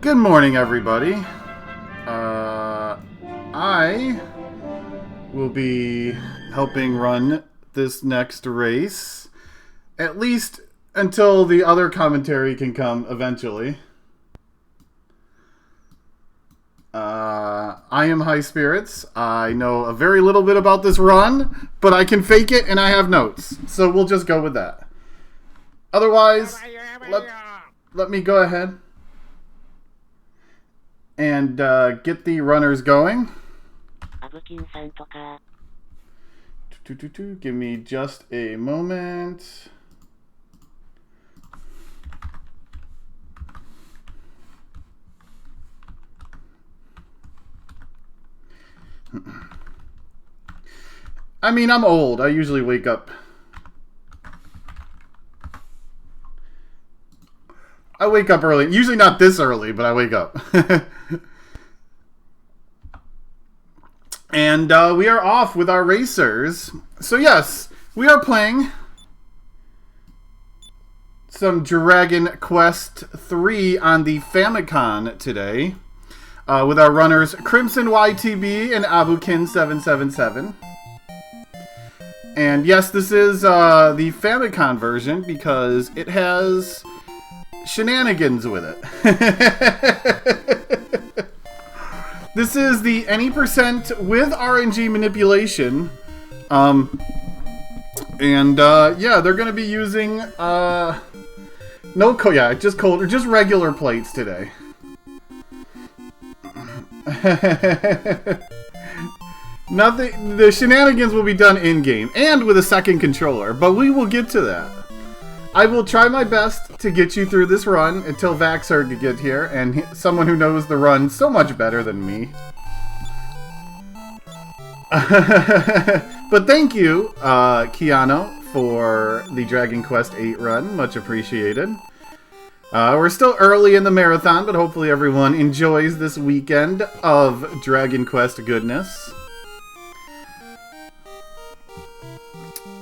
Good morning, everybody. I will be helping run this next race, at least until the other commentary can come eventually. I am high spirits. I know a very little bit about this run, but I can fake it and I have notes. So we'll just go with that. Otherwise, let me go ahead and get the runners going. Abukinさんとか。Give me just a moment. I mean, I'm old. I usually wake up. I wake up early. Usually not this early, but I wake up. And we are off with our racers. So yes, we are playing some Dragon Quest 3 on the Famicom today. With our runners Crimson YTB and Abukin 777. And yes, this is the Famicom version because it has shenanigans with it. This is the any percent with RNG manipulation. Yeah, they're going to be using just regular plates today. Nothing. The shenanigans will be done in game and with a second controller, but we will get to that. I will try my best to get you through this run until Vaxer to get here, and someone who knows the run so much better than me. But thank you, Keanu, for the Dragon Quest 8 run. Much appreciated. We're still early in the marathon, but hopefully everyone enjoys this weekend of Dragon Quest goodness.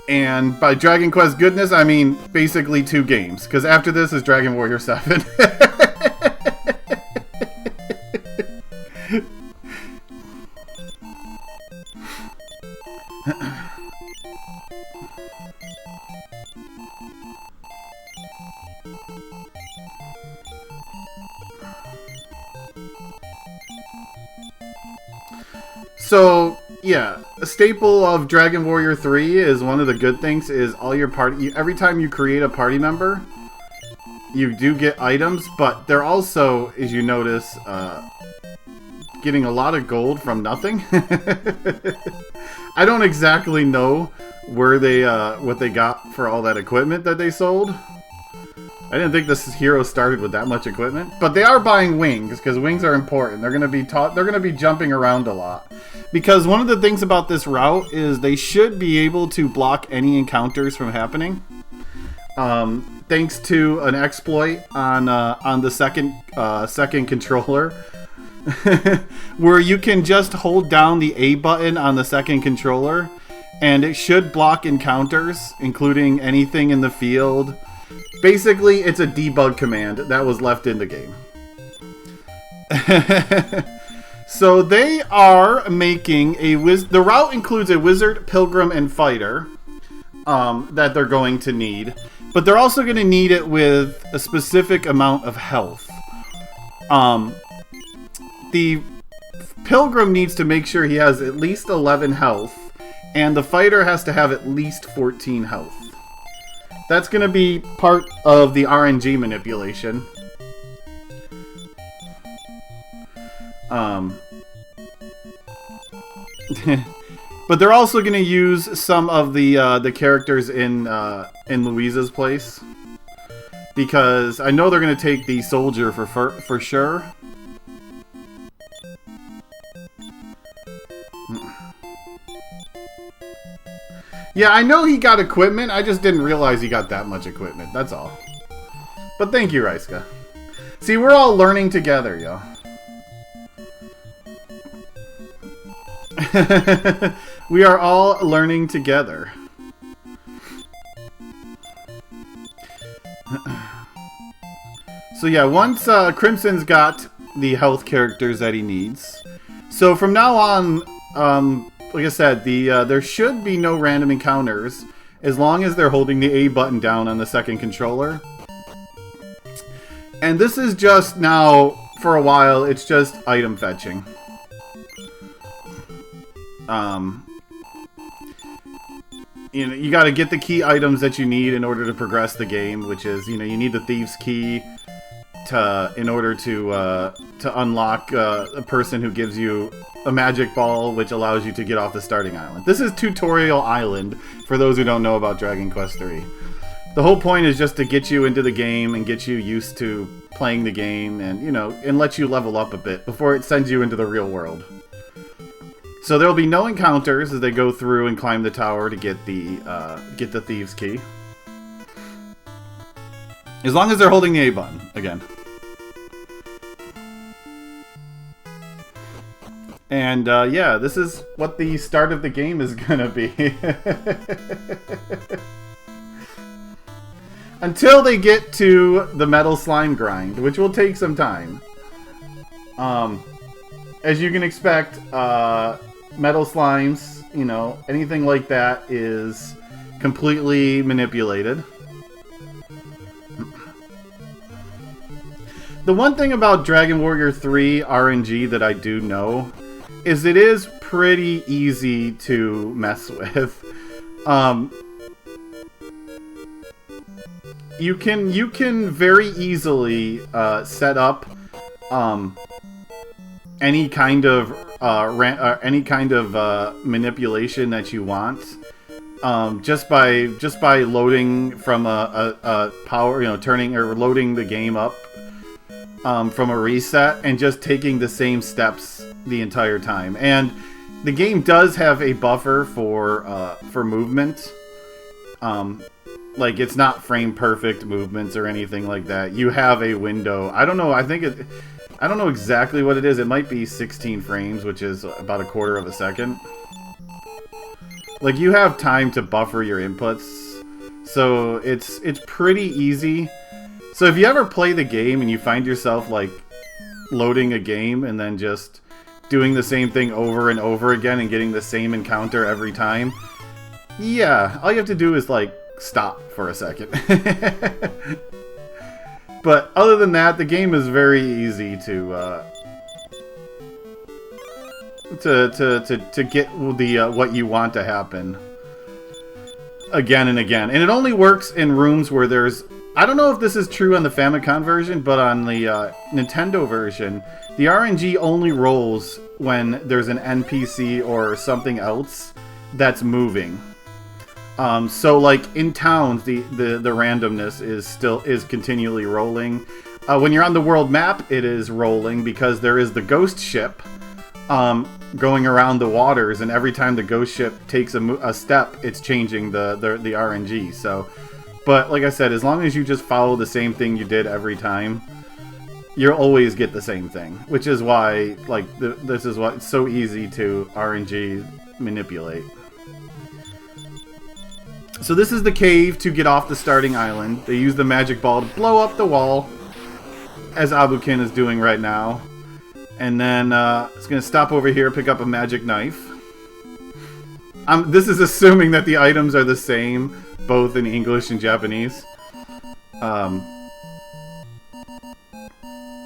And by Dragon Quest goodness, I mean basically 2 games, because after this is Dragon Warrior 7. So, yeah, a staple of Dragon Warrior 3 is one of the good things is all your party, every time you create a party member, you do get items, but they're also, as you notice, getting a lot of gold from nothing. I don't exactly know where they, what they got for all that equipment that they sold. I didn't think this hero started with that much equipment, but they are buying wings because wings are important. They're going to be they're going to be jumping around a lot because one of the things about this route is they should be able to block any encounters from happening. Thanks to an exploit on the second controller, where you can just hold down the A button on the second controller, and it should block encounters, including anything in the field. Basically, it's a debug command that was left in the game. So they are making the route includes a wizard, pilgrim, and fighter that they're going to need. But they're also going to need it with a specific amount of health. The pilgrim needs to make sure he has at least 11 health, and the fighter has to have at least 14 health. That's going to be part of the RNG manipulation. But they're also going to use some of the characters in Louisa's place, because I know they're going to take the soldier for sure. Yeah, I know he got equipment. I just didn't realize he got that much equipment. That's all. But thank you, Raiska. See, we're all learning together, yo. We are all learning together. So yeah, once Crimson's got the health characters that he needs. So from now on, like I said, there should be no random encounters as long as they're holding the A button down on the second controller. And this is just now, for a while, it's just item fetching. You know, you got to get the key items that you need in order to progress the game, which is, you know, you need the Thieves' Key in order to unlock a person who gives you a magic ball, which allows you to get off the starting island. This is Tutorial Island, for those who don't know about Dragon Quest III. The whole point is just to get you into the game and get you used to playing the game and, you know, and let you level up a bit before it sends you into the real world. So there'll be no encounters as they go through and climb the tower to get the Thieves' Key. As long as they're holding the A button, again. And, yeah, this is what the start of the game is gonna be. Until they get to the Metal Slime grind, which will take some time. As you can expect, Metal Slimes, you know, anything like that is completely manipulated. The one thing about Dragon Warrior 3 RNG that I do know is it is pretty easy to mess with. You can very easily set up any kind of manipulation that you want, just by loading from a power, you know, turning or loading the game up from a reset and just taking the same steps the entire time. And the game does have a buffer for movement. Like, it's not frame perfect movements or anything like that. You have a window. I don't know. I don't know exactly what it is. It might be 16 frames, which is about a quarter of a second. Like, you have time to buffer your inputs. So it's pretty easy. So if you ever play the game and you find yourself, like, loading a game and then just doing the same thing over and over again and getting the same encounter every time, yeah, all you have to do is, like, stop for a second. But other than that, the game is very easy to get the what you want to happen again and again. And it only works in rooms where there's, I don't know if this is true on the Famicom version, but on the Nintendo version, the RNG only rolls when there's an NPC or something else that's moving. So like in towns, the randomness is continually rolling. When you're on the world map, it is rolling because there is the ghost ship going around the waters, and every time the ghost ship takes a step, it's changing the RNG. So, but like I said, as long as you just follow the same thing you did every time, you'll always get the same thing. Which is why, like, this is why it's so easy to RNG manipulate. So this is the cave to get off the starting island. They use the magic ball to blow up the wall, as Abukin is doing right now. And then it's going to stop over here, pick up a magic knife. This is assuming that the items are the same, both in English and Japanese.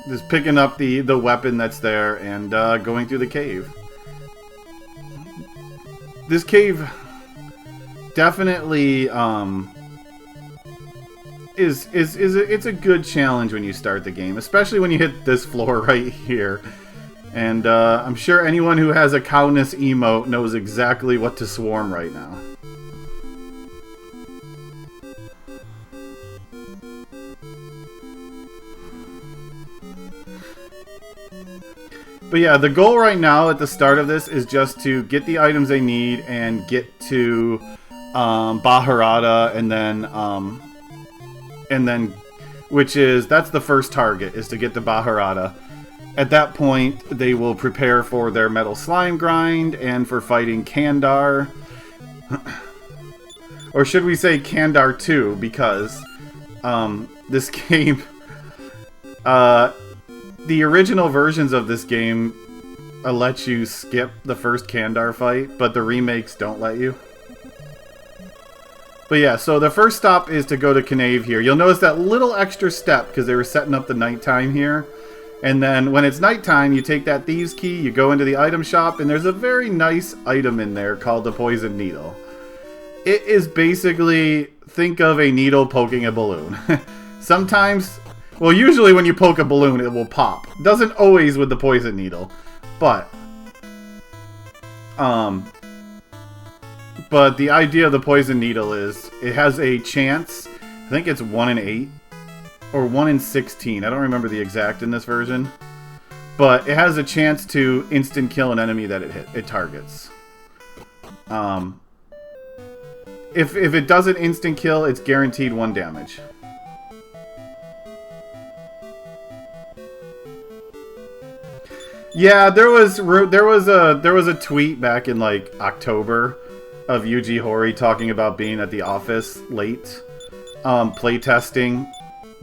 Just picking up the weapon that's there and going through the cave. This cave definitely it's a good challenge when you start the game, especially when you hit this floor right here. And I'm sure anyone who has a cowness emote knows exactly what to swarm right now. But yeah, the goal right now at the start of this is just to get the items they need and get to Baharata, and then that's the first target, is to get to Baharata. At that point, they will prepare for their Metal Slime grind and for fighting Kandar. Or should we say Kandar 2, because this game the original versions of this game let you skip the first Kandar fight, but the remakes don't let you. But yeah, so the first stop is to go to Knave here. You'll notice that little extra step because they were setting up the nighttime here. And then when it's nighttime, you take that Thieves Key, you go into the item shop, and there's a very nice item in there called the Poison Needle. It is basically, think of a needle poking a balloon. Sometimes, well, usually when you poke a balloon, it will pop. Doesn't always with the Poison Needle, but the idea of the Poison Needle is it has a chance, I think it's 1 in 8 or 1 in 16. I don't remember the exact in this version, but it has a chance to instant kill an enemy that it targets. If it doesn't instant kill, it's guaranteed 1 damage. Yeah, there was a tweet back in like October of Yuji Horii talking about being at the office late, playtesting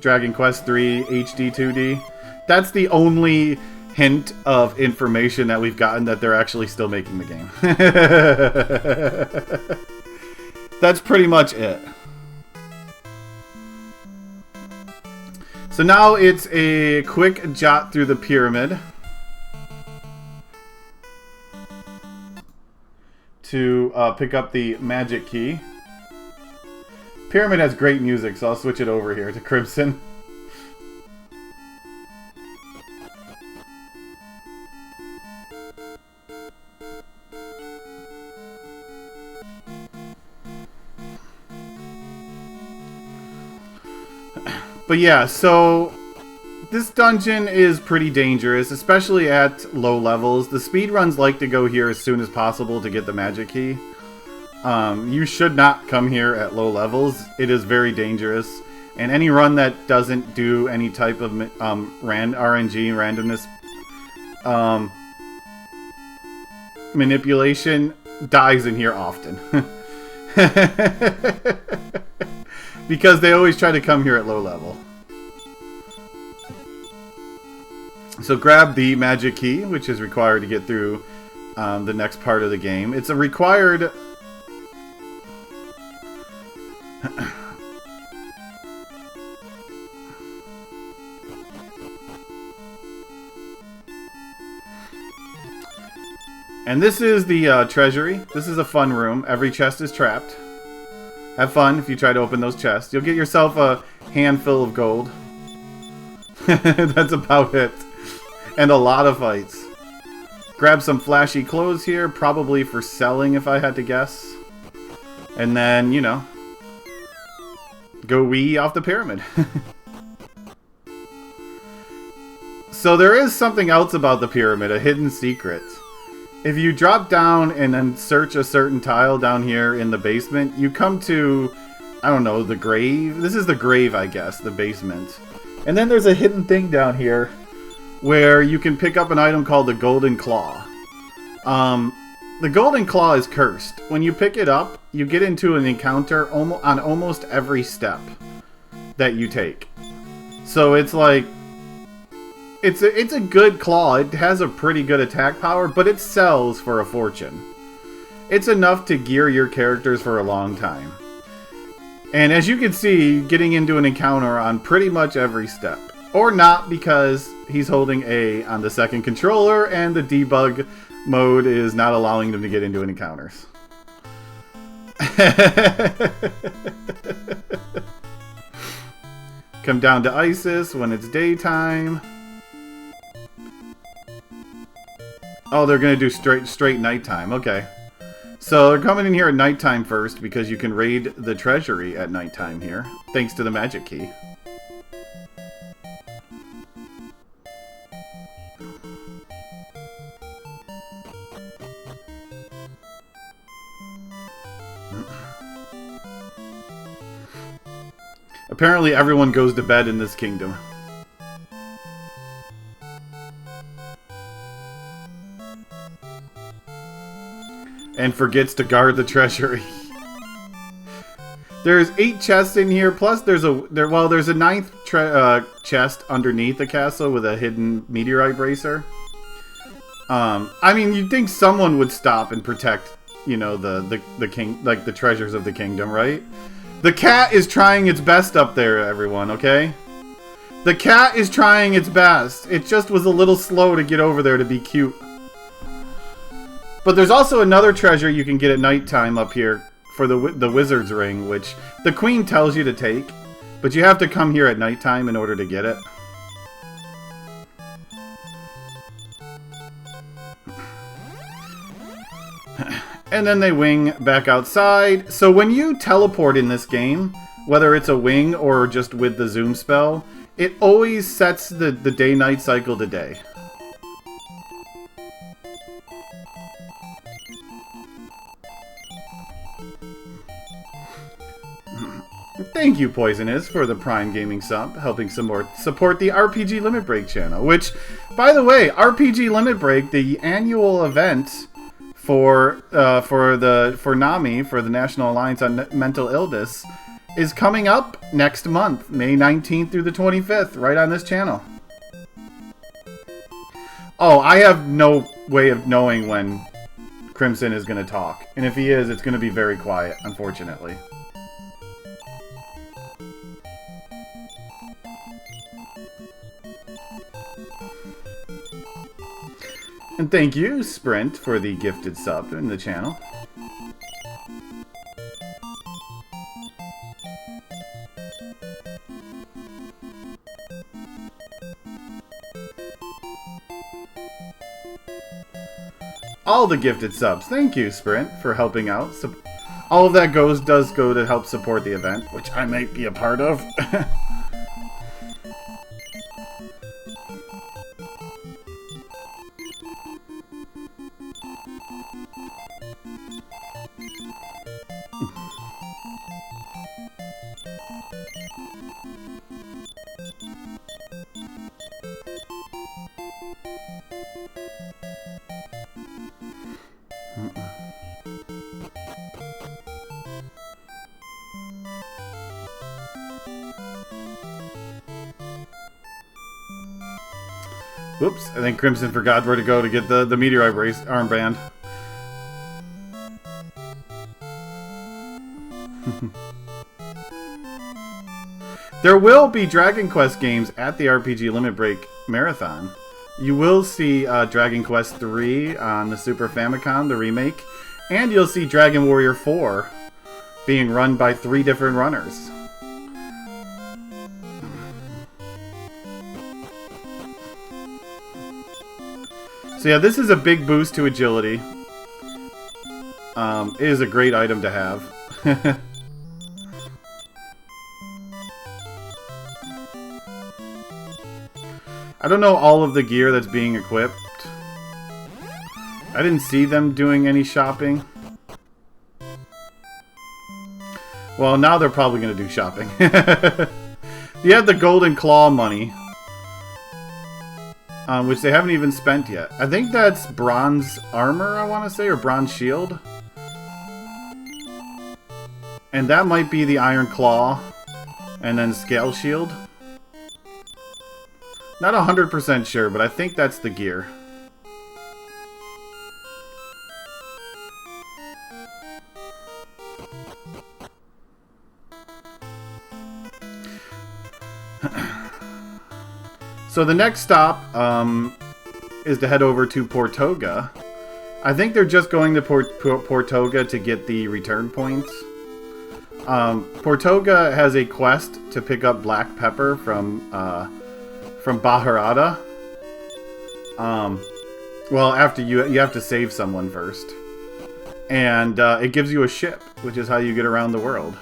Dragon Quest III HD 2D. That's the only hint of information that we've gotten that they're actually still making the game. That's pretty much it. So now it's a quick jot through the pyramid to pick up the magic key. Pyramid has great music, so I'll switch it over here to Crimson. But yeah, so this dungeon is pretty dangerous, especially at low levels. The speedruns like to go here as soon as possible to get the magic key. You should not come here at low levels. It is very dangerous. And any run that doesn't do any type of RNG, randomness manipulation, dies in here often. Because they always try to come here at low level. So grab the magic key, which is required to get through the next part of the game. It's a required... And this is the treasury. This is a fun room. Every chest is trapped. Have fun if you try to open those chests. You'll get yourself a handful of gold. That's about it. And a lot of fights. Grab some flashy clothes here, probably for selling if I had to guess. And then, you know, go wee off the pyramid. So there is something else about the pyramid, a hidden secret. If you drop down and then search a certain tile down here in the basement, you come to, I don't know, the grave? This is the grave, I guess, the basement. And then there's a hidden thing down here where you can pick up an item called the Golden Claw. The Golden Claw is cursed. When you pick it up, you get into an encounter on almost every step that you take. So it's like, it's a good claw. It has a pretty good attack power, but it sells for a fortune. It's enough to gear your characters for a long time. And as you can see, getting into an encounter on pretty much every step. Or not, because he's holding A on the second controller and the debug mode is not allowing them to get into encounters. Come down to Isis when it's daytime. Oh, they're going to do straight nighttime. Okay. So they're coming in here at nighttime first because you can raid the treasury at nighttime here, thanks to the magic key. Apparently everyone goes to bed in this kingdom. And forgets to guard the treasury. There's 8 chests in here, plus there's a ninth chest underneath the castle with a hidden meteorite bracer. I mean, you'd think someone would stop and protect, you know, the king, like the treasures of the kingdom, right? The cat is trying its best up there, everyone, okay? The cat is trying its best. It just was a little slow to get over there to be cute. But there's also another treasure you can get at nighttime up here for the wizard's ring, which the queen tells you to take, but you have to come here at nighttime in order to get it. And then they wing back outside. So when you teleport in this game, whether it's a wing or just with the zoom spell, it always sets the day-night cycle to day. Thank you, Poisonous, for the Prime Gaming sub, helping support the RPG Limit Break channel. Which, by the way, RPG Limit Break, the annual event for NAMI, for the National Alliance on Mental Illness, is coming up next month, May 19th through the 25th, right on this channel. Oh, I have no way of knowing when Crimson is going to talk. And if he is, it's going to be very quiet, unfortunately. And thank you, Sprint, for the gifted sub in the channel. All the gifted subs. Thank you, Sprint, for helping out. So, all of that does go to help support the event, which I might be a part of. Whoops, I think Crimson forgot where to go to get the meteorite brace armband. There will be Dragon Quest games at the RPG Limit Break Marathon. You will see Dragon Quest 3 on the Super Famicom, the remake, and you'll see Dragon Warrior 4 being run by 3 different runners. So yeah, this is a big boost to agility. It is a great item to have. I don't know all of the gear that's being equipped. I didn't see them doing any shopping. Well, now they're probably going to do shopping. You have the Golden Claw money, which they haven't even spent yet. I think that's bronze armor, I want to say, or bronze shield. And that might be the Iron Claw, and then Scale Shield. Not 100% sure, but I think that's the gear. So the next stop is to head over to Portoga. I think they're just going to Portoga to get the return points. Portoga has a quest to pick up black pepper from Baharada. Well, after you have to save someone first. And it gives you a ship, which is how you get around the world.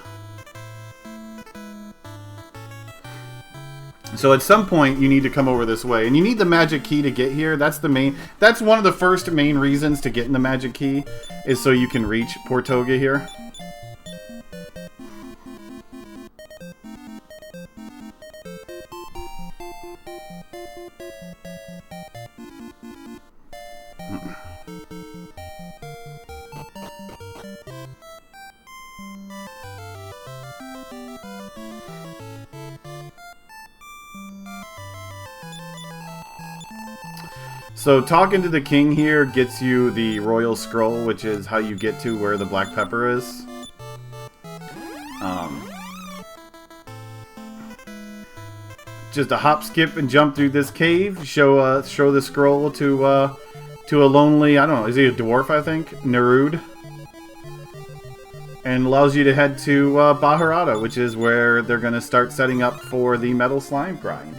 So at some point you need to come over this way, and you need the magic key to get here. That's one of the first main reasons to get in the magic key, is so you can reach Portoga here. So talking to the king here gets you the royal scroll, which is how you get to where the black pepper is. Just a hop, skip, and jump through this cave. Show the scroll to a lonely, I don't know, is he a dwarf? I think Nerud, and allows you to head to Baharata, which is where they're going to start setting up for the metal slime grind.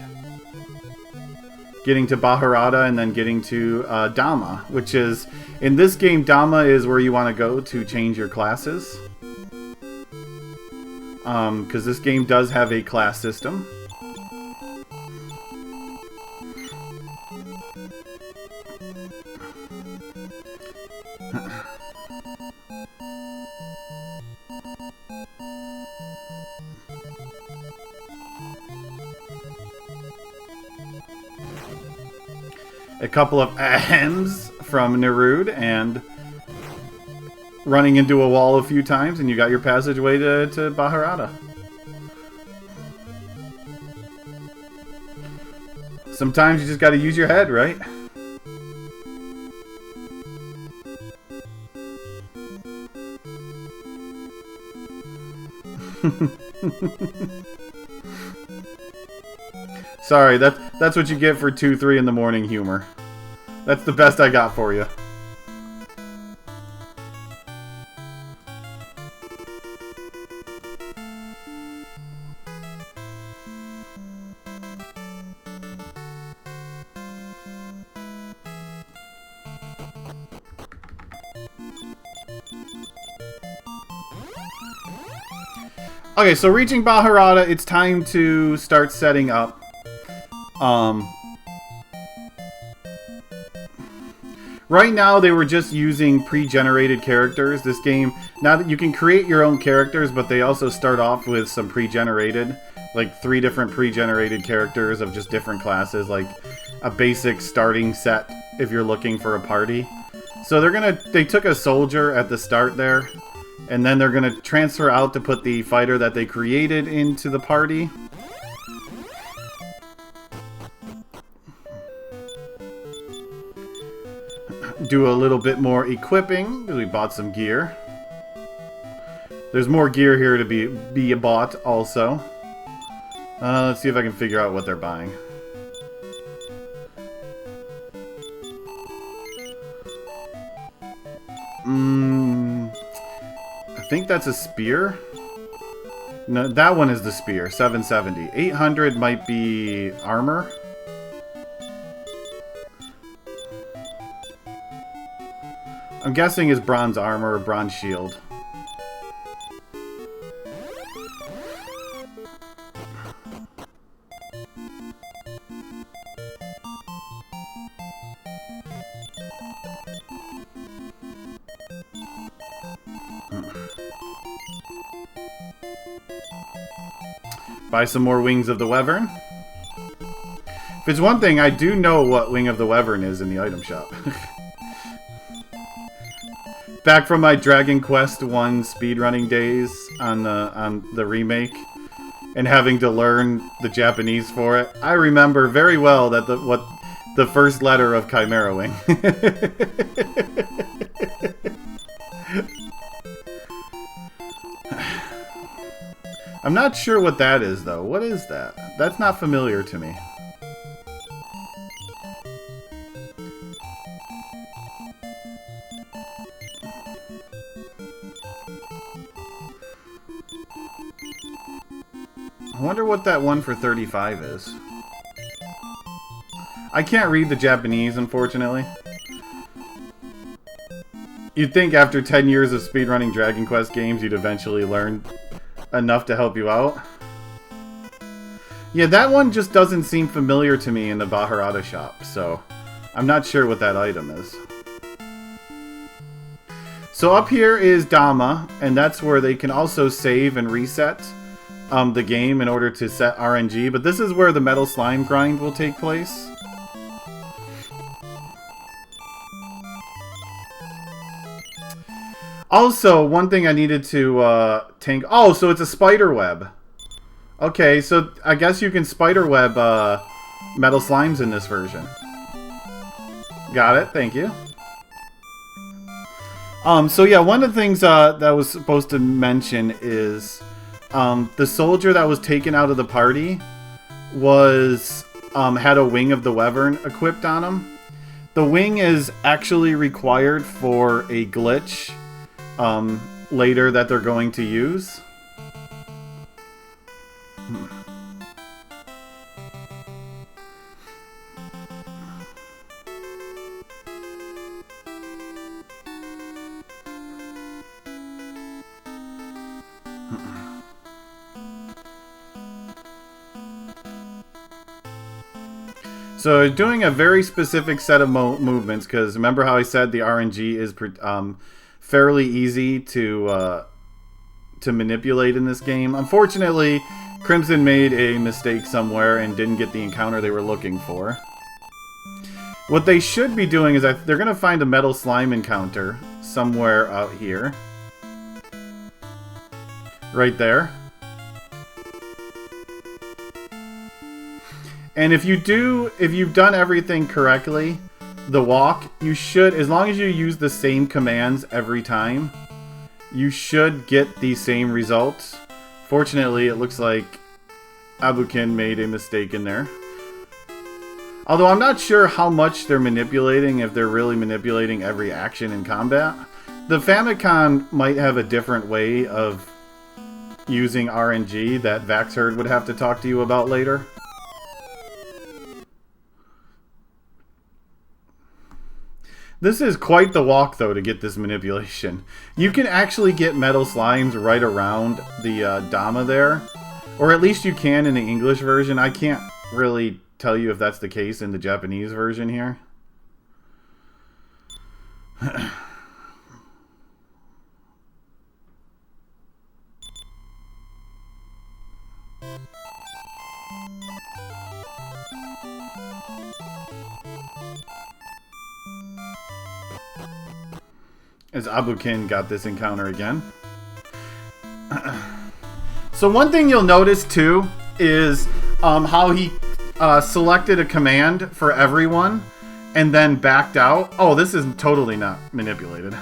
Getting to Baharata and then getting to Dama, which is, in this game, Dama is where you want to go to change your classes. Because this game does have a class system. A couple of ahems from Nerud and running into a wall a few times, and you got your passageway to Baharata. Sometimes you just got to use your head, right? Sorry, that's what you get for 2-3 in the morning humor. That's the best I got for you. Okay, so reaching Baharata, it's time to start setting up. Right now, they were just using pre-generated characters. This game, now that you can create your own characters, but they also start off with some pre-generated, like 3 different pre-generated characters of just different classes, like a basic starting set if you're looking for a party. So they took a soldier at the start there, and then they're gonna transfer out to put the fighter that they created into the party. Do a little bit more equipping, because we bought some gear. There's more gear here to be bought also. Let's see if I can figure out what they're buying. I think that's a spear. No, that one is the spear, 770. 800 might be armor. I'm guessing is bronze armor or bronze shield. Buy some more Wings of the Wyvern. If it's one thing, I do know what Wing of the Wyvern is in the item shop. Back from my Dragon Quest 1 speedrunning days on the remake, and having to learn the Japanese for it, I remember very well that what the first letter of Chimera Wing. I'm not sure what that is, though. What is that? That's not familiar to me. I wonder what that one for 35 is. I can't read the Japanese, unfortunately. You'd think after 10 years of speedrunning Dragon Quest games, you'd eventually learn enough to help you out. Yeah, that one just doesn't seem familiar to me in the Baharata shop, so I'm not sure what that item is. So up here is Dama, and that's where they can also save and reset the game in order to set RNG, but this is where the metal slime grind will take place. Also, one thing I needed to tank... Oh, so it's a spider web. Okay, so I guess you can spider web metal slimes in this version. Got it. Thank you. So yeah, one of the things that I was supposed to mention is the soldier that was taken out of the party was had a wing of the Wyvern equipped on him. The wing is actually required for a glitch later that they're going to use. So doing a very specific set of movements, because remember how I said the RNG is fairly easy to manipulate in this game. Unfortunately, Crimson made a mistake somewhere and didn't get the encounter they were looking for. What they should be doing is they're going to find a metal slime encounter somewhere out here. Right there. And if you've done everything correctly, the walk, you should, as long as you use the same commands every time, you should get the same results. Fortunately, it looks like Abukin made a mistake in there. Although I'm not sure how much they're manipulating, if they're really manipulating every action in combat. The Famicom might have a different way of using RNG that Vaxherd would have to talk to you about later. This is quite the walk, though, to get this manipulation. You can actually get metal slimes right around the Dama there. Or at least you can in the English version. I can't really tell you if that's the case in the Japanese version here. As Abukin got this encounter again. So one thing you'll notice too is how he selected a command for everyone and then backed out. Oh, this is totally not manipulated.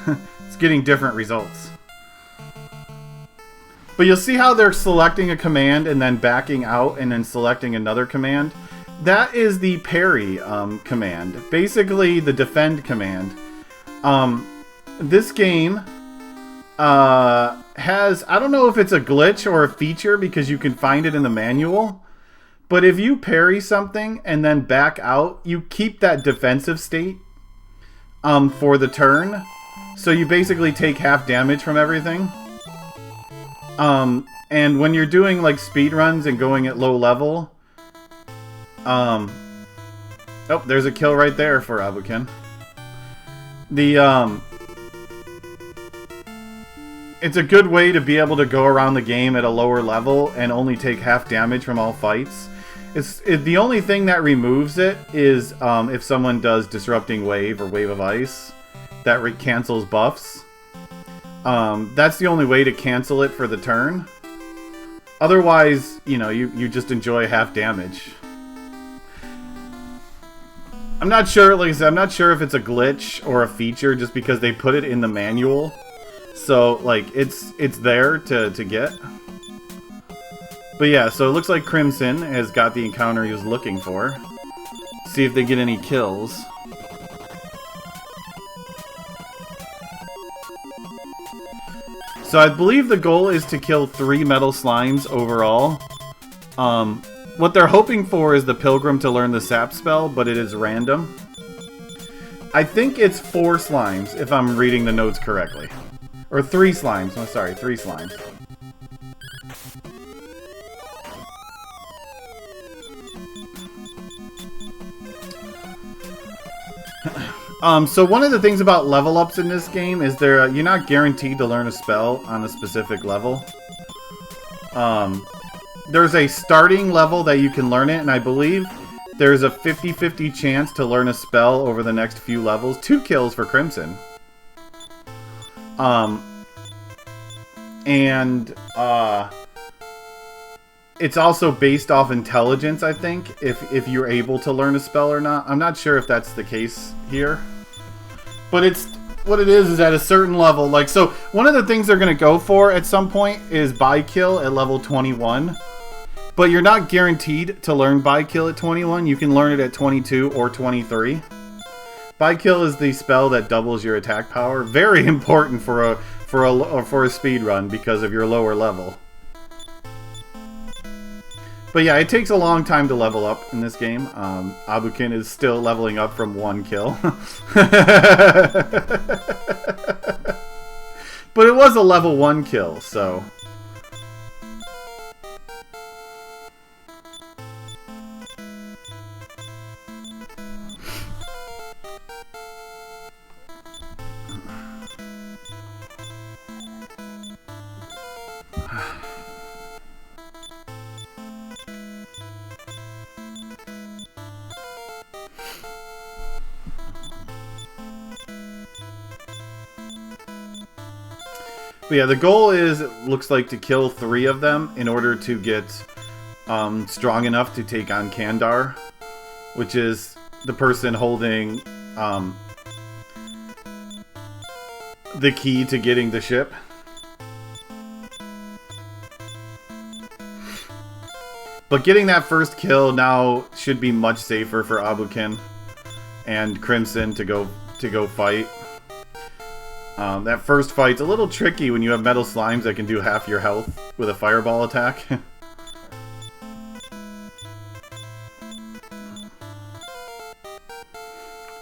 It's getting different results. But you'll see how they're selecting a command and then backing out and then selecting another command. That is the parry command. Basically the defend command. This game has, I don't know if it's a glitch or a feature because you can find it in the manual, but if you parry something and then back out, you keep that defensive state for the turn. So you basically take half damage from everything. And when you're doing like speedruns and going at low level, oh, there's a kill right there for Abukin. It's a good way to be able to go around the game at a lower level and only take half damage from all fights. The only thing that removes it is if someone does Disrupting Wave or Wave of Ice, that cancels buffs. That's the only way to cancel it for the turn. Otherwise, you know, you just enjoy half damage. I'm not sure, like I said, I'm not sure if it's a glitch or a feature just because they put it in the manual. So, like, it's there to get. But yeah, so it looks like Crimson has got the encounter he was looking for. See if they get any kills. So I believe the goal is to kill 3 metal slimes overall. What they're hoping for is the Pilgrim to learn the sap spell, but it is random. I think it's 4 slimes, if I'm reading the notes correctly. Or 3 slimes. I'm sorry, 3 slimes. So one of the things about level ups in this game is you're not guaranteed to learn a spell on a specific level. There's a starting level that you can learn it, and I believe there's a 50-50 chance to learn a spell over the next few levels. 2 kills for Crimson. it's also based off intelligence, I think, if you're able to learn a spell or not. I'm not sure if that's the case here. But it's what it is at a certain level. Like, so one of the things they're going to go for at some point is by kill at level 21. But you're not guaranteed to learn by kill at 21. You can learn it at 22 or 23. By kill is the spell that doubles your attack power. Very important for a speed run because of your lower level. But yeah, it takes a long time to level up in this game. Abukin is still leveling up from 1 kill. But it was a level 1 kill, so... But yeah, the goal is, it looks like, to kill 3 of them in order to get strong enough to take on Kandar, which is the person holding the key to getting the ship. But getting that first kill now should be much safer for Abukin and Crimson to go fight. That first fight's a little tricky when you have metal slimes that can do half your health with a fireball attack.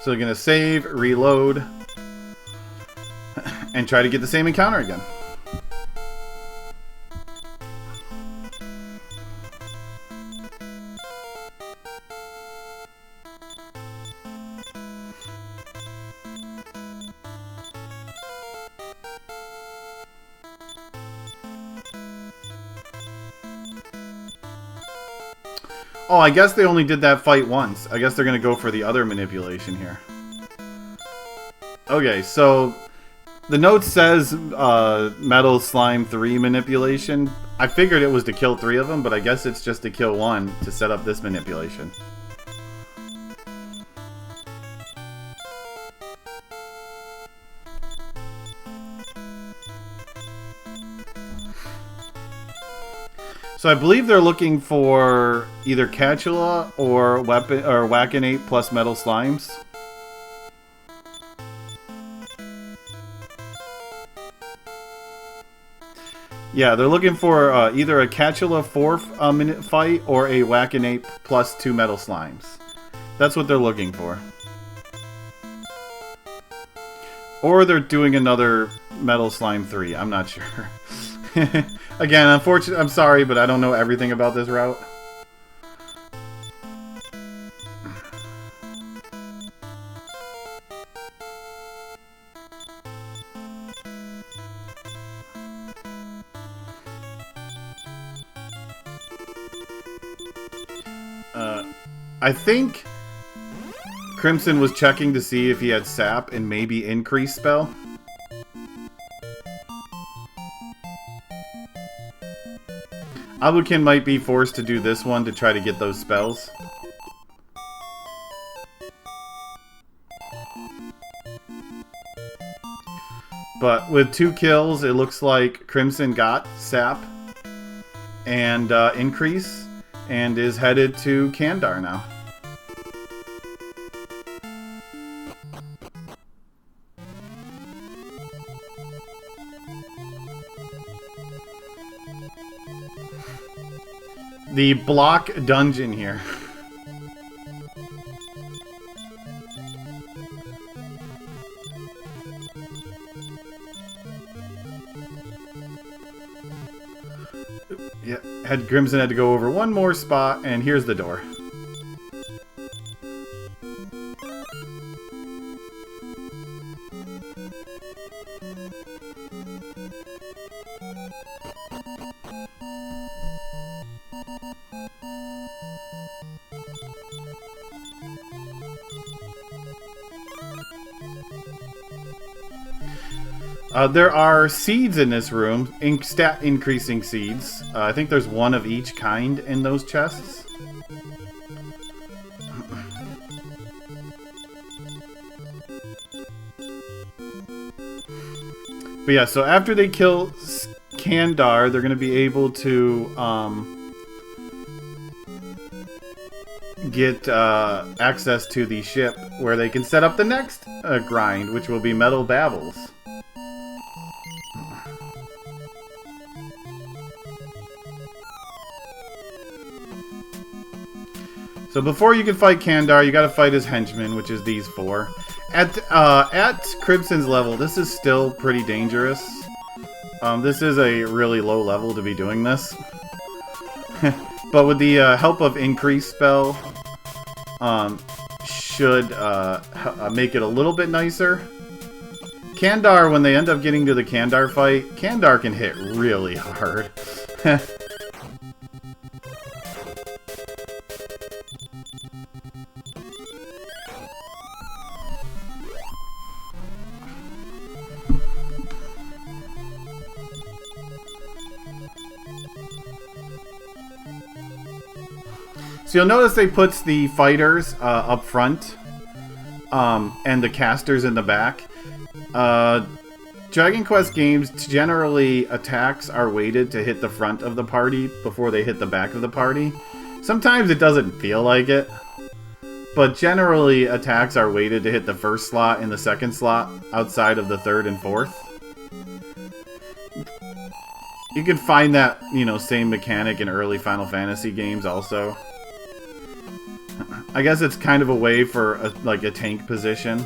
So they're gonna save, reload, and try to get the same encounter again. Oh, I guess they only did that fight once. I guess they're going to go for the other manipulation here. Okay, so the note says Metal Slime 3 manipulation. I figured it was to kill 3 of them, but I guess it's just to kill 1 to set up this manipulation. So I believe they're looking for either Catula or Wackinate plus Metal Slimes. Yeah, they're looking for either a Catula 4-minute fight or a Wackinate plus 2 Metal Slimes. That's what they're looking for. Or they're doing another Metal Slime 3. I'm not sure. Again, unfortunately, I'm sorry, but I don't know everything about this route. I think Crimson was checking to see if he had sap and maybe increase spell. Abukin might be forced to do this one to try to get those spells. But with 2 kills, it looks like Crimson got sap and increase and is headed to Kandar now. The block dungeon here. Yeah, Crimson had to go over one more spot, and here's the door. There are seeds in this room, stat increasing seeds. I think there's one of each kind in those chests. But yeah, so after they kill Kandar, they're going to be able to get access to the ship where they can set up the next grind, which will be metal babbles. So before you can fight Kandar, you gotta fight his henchmen, which is these four. At Crimson's level, this is still pretty dangerous. This is a really low level to be doing this. But with the help of Increase spell, should make it a little bit nicer. Kandar, when they end up getting to the Kandar fight, Kandar can hit really hard. So you'll notice they puts the fighters up front, and the casters in the back. Dragon Quest games, generally attacks are weighted to hit the front of the party before they hit the back of the party. Sometimes it doesn't feel like it, but generally attacks are weighted to hit the first slot and the second slot outside of the third and fourth. You can find that, same mechanic in early Final Fantasy games also. I guess it's kind of a way for a tank position.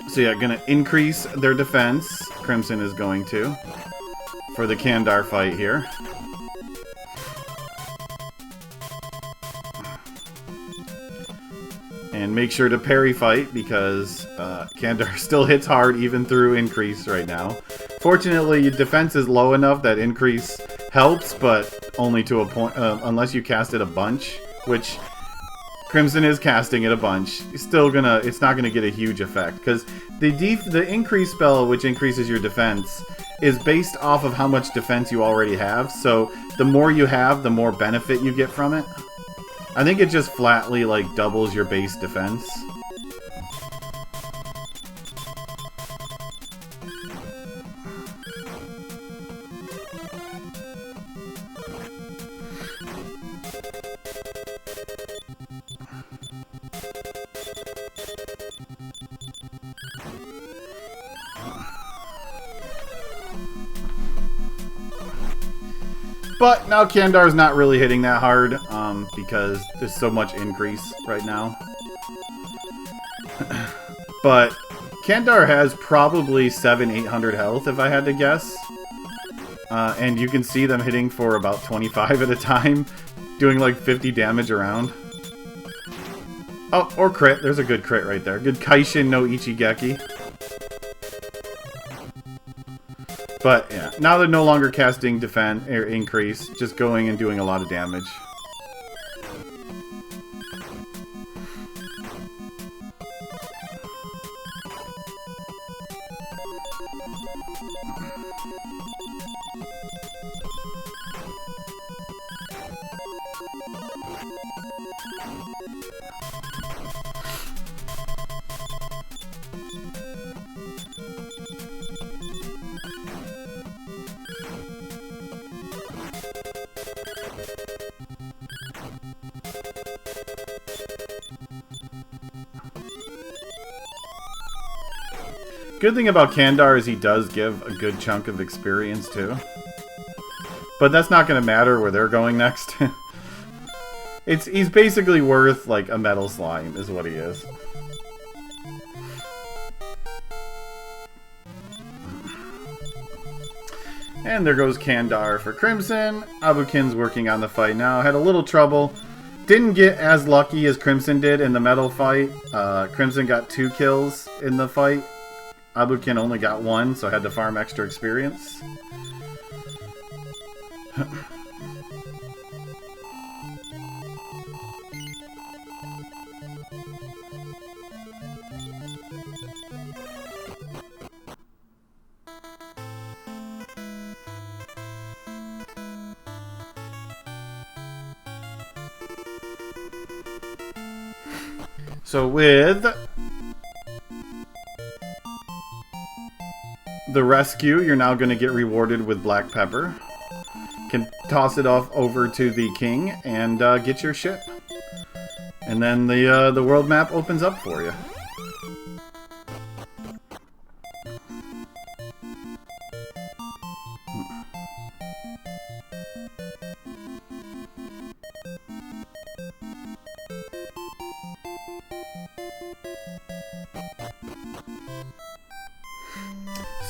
So yeah, gonna increase their defense. Crimson is going to for the Kandar fight here. And make sure to parry fight because Kandar still hits hard even through increase right now. Fortunately, your defense is low enough that increase helps, but only to a point, unless you cast it a bunch, which Crimson is casting it a bunch. It's not gonna get a huge effect because the increase spell, which increases your defense, is based off of how much defense you already have. So the more you have, the more benefit you get from it. I think it just flatly doubles your base defense. But now Kandar's not really hitting that hard because there's so much increase right now. But Kandar has probably 700-800 health if I had to guess. And you can see them hitting for about 25 at a time, doing 50 damage around. Oh, or crit. There's a good crit right there. Good Kaishin no Ichigeki. But yeah, now they're no longer casting defense or increase, just going and doing a lot of damage. Good thing about Kandar is he does give a good chunk of experience too. But that's not going to matter where they're going next. He's basically worth a metal slime is what he is. And there goes Kandar for Crimson. Abukin's working on the fight now. Had a little trouble. Didn't get as lucky as Crimson did in the metal fight. Crimson got 2 kills in the fight. Abukin only got 1, so had to farm extra experience. So with the rescue, you're now going to get rewarded with black pepper. Can toss it off over to the king and get your ship. And then the world map opens up for you.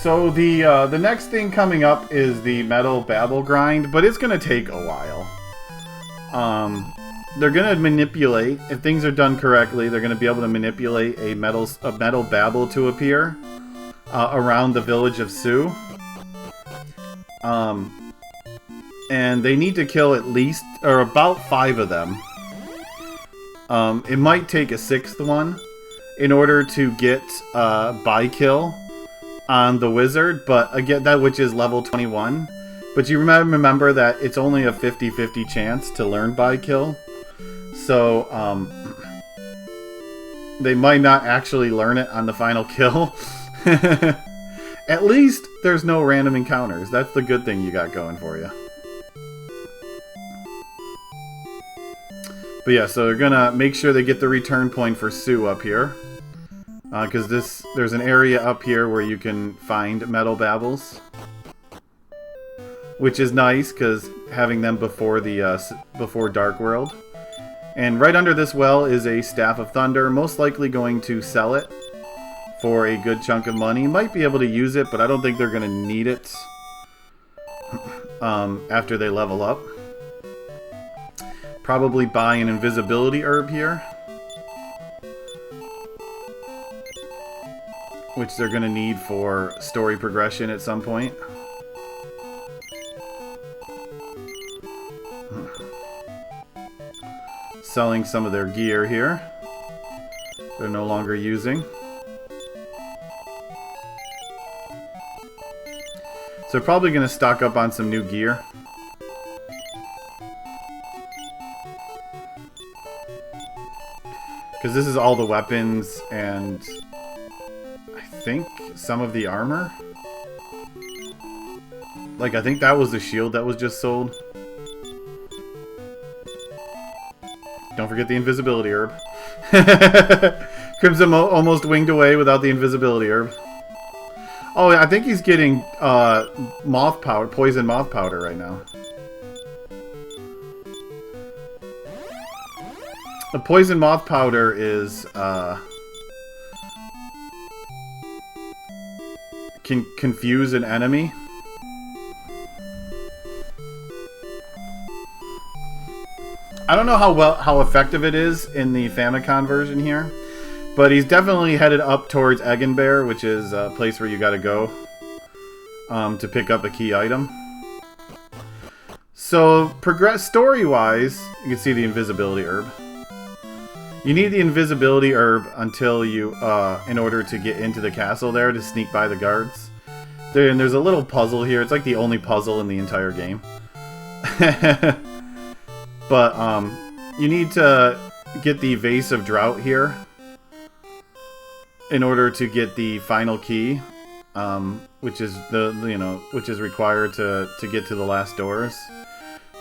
So the next thing coming up is the metal babble grind, but it's gonna take a while. They're gonna manipulate, if things are done correctly, they're gonna be able to manipulate a metal babble to appear around the village of Su. And they need to kill at least, or about 5 of them. It might take a 6th one in order to get by kill on the wizard, but again, that which is level 21. But you remember that it's only a 50-50 chance to learn by kill. So, they might not actually learn it on the final kill. At least there's no random encounters. That's the good thing you got going for you. But yeah, so they're gonna make sure they get the return point for Su up here. Because there's an area up here where you can find metal babbles, which is nice because having them before before Dark World. And right under this well is a Staff of Thunder, most likely going to sell it for a good chunk of money. Might be able to use it, but I don't think they're going to need it after they level up. Probably buy an invisibility herb here, which they're going to need for story progression at some point. Selling some of their gear here. They're no longer using. So they're probably going to stock up on some new gear. Because this is all the weapons and I think some of the armor. Like, I think that was the shield that was just sold. Don't forget the invisibility herb. Crimson almost winged away without the invisibility herb. Oh, I think he's getting moth powder, poison moth powder right now. The poison moth powder is can confuse an enemy. I don't know how effective it is in the Famicom version here, but he's definitely headed up towards Eggenbear, which is a place where you gotta go to pick up a key item. So, story-wise, you can see the invisibility herb. You need the invisibility herb until you, in order to get into the castle there to sneak by the guards. And there's a little puzzle here. It's like the only puzzle in the entire game. But, you need to get the Vase of Drought here in order to get the final key, which is which is required to get to the last doors.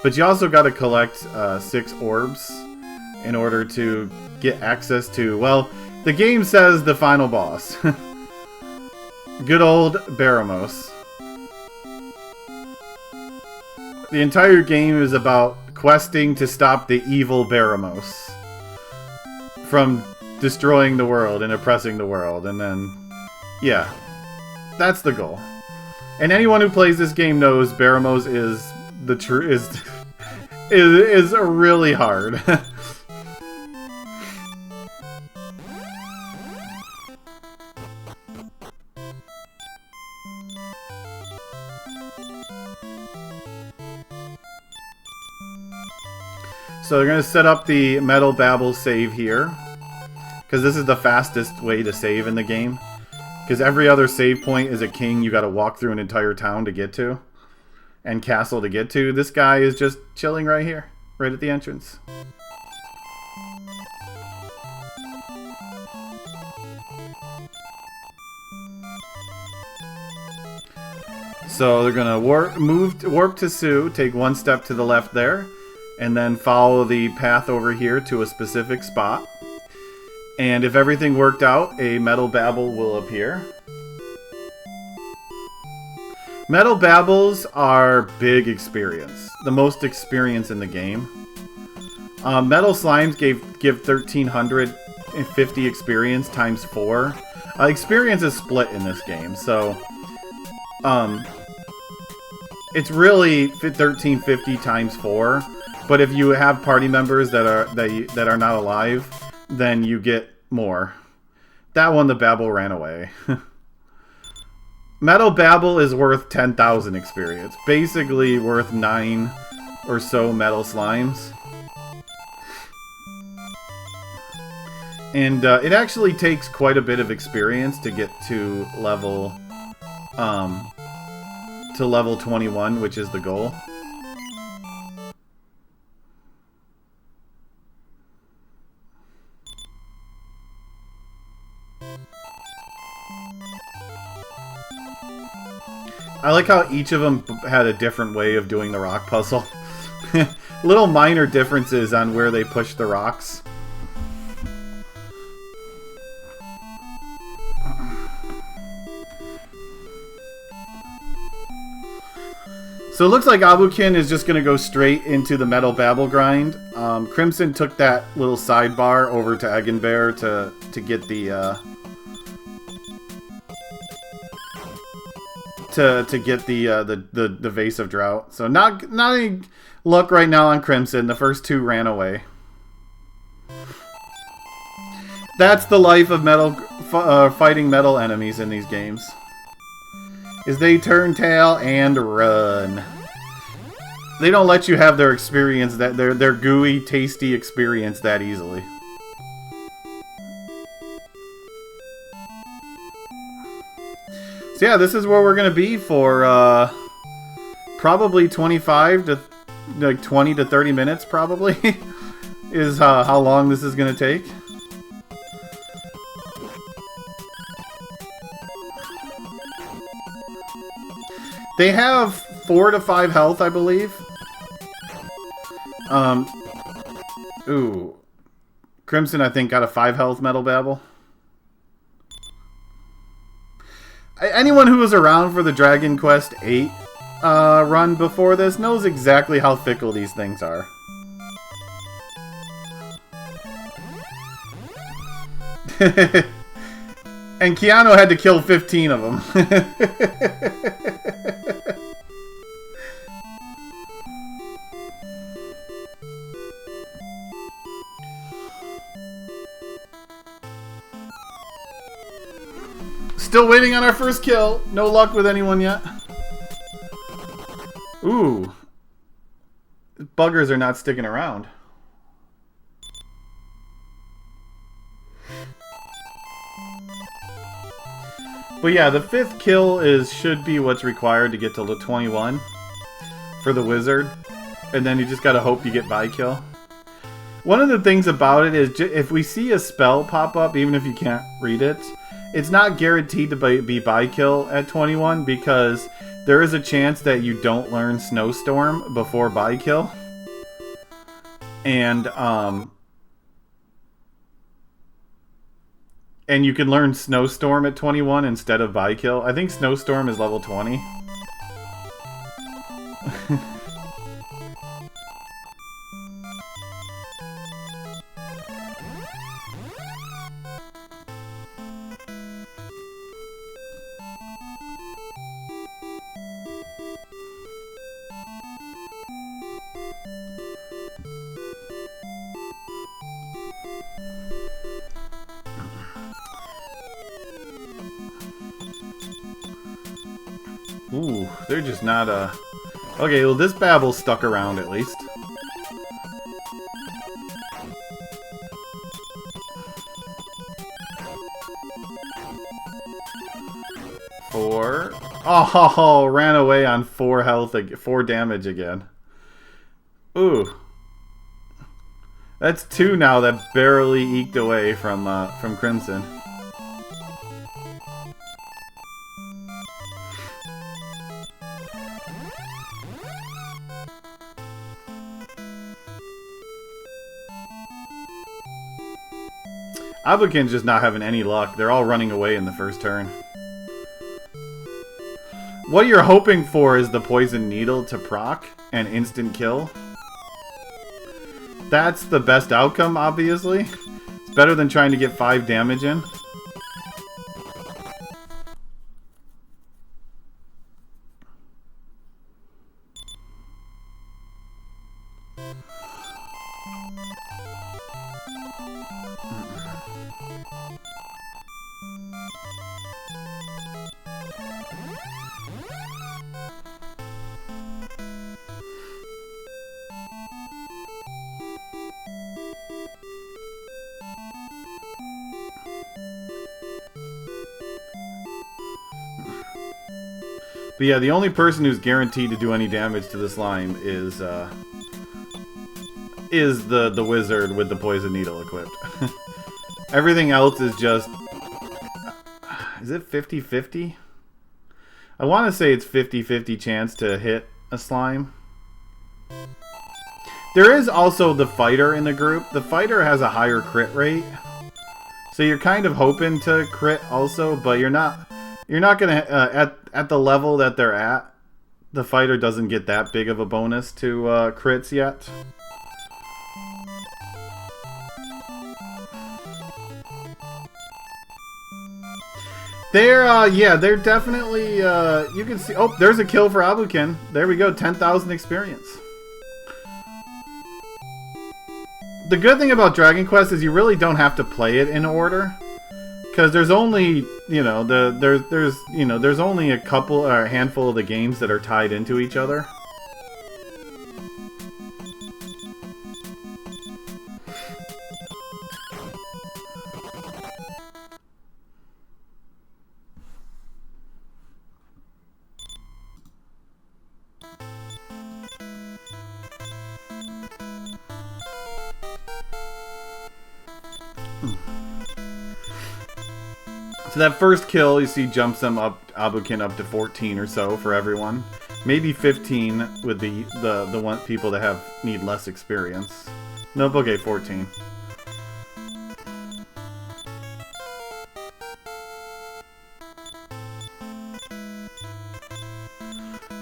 But you also got to collect 6 orbs in order to get access to, well, the game says the final boss. Good old Baramos. The entire game is about questing to stop the evil Baramos from destroying the world and oppressing the world, and then, yeah, that's the goal. And anyone who plays this game knows Baramos is the is really hard. So they're going to set up the Metal Babble save here, because this is the fastest way to save in the game. Because every other save point is a king you got to walk through an entire town to get to, and castle to get to. This guy is just chilling right here, right at the entrance. So they're gonna warp to Sue, take one step to the left there, and then follow the path over here to a specific spot. And if everything worked out, a metal babble will appear. Metal babbles are big experience, the most experience in the game. Metal slimes give 1,350 experience times 4. Experience is split in this game, so it's really 1,350 times 4. But if you have party members that are not alive, then you get more. That one, the babble ran away. Metal babble is worth 10,000 experience, basically worth 9 or so metal slimes. And it actually takes quite a bit of experience to get to level 21, which is the goal. I like how each of them had a different way of doing the rock puzzle. Little minor differences on where they push the rocks. So it looks like Abukin is just going to go straight into the metal babble grind. Crimson took that little sidebar over to Eggenbear to get the to get the Vase of Drought. So not any luck right now on Crimson. The first two ran away. That's the life of fighting metal enemies in these games. Is they turn tail and run. They don't let you have their experience, their gooey, tasty experience that easily. So yeah, this is where we're gonna be for probably 25 to like 20 to 30 minutes. Probably is how long this is gonna take. They have 4 to 5 health, I believe. Ooh. Crimson, I think, got a 5 health metal babble. Anyone who was around for the Dragon Quest 8 run before this knows exactly how fickle these things are. And Keanu had to kill 15 of them. Still waiting on our first kill. No luck with anyone yet. Ooh. Buggers are not sticking around. But yeah, the 5th kill should be what's required to get to 21 for the wizard. And then you just gotta hope you get by kill. One of the things about it is if we see a spell pop up, even if you can't read it, it's not guaranteed to be by kill at 21 because there is a chance that you don't learn Snowstorm before by kill. And you can learn Snowstorm at 21 instead of by kill. I think Snowstorm is level 20. Ooh, they're just not Okay, well this babble's stuck around at least. Four. Oh, ran away on 4 health, 4 damage again. Ooh. That's 2 now that barely eked away from Crimson. Abukin's just not having any luck. They're all running away in the first turn. What you're hoping for is the poison needle to proc and instant kill. That's the best outcome, obviously. It's better than trying to get 5 damage in. But yeah, the only person who's guaranteed to do any damage to the slime is the wizard with the poison needle equipped. Everything else is just... Is it 50-50? I want to say it's 50-50 chance to hit a slime. There is also the fighter in the group. The fighter has a higher crit rate. So you're kind of hoping to crit also, but you're not gonna at the level that they're at. The fighter doesn't get that big of a bonus to crits yet. They're definitely you can see. Oh, there's a kill for Abukin. There we go, 10,000 experience. The good thing about Dragon Quest is you really don't have to play it in order, because there's only there's only a couple or a handful of the games that are tied into each other. So that first kill, you see, jumps them up, Abukin up to 14 or so for everyone. Maybe 15 with the one people that need less experience. Nope, okay, 14.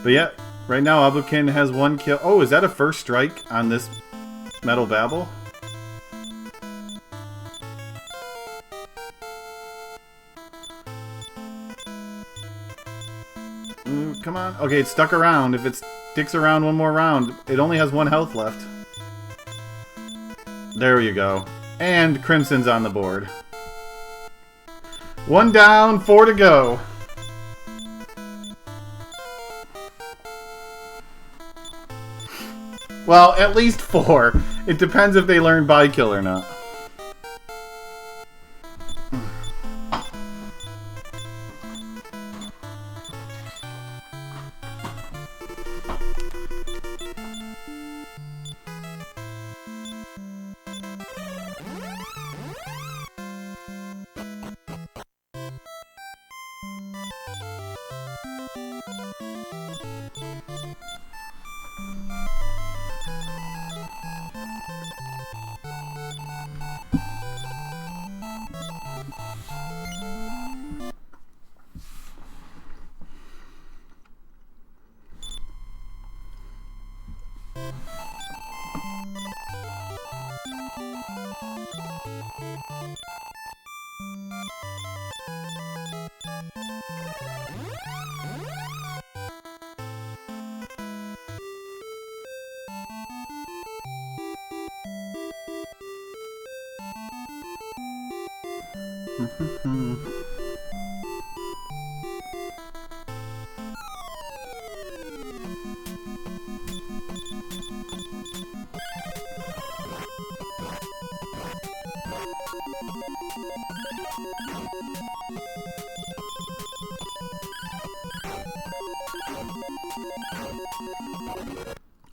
But yeah, right now Abukin has 1 kill. Oh, is that a first strike on this Metal Babble? Come on. Okay, it's stuck around. If it sticks around one more round, it only has 1 health left. There you go. And Crimson's on the board. 1 down, 4 to go. Well, at least 4. It depends if they learn by-kill or not.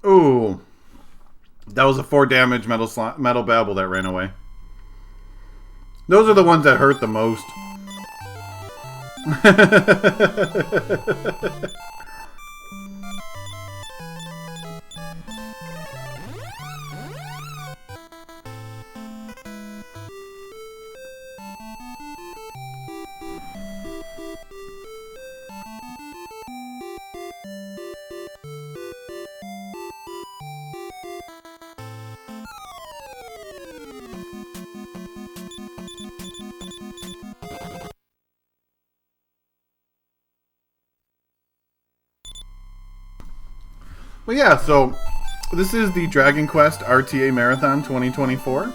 Ooh. That was a 4 damage metal babble that ran away. Those are the ones that hurt the most. But yeah, so this is the Dragon Quest RTA Marathon 2024.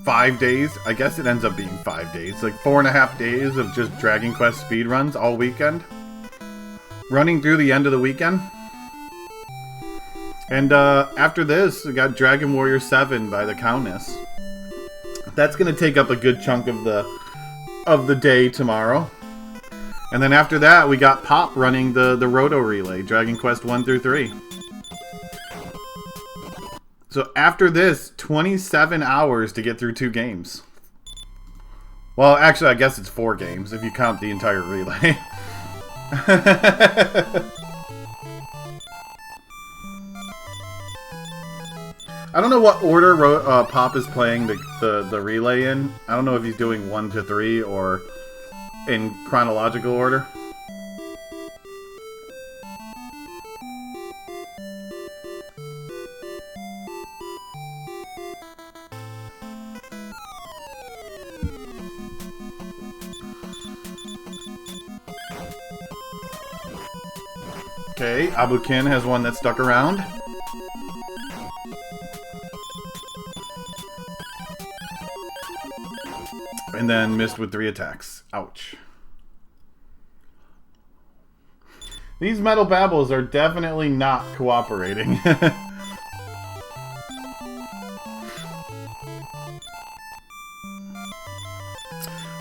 5 days. I guess it ends up being 5 days. Like 4.5 days of just Dragon Quest speedruns all weekend. Running through the end of the weekend. And after this, we got Dragon Warrior 7 by the Countess. That's going to take up a good chunk of the day tomorrow. And then after that, we got Pop running the Roto Relay, Dragon Quest 1 through 3. So after this, 27 hours to get through 2 games. Well, actually, I guess it's 4 games if you count the entire relay. I don't know what order Pop is playing the relay in. I don't know if he's doing 1 to 3 or in chronological order. Okay, Abukin has one that stuck around. And then missed with 3 attacks. Ouch. These metal babbles are definitely not cooperating.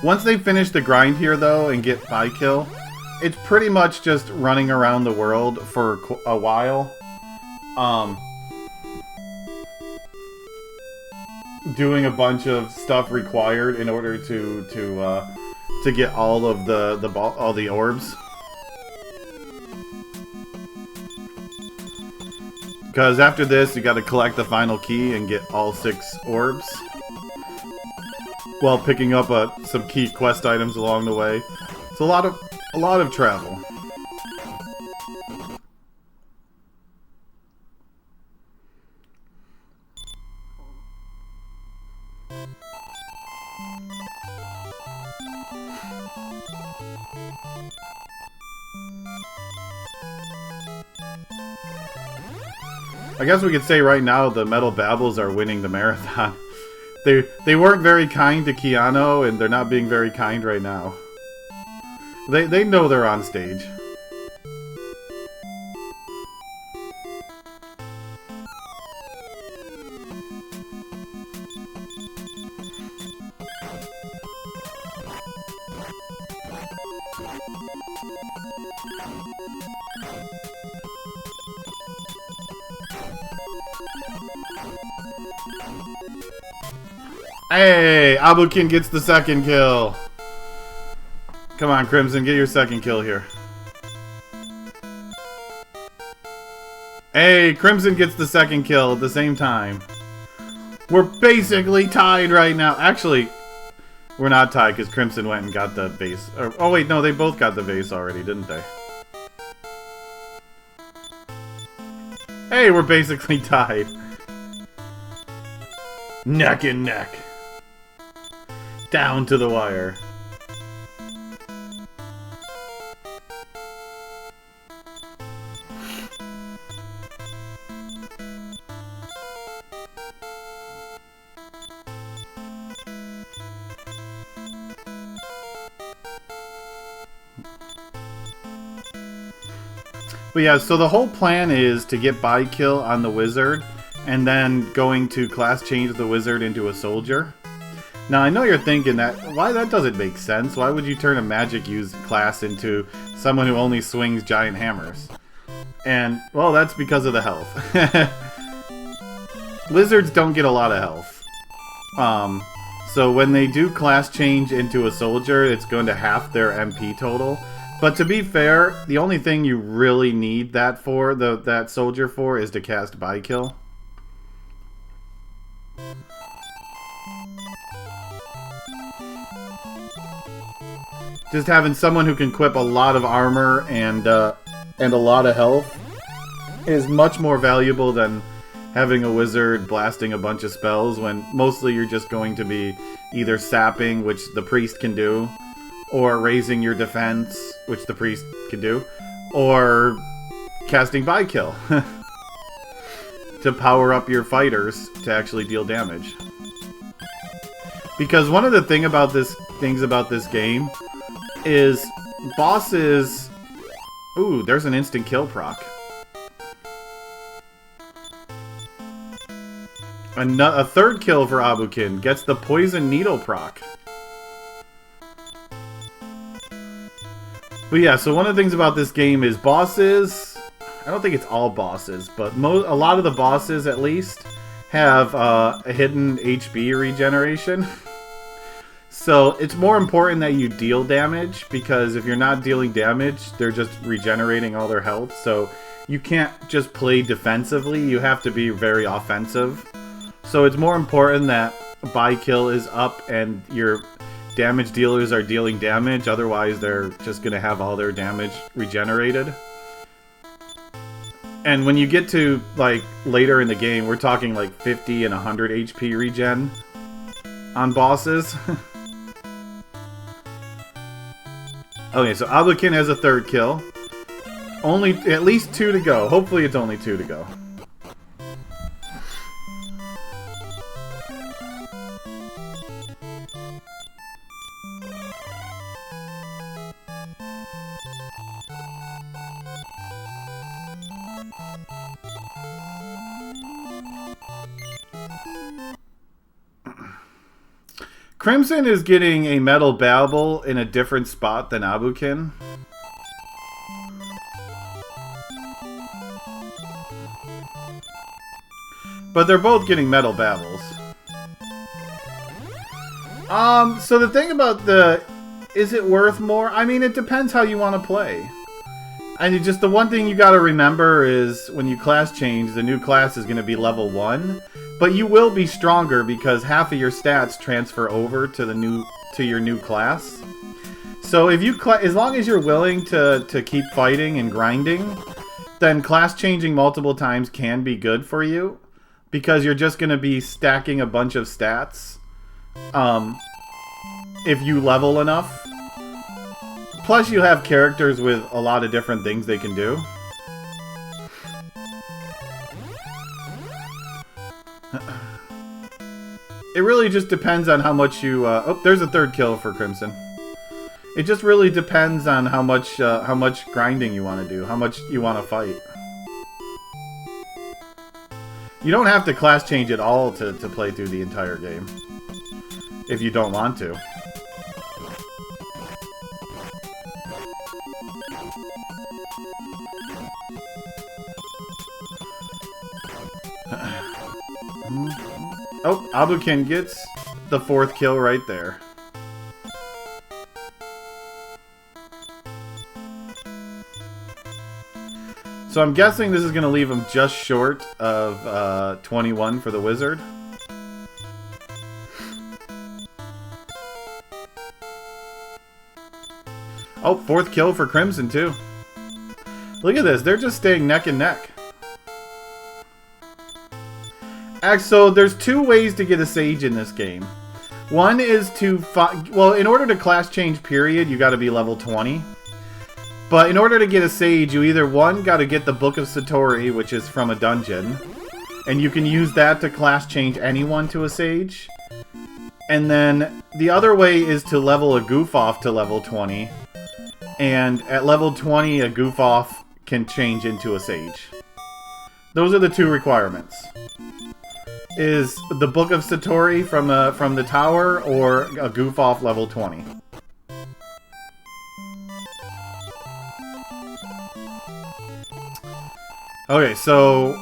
Once they finish the grind here, though, and get by kill, it's pretty much just running around the world for a while. Doing a bunch of stuff required in order to get all of all the orbs. Because after this, you got to collect the final key and get all 6 orbs, while picking up some key quest items along the way. It's a lot of travel. I guess we could say right now the Metal Babbles are winning the marathon. They weren't very kind to Keanu, and they're not being very kind right now. They know they're on stage. Hey, Abukin gets the second kill. Come on, Crimson, get your second kill here. Hey, Crimson gets the second kill at the same time. We're basically tied right now. Actually, we're not tied because Crimson went and got the vase. Oh wait, no, they both got the vase already, didn't they? Hey, we're basically tied. Neck and neck. Down to the wire. But yeah, so the whole plan is to get by kill on the wizard and then going to class change the wizard into a soldier. Now, I know you're thinking why that doesn't make sense. Why would you turn a magic use class into someone who only swings giant hammers? And, well, that's because of the health. Wizards don't get a lot of health. So when they do class change into a soldier, it's going to half their MP total. But to be fair, the only thing you really need that for, that soldier for, is to cast by kill. Just having someone who can equip a lot of armor and a lot of health is much more valuable than having a wizard blasting a bunch of spells when mostly you're just going to be either sapping, which the priest can do, or raising your defense, which the priest can do, or casting by kill to power up your fighters to actually deal damage. Because one of the things about this game is bosses. Ooh, there's an instant kill proc. A third kill for Abukin gets the poison needle proc. But yeah, so one of the things about this game is bosses. I don't think it's all bosses, but a lot of the bosses at least have a hidden HP regeneration. So it's more important that you deal damage, because if you're not dealing damage, they're just regenerating all their health. So you can't just play defensively, you have to be very offensive. So it's more important that buy kill is up and your damage dealers are dealing damage, otherwise they're just going to have all their damage regenerated. And when you get to like later in the game, we're talking like 50 and 100 HP regen on bosses. Okay, so Abukin has a third kill. Only at least 2 to go. Hopefully it's only 2 to go. Crimson is getting a metal babble in a different spot than Abukin. But they're both getting metal babbles. So the thing about is it worth more? I mean, it depends how you want to play. I mean, just the one thing you gotta remember is when you class change, the new class is gonna be level 1. But you will be stronger because half of your stats transfer over to your new class. So if you as long as you're willing to keep fighting and grinding, then class changing multiple times can be good for you, because you're just going to be stacking a bunch of stats if you level enough. Plus you have characters with a lot of different things they can do. It really just depends on how much you... oh, there's a third kill for Crimson. It just really depends on how much grinding you want to do, how much you want to fight. You don't have to class change at all to play through the entire game, if you don't want to. Oh, Abukin gets the 4th kill right there. So I'm guessing this is going to leave him just short of 21 for the wizard. Oh, 4th kill for Crimson too. Look at this, they're just staying neck and neck. So there's 2 ways to get a Sage in this game. One is to well, in order to class change period, you got to be level 20. But in order to get a Sage, you either got to get the Book of Satori, which is from a dungeon, and you can use that to class change anyone to a Sage. And then the other way is to level a goof off to level 20, and at level 20, a goof off can change into a Sage. Those are the 2 requirements. Is the Book of Satori from the tower, or a goof off level 20. Okay, so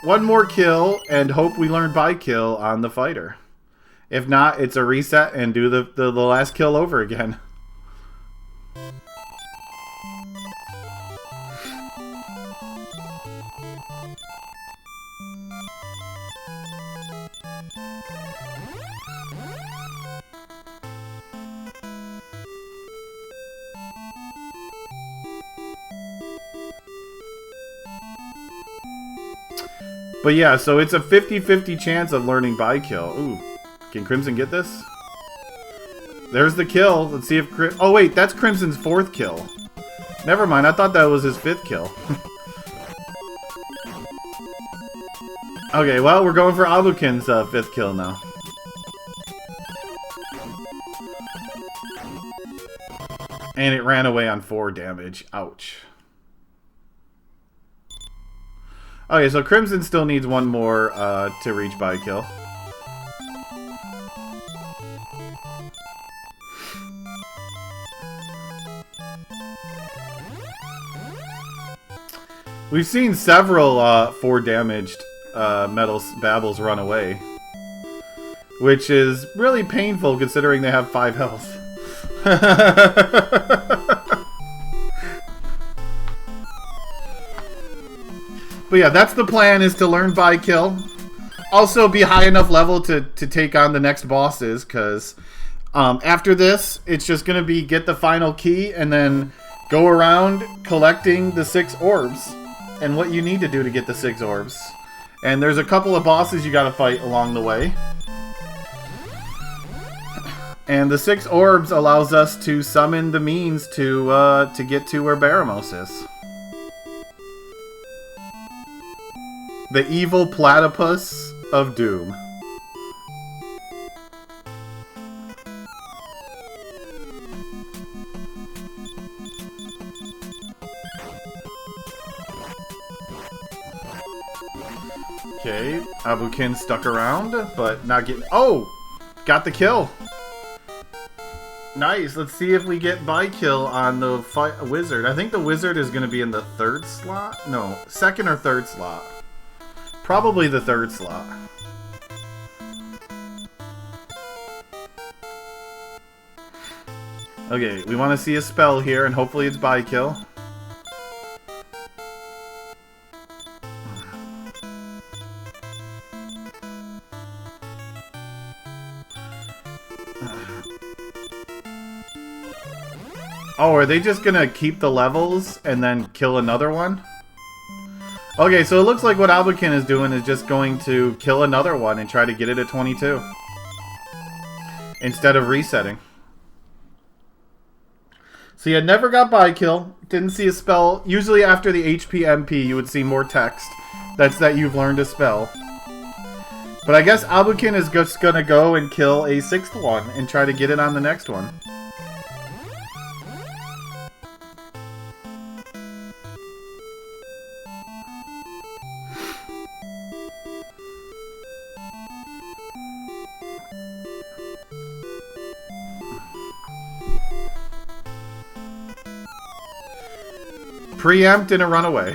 1 more kill, and hope we learn by kill on the fighter. If not, it's a reset and do the last kill over again. But yeah, so it's a 50-50 chance of learning by kill. Ooh, can Crimson get this? There's the kill. Let's see if oh wait, that's Crimson's 4th kill. Never mind, I thought that was his 5th kill. Okay, well, we're going for Abukin's 5th kill now. And it ran away on 4 damage. Ouch. Okay, so Crimson still needs one more to reach by kill. We've seen several 4 damaged metal babbles run away, which is really painful considering they have 5 health. But yeah, that's the plan, is to learn by kill. Also be high enough level to take on the next bosses, because after this, it's just going to be get the final key and then go around collecting the 6 orbs and what you need to do to get the 6 orbs. And there's a couple of bosses you got to fight along the way. And the 6 orbs allows us to summon the means to get to where Baramos is. The evil platypus of doom. Okay, Abukin stuck around, but not getting... Oh! Got the kill! Nice, let's see if we get by kill on the wizard. I think the wizard is going to be in the 3rd slot? No, 2nd or 3rd slot. Probably the 3rd slot. Okay, we want to see a spell here, and hopefully it's by kill. Oh, are they just gonna keep the levels and then kill another one? Okay, so it looks like what Abukin is doing is just going to kill another one and try to get it at 22. Instead of resetting. So yeah, never got by kill. Didn't see a spell. Usually after the HP MP you would see more text. That's that you've learned a spell. But I guess Abukin is just gonna go and kill a 6th one and try to get it on the next one. Preempt and a runaway.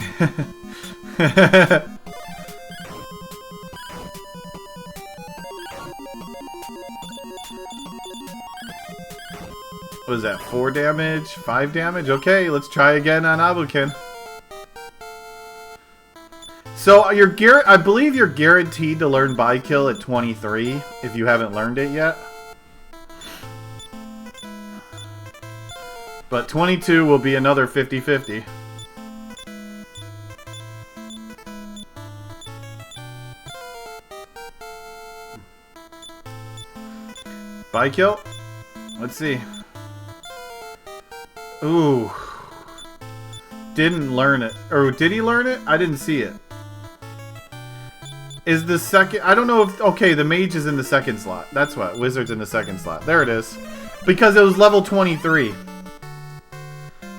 What is that? 4 damage? 5 damage? Okay, let's try again on Abukin. So I believe you're guaranteed to learn by kill at 23 if you haven't learned it yet. But 22 will be another 50-50. By kill? Let's see. Ooh. Didn't learn it. Or did he learn it? I didn't see it. Is the second... I don't know if... Okay, the mage is in the 2nd slot. That's what. Wizard's in the 2nd slot. There it is. Because it was level 23.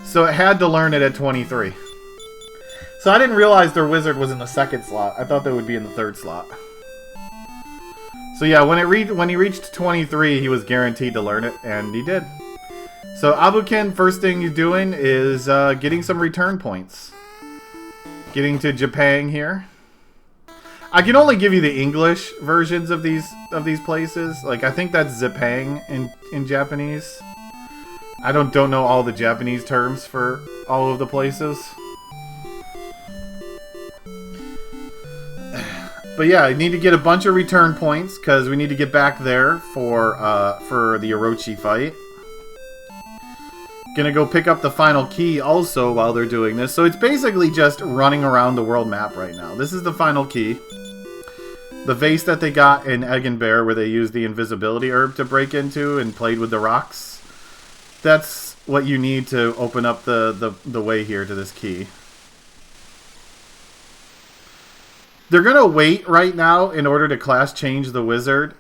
So it had to learn it at 23. So I didn't realize their wizard was in the 2nd slot. I thought they would be in the 3rd slot. So yeah, when he reached 23, he was guaranteed to learn it, and he did. So Abukin, first thing you're doing is getting some return points. Getting to Japan here. I can only give you the English versions of these places. Like I think that's Zepang in Japanese. I don't know all the Japanese terms for all of the places. But yeah, I need to get a bunch of return points because we need to get back there for the Orochi fight. Gonna go pick up the final key also while they're doing this. So it's basically just running around the world map right now. This is the final key. The vase that they got in Egg and Bear where they used the invisibility herb to break into and played with the rocks. That's what you need to open up the way here to this key. They're gonna wait right now in order to class change the wizard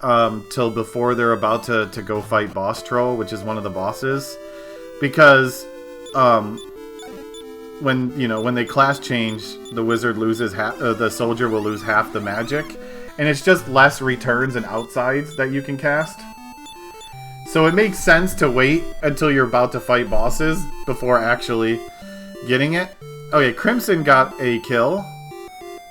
till before they're about to go fight Boss Troll, which is one of the bosses, because when they class change, the wizard loses half. The soldier will lose half the magic, and it's just less returns and outsides that you can cast. So it makes sense to wait until you're about to fight bosses before actually getting it. Okay, Crimson got a kill.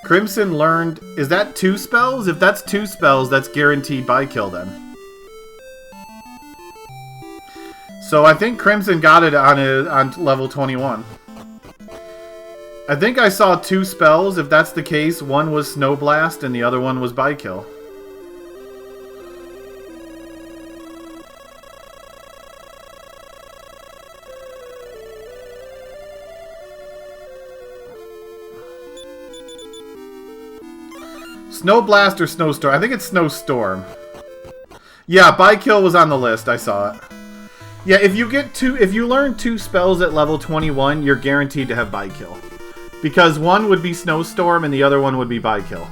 Crimson learned... Is that 2 spells? If that's 2 spells, that's guaranteed by kill then. So I think Crimson got it on level 21. I think I saw 2 spells. If that's the case, one was Snow Blast and the other one was by kill. Snow Blast or Snowstorm? I think it's Snowstorm. Yeah, by kill was on the list. I saw it. Yeah, if you learn 2 spells at level 21, you're guaranteed to have by kill. Because one would be Snowstorm and the other one would be by kill.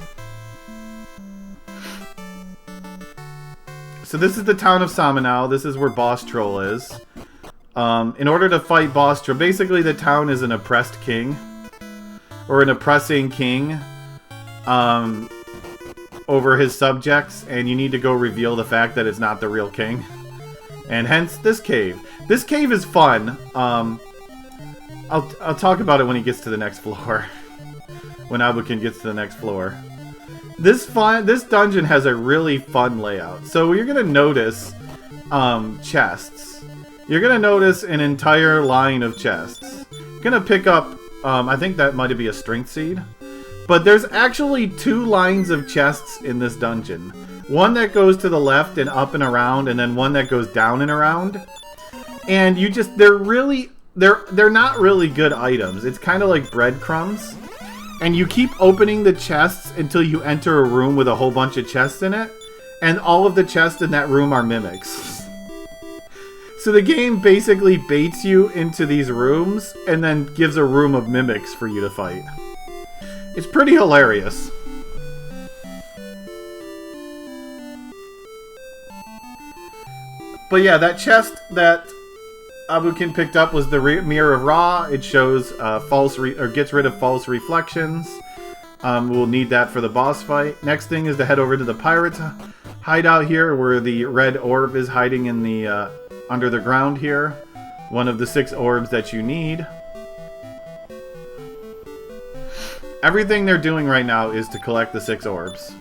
So this is the town of Samanau. This is where Boss Troll is. In order to fight Boss Troll, basically the town is an oppressed king. Or an oppressing king. Over his subjects, and you need to go reveal the fact that it's not the real king. And hence this cave. This cave is fun. I'll talk about it when he gets to the next floor. When Abukin gets to the next floor. This dungeon has a really fun layout. So you're gonna notice chests. You're gonna notice an entire line of chests. You're gonna pick up I think that might be a strength seed. But there's actually 2 lines of chests in this dungeon. One that goes to the left and up and around, and then one that goes down and around. And they're not really good items. It's kind of like breadcrumbs. And you keep opening the chests until you enter a room with a whole bunch of chests in it. And all of the chests in that room are mimics. So the game basically baits you into these rooms and then gives a room of mimics for you to fight. It's pretty hilarious. But yeah, that chest that Abukin picked up was the Mirror of Ra. It shows gets rid of false reflections. We'll need that for the boss fight. Next thing is to head over to the pirates hideout here, where the red orb is hiding in the under the ground here. One of the 6 orbs that you need. Everything they're doing right now is to collect the 6 orbs.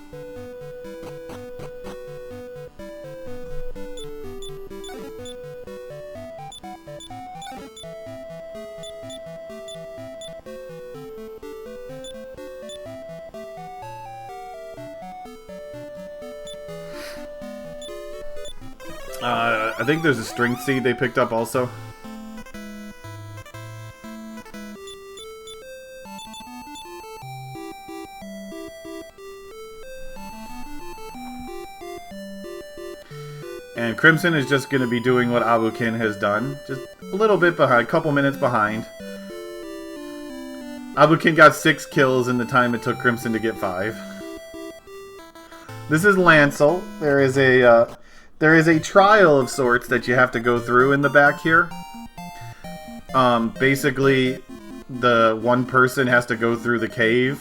I think there's a string seed they picked up also. And Crimson is just going to be doing what Abukin has done. Just a little bit behind, a couple minutes behind. Abukin got 6 kills in the time it took Crimson to get 5. This is Lancel. There is a trial of sorts that you have to go through in the back here. Basically, the one person has to go through the cave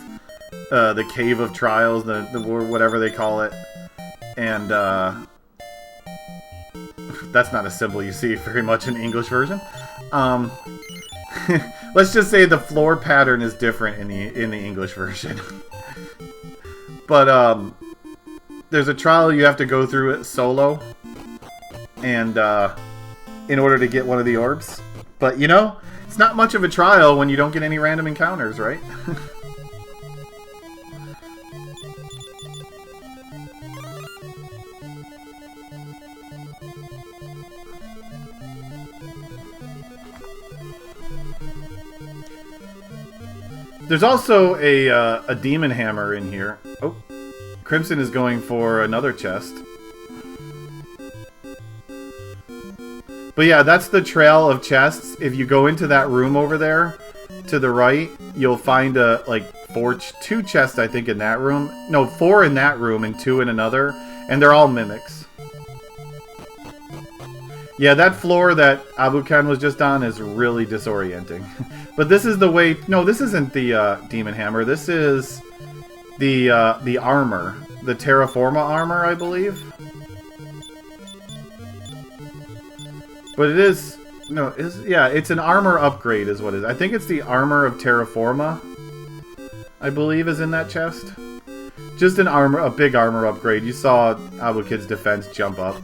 of trials, the whatever they call it, and that's not a symbol you see very much in the English version. Let's just say the floor pattern is different in the English version. But there's a trial you have to go through it solo, and in order to get one of the orbs. But you know, it's not much of a trial when you don't get any random encounters, right? There's also a demon hammer in here. Oh, Crimson is going for another chest. But yeah, that's the trail of chests. If you go into that room over there, to the right, you'll find like two chests, I think, in that room. No, 4 in that room and 2 in another. And they're all mimics. Yeah, that floor that Abukin was just on is really disorienting. But this is the way... No, this isn't the Demon Hammer. This is the armor. The Terraforma armor, I believe. But it is... No, yeah, it's an armor upgrade is what it is. I think it's the armor of Terraforma, I believe, is in that chest. Just a big armor upgrade. You saw Abukid's defense jump up.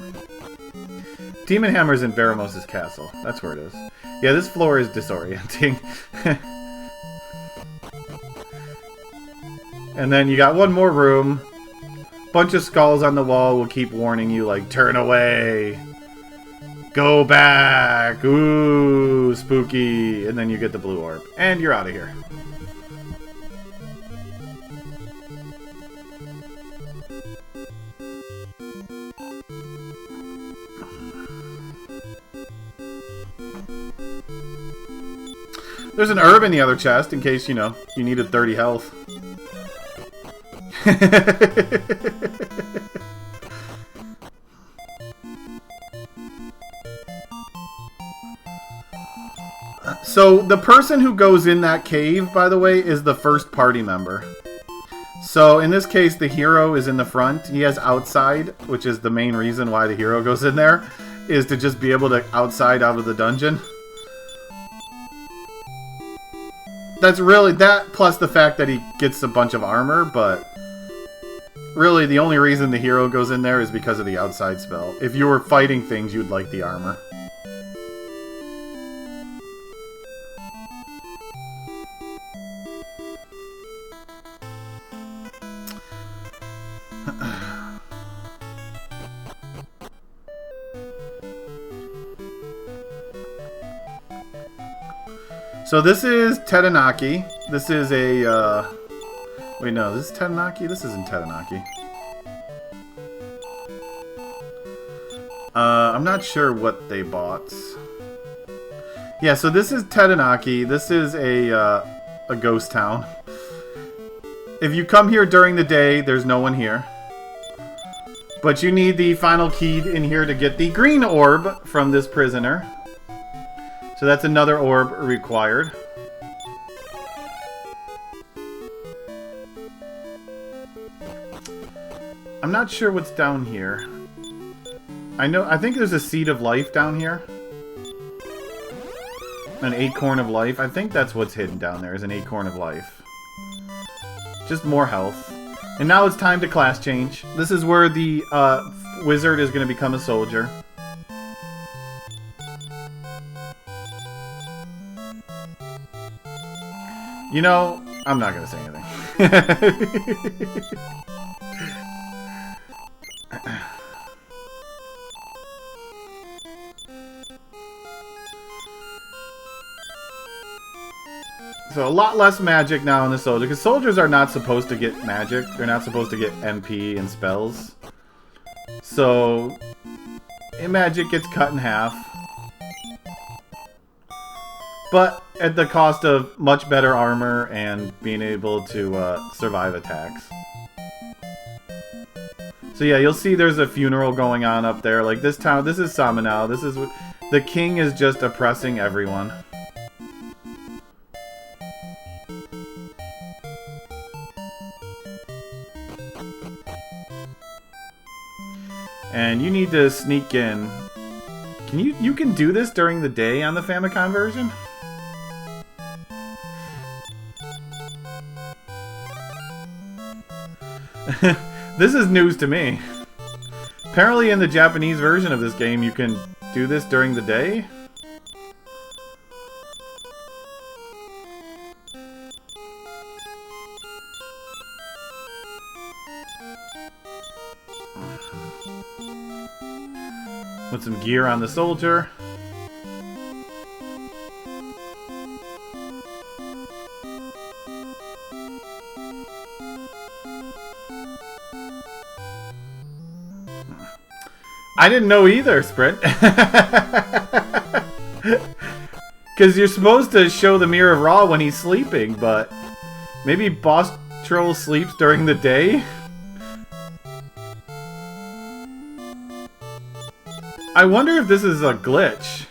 Demon Hammer's in Baramos' castle. That's where it is. Yeah, this floor is disorienting. And then you got one more room. Bunch of skulls on the wall will keep warning you, like, turn away. Go back. Ooh, spooky. And then you get the blue orb. And you're out of here. There's an herb in the other chest in case, you know, you needed 30 health. So, the person who goes in that cave, by the way, is the first party member. So, in this case, the hero is in the front. He has outside, which is the main reason why the hero goes in there, is to just be able to outside out of the dungeon. That's really that, plus the fact that he gets a bunch of armor, but really the only reason the hero goes in there is because of the outside spell. If you were fighting things, you'd like the armor. So this is Tetanaki. This is a, wait, no, this is Tetanaki? This isn't Tetanaki. I'm not sure what they bought. Yeah, so this is Tetanaki. This is a ghost town. If you come here during the day, there's no one here. But you need the final key in here to get the green orb from this prisoner. So that's another orb required. I'm not sure what's down here. I think there's a seed of life down here. An acorn of life. I think that's what's hidden down there, is an acorn of life. Just more health. And now it's time to class change. This is where the wizard is going to become a soldier. You know, I'm not going to say anything. So a lot less magic now in the soldier, because soldiers are not supposed to get magic. They're not supposed to get MP and spells. So magic gets cut in half. But at the cost of much better armor and being able to survive attacks. So yeah, you'll see there's a funeral going on up there. Like this town, this is Samanao. This is the king is just oppressing everyone. And you need to sneak in. Can you can do this during the day on the Famicom version? This is news to me. Apparently in the Japanese version of this game you can do this during the day. Put some gear on the soldier. I didn't know either, Sprint. Because you're supposed to show the Mirror of Ra when he's sleeping, but Maybe boss troll sleeps during the day? I wonder if this is a glitch.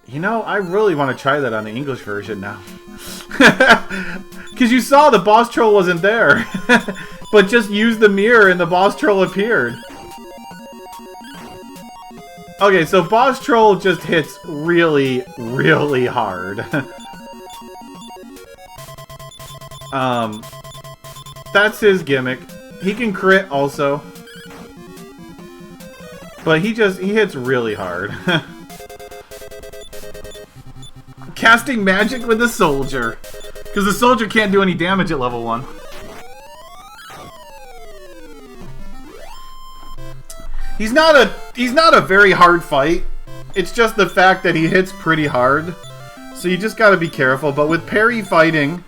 You know, I really want to try that on the English version now. Because you saw the boss troll wasn't there. But just use the mirror and the boss troll appeared. Okay, so boss troll just hits really, really hard. That's his gimmick. He can crit also. But he hits really hard. Casting magic with the soldier. Because the soldier can't do any damage at level 1. He's not a very hard fight. It's just the fact that he hits pretty hard. So you just gotta be careful. But with parry fighting,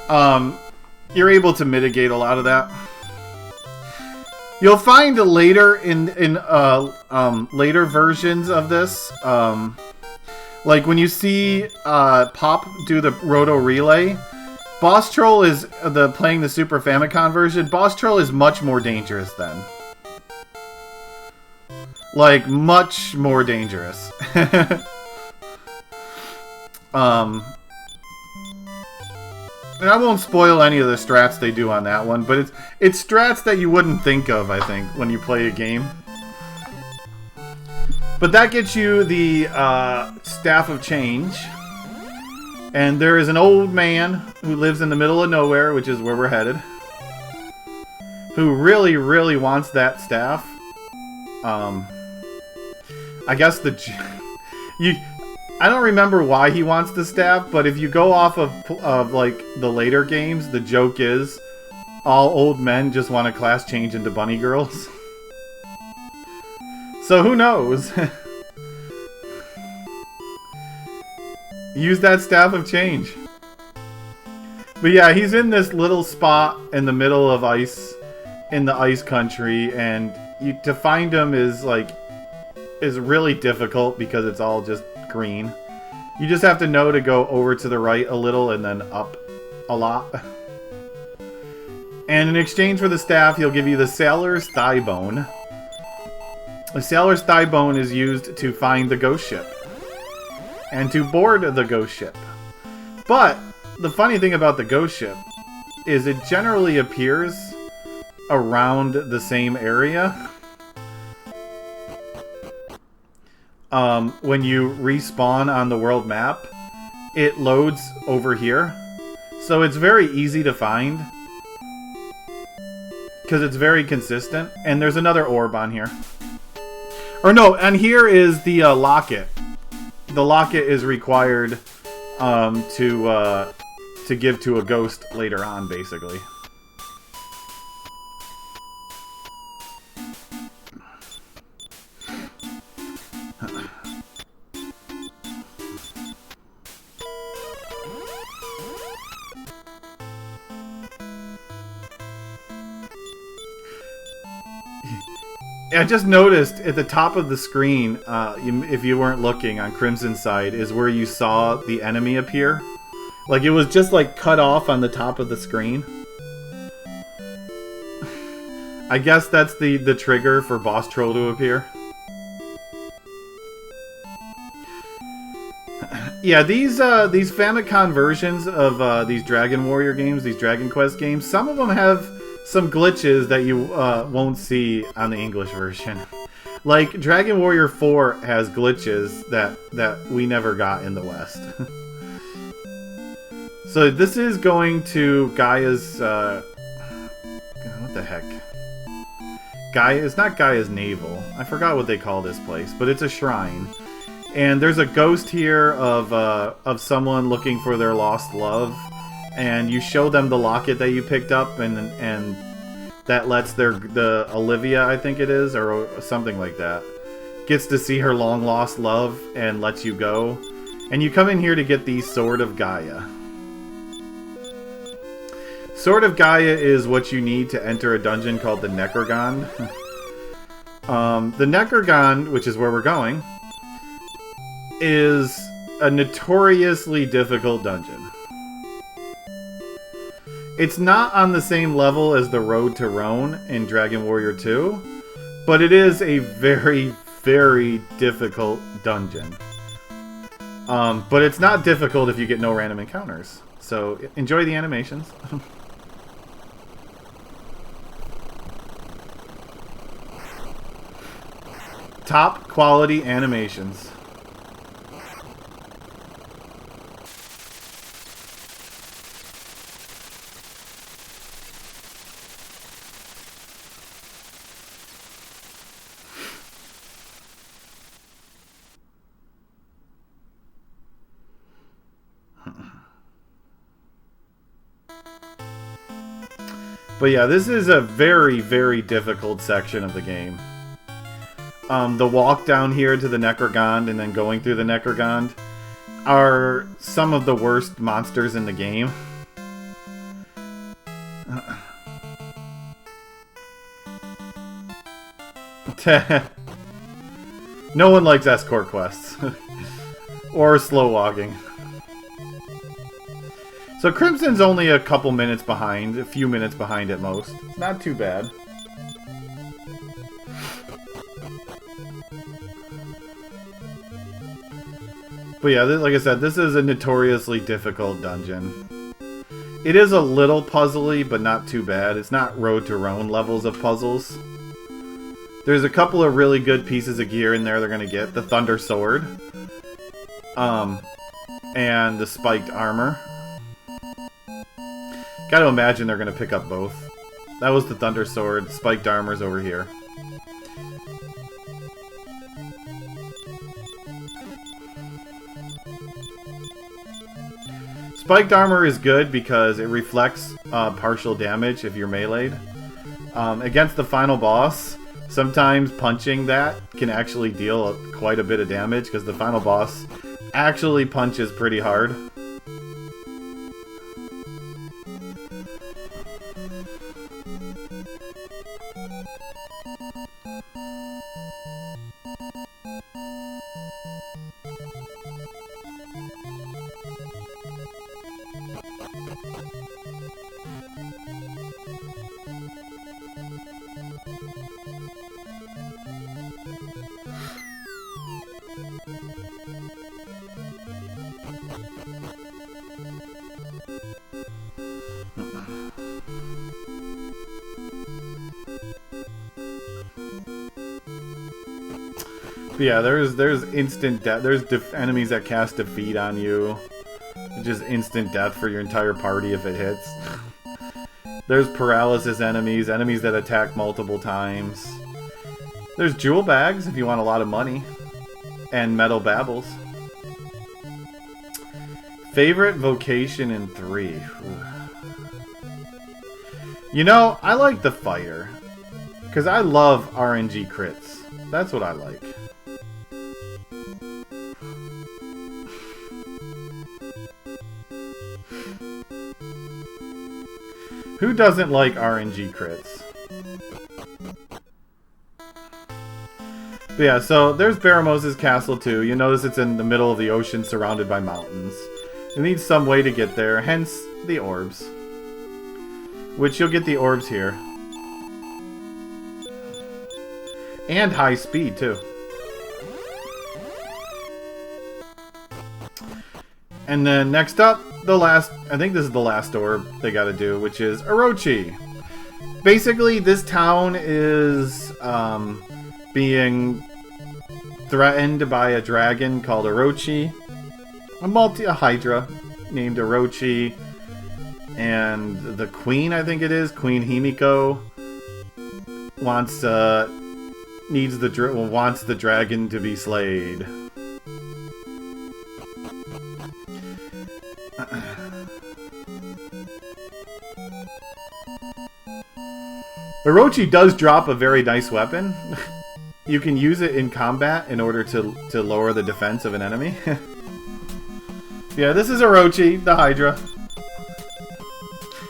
you're able to mitigate a lot of that. You'll find later in later versions of this, like when you see Pop do the Roto Relay, Boss Troll is playing the Super Famicom version. Boss Troll is much more dangerous then. Like, much more dangerous. And I won't spoil any of the strats they do on that one, but it's strats that you wouldn't think of, I think, when you play a game. But that gets you the Staff of Change. And there is an old man who lives in the middle of nowhere, which is where we're headed, who really, really wants that staff. I guess I don't remember why he wants the staff, but if you go off of like the later games, the joke is all old men just want a class change into bunny girls. So who knows? Use that Staff of Change. But yeah, he's in this little spot in the middle of ice, in the ice country, and to find him is really difficult because it's all just green. You just have to know to go over to the right a little and then up a lot. And in exchange for the staff, he'll give you the Sailor's Thigh Bone. The Sailor's Thigh Bone is used to find the ghost ship and to board the ghost ship. But the funny thing about the ghost ship is it generally appears around the same area. When you respawn on the world map, it loads over here. So it's very easy to find, because it's very consistent. And there's another orb on here. Or no, and here is the locket. The locket is required to give to a ghost later on, basically. I just noticed at the top of the screen, if you weren't looking on Crimson's side, is where you saw the enemy appear. Like, it was just, like, cut off on the top of the screen. I guess that's the trigger for Boss Troll to appear. Yeah, these Famicom versions of these Dragon Warrior games, these Dragon Quest games, some of them have some glitches that you won't see on the English version. Like, Dragon Warrior 4 has glitches that we never got in the West. So this is going to Gaia's... what the heck? It's not Gaia's Navel. I forgot what they call this place, but it's a shrine. And there's a ghost here of someone looking for their lost love. And you show them the locket that you picked up, and that lets the Olivia, I think it is, or something like that, gets to see her long lost love and lets you go. And you come in here to get the Sword of Gaia. Sword of Gaia is what you need to enter a dungeon called the Necrogon. The Necrogon, which is where we're going, is a notoriously difficult dungeon. It's not on the same level as the Road to Rhone in Dragon Warrior 2, but it is a very, very difficult dungeon. But it's not difficult if you get no random encounters. So enjoy the animations. Top quality animations. But yeah, this is a very, very difficult section of the game. The walk down here to the Necrogond and then going through the Necrogond are some of the worst monsters in the game. No one likes escort quests. Or slow walking. So Crimson's only a couple minutes behind, a few minutes behind at most. It's not too bad. But yeah, like I said, this is a notoriously difficult dungeon. It is a little puzzly, but not too bad. It's not Road to Rhone levels of puzzles. There's a couple of really good pieces of gear in there they're going to get. The Thunder Sword. And the Spiked Armor. Gotta imagine they're going to pick up both. That was the Thunder Sword. Spiked Armor's over here. Spiked Armor is good because it reflects partial damage if you're meleeed. Against the final boss, sometimes punching that can actually deal quite a bit of damage because the final boss actually punches pretty hard. But yeah, there's instant death. There's enemies that cast defeat on you. Just instant death for your entire party if it hits. There's paralysis enemies, enemies that attack multiple times. There's jewel bags if you want a lot of money. And metal babbles. Favorite vocation in 3. You know, I like the fighter. Because I love RNG crits. That's what I like. Who doesn't like RNG crits? But yeah, so there's Baramos' castle too. You notice it's in the middle of the ocean surrounded by mountains. It needs some way to get there, hence the orbs. Which you'll get the orbs here. And high speed too. And then next up, the last, I think this is the last orb they gotta do, which is Orochi. Basically, this town is being threatened by a dragon called Orochi. A hydra named Orochi. And the queen, I think it is, Queen Himiko, wants the dragon to be slayed. Orochi does drop a very nice weapon. You can use it in combat in order to lower the defense of an enemy. Yeah, this is Orochi, the Hydra.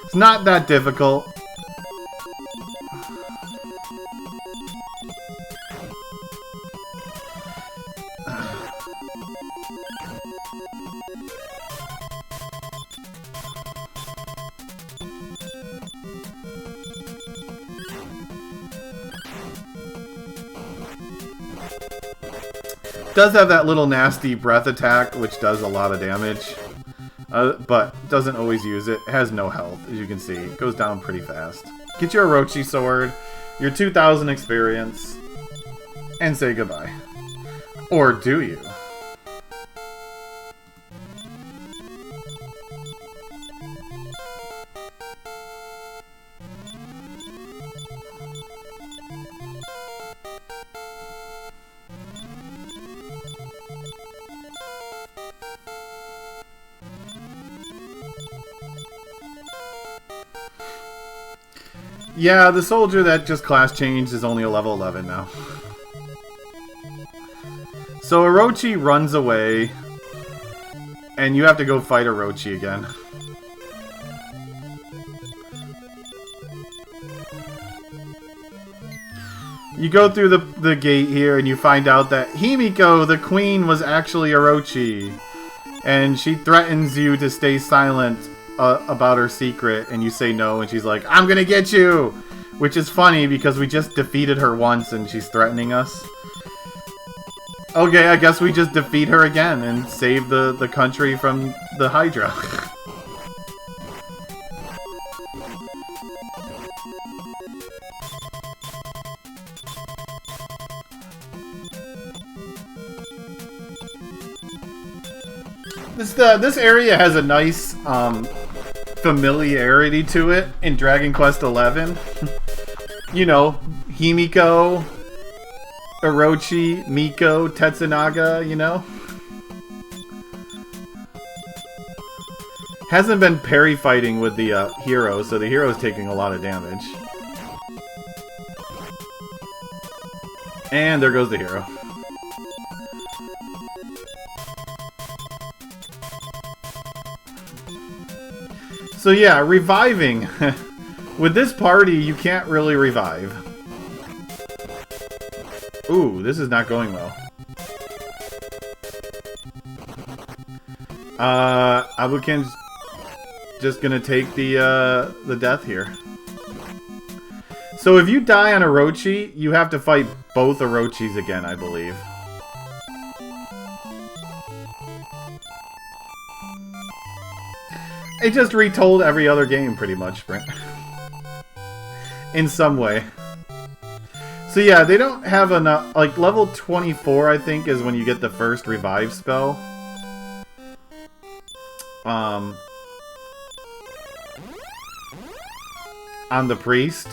It's not that difficult. Does have that little nasty breath attack, which does a lot of damage. But doesn't always use it. It has no health, as you can see. It goes down pretty fast. Get your Orochi sword, your 2,000 experience, and say goodbye. Or do you? Yeah, the soldier that just class changed is only a level 11 now. So Orochi runs away, and you have to go fight Orochi again. You go through the gate here, and you find out that Himiko, the queen, was actually Orochi. And she threatens you to stay silent about her secret, and you say no, and she's like, I'm gonna get you! Which is funny, because we just defeated her once, and she's threatening us. Okay, I guess we just defeat her again, and save the country from the Hydra. This area has a nice familiarity to it in Dragon Quest XI. You know, Himiko, Orochi, Miko, Tetsunaga, you know? Hasn't been parry fighting with the hero, so the hero's taking a lot of damage. And there goes the hero. So yeah, reviving. With this party, you can't really revive. Ooh, this is not going well. Abukin's just gonna take the death here. So if you die on Orochi, you have to fight both Orochis again, I believe. It just retold every other game, pretty much, in some way. So yeah, they don't have enough... Like, level 24, I think, is when you get the first revive spell. On the priest.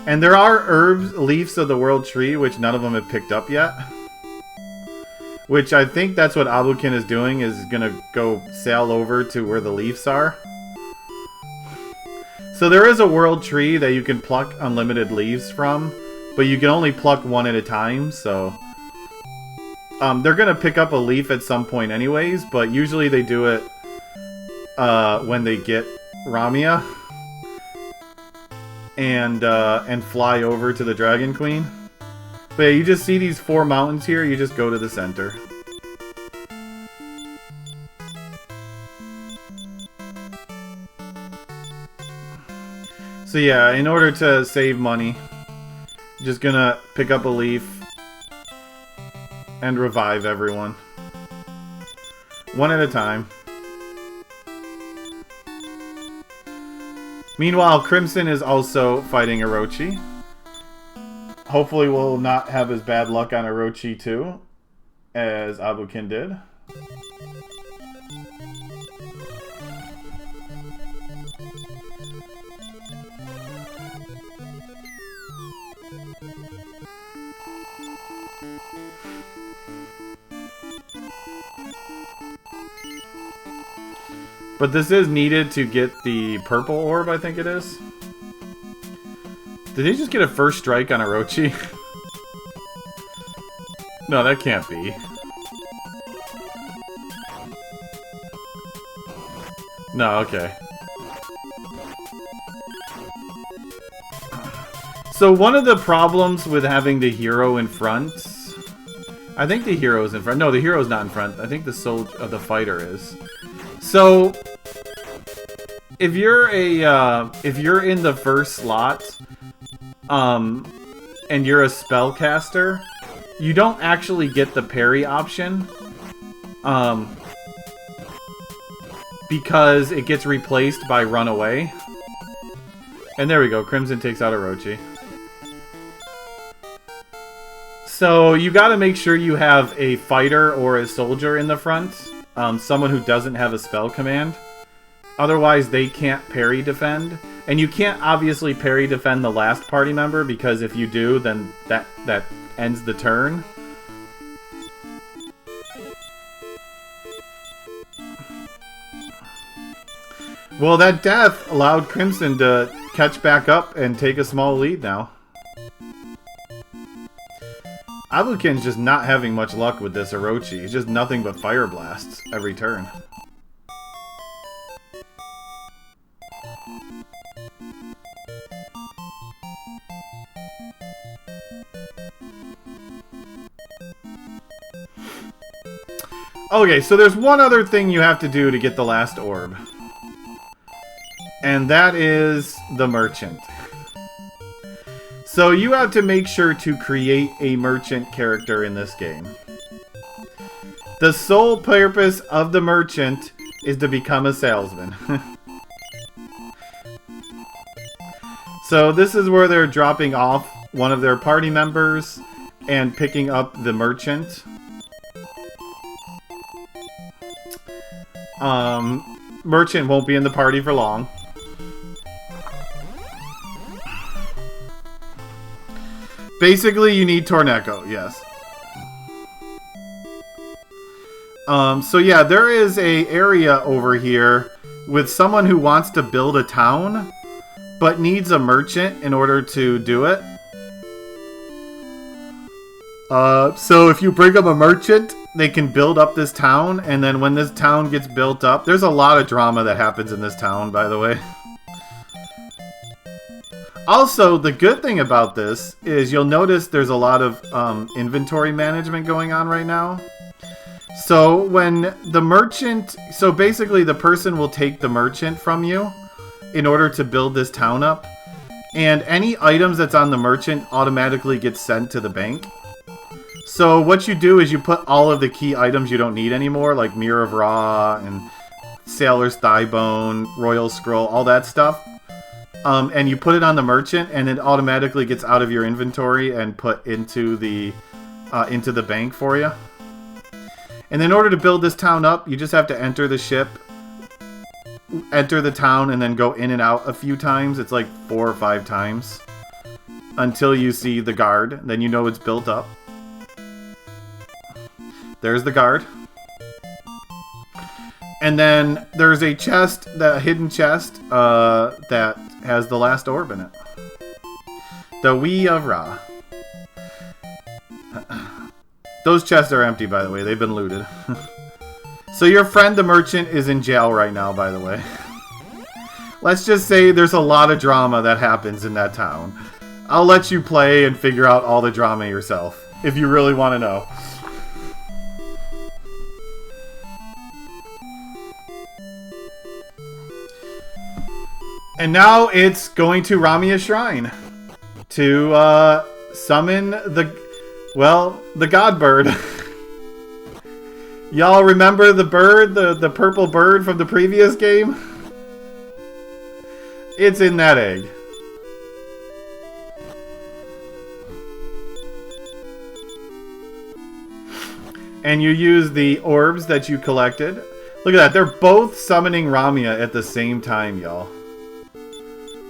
And there are herbs, leaves of the world tree, which none of them have picked up yet. Which I think that's what Abukin is doing, is gonna go sail over to where the leaves are. So there is a world tree that you can pluck unlimited leaves from, but you can only pluck one at a time, so... they're gonna pick up a leaf at some point anyways, but usually they do it when they get Ramia and fly over to the Dragon Queen. But yeah, you just see these 4 mountains here, you just go to the center. So yeah, in order to save money, just gonna pick up a leaf and revive everyone. One at a time. Meanwhile, Crimson is also fighting Orochi. Hopefully we'll not have as bad luck on Orochi too, as Abukin did. But this is needed to get the purple orb, I think it is. Did they just get a first strike on Orochi? No, that can't be. No, okay. So one of the problems with having the hero in front... I think the hero's in front. No, the hero's not in front. I think the soldier, the fighter is. So... if you're in the first slot, and you're a spellcaster, you don't actually get the parry option. Because it gets replaced by run away. And there we go, Crimson takes out Orochi. So you gotta make sure you have a fighter or a soldier in the front. Someone who doesn't have a spell command. Otherwise they can't parry defend. And you can't obviously parry defend the last party member, because if you do, then that ends the turn. Well, that death allowed Crimson to catch back up and take a small lead now. Abukin's just not having much luck with this Orochi. He's just nothing but fire blasts every turn. Okay, so there's one other thing you have to do to get the last orb. And that is the merchant. So you have to make sure to create a merchant character in this game. The sole purpose of the merchant is to become a salesman. So this is where they're dropping off one of their party members and picking up the merchant. Merchant won't be in the party for long. Basically, you need Torneko, yes. So yeah, there is a area over here with someone who wants to build a town, but needs a merchant in order to do it. So if you bring them a merchant, they can build up this town, and then when this town gets built up, there's a lot of drama that happens in this town, by the way. Also, the good thing about this is you'll notice there's a lot of inventory management going on right now. So when the merchant... So basically the person will take the merchant from you in order to build this town up. And any items that's on the merchant automatically get sent to the bank. So what you do is you put all of the key items you don't need anymore, like Mirror of Ra and Sailor's Thigh Bone, Royal Scroll, all that stuff. And you put it on the merchant, and it automatically gets out of your inventory and put into the bank for you. And in order to build this town up, you just have to enter the ship, enter the town, and then go in and out a few times. It's like 4 or 5 times until you see the guard. Then you know it's built up. There's the guard. And then there's a chest, the hidden chest, that has the last orb in it. The Wee of Ra. Those chests are empty, by the way. They've been looted. So your friend the merchant is in jail right now, by the way. Let's just say there's a lot of drama that happens in that town. I'll let you play and figure out all the drama yourself, if you really want to know. And now it's going to Ramia's Shrine to summon the god bird. Y'all remember the bird, the purple bird from the previous game? It's in that egg. And you use the orbs that you collected. Look at that, they're both summoning Ramia at the same time, y'all.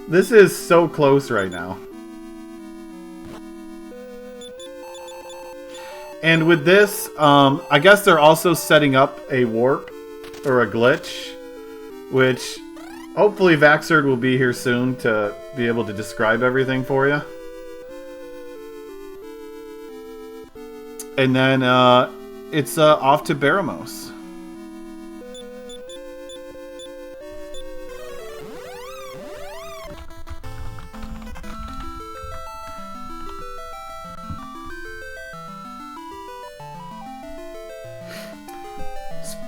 This is so close right now. And with this, I guess they're also setting up a warp or a glitch, which hopefully Vaxerd will be here soon to be able to describe everything for you. And then it's off to Baramos.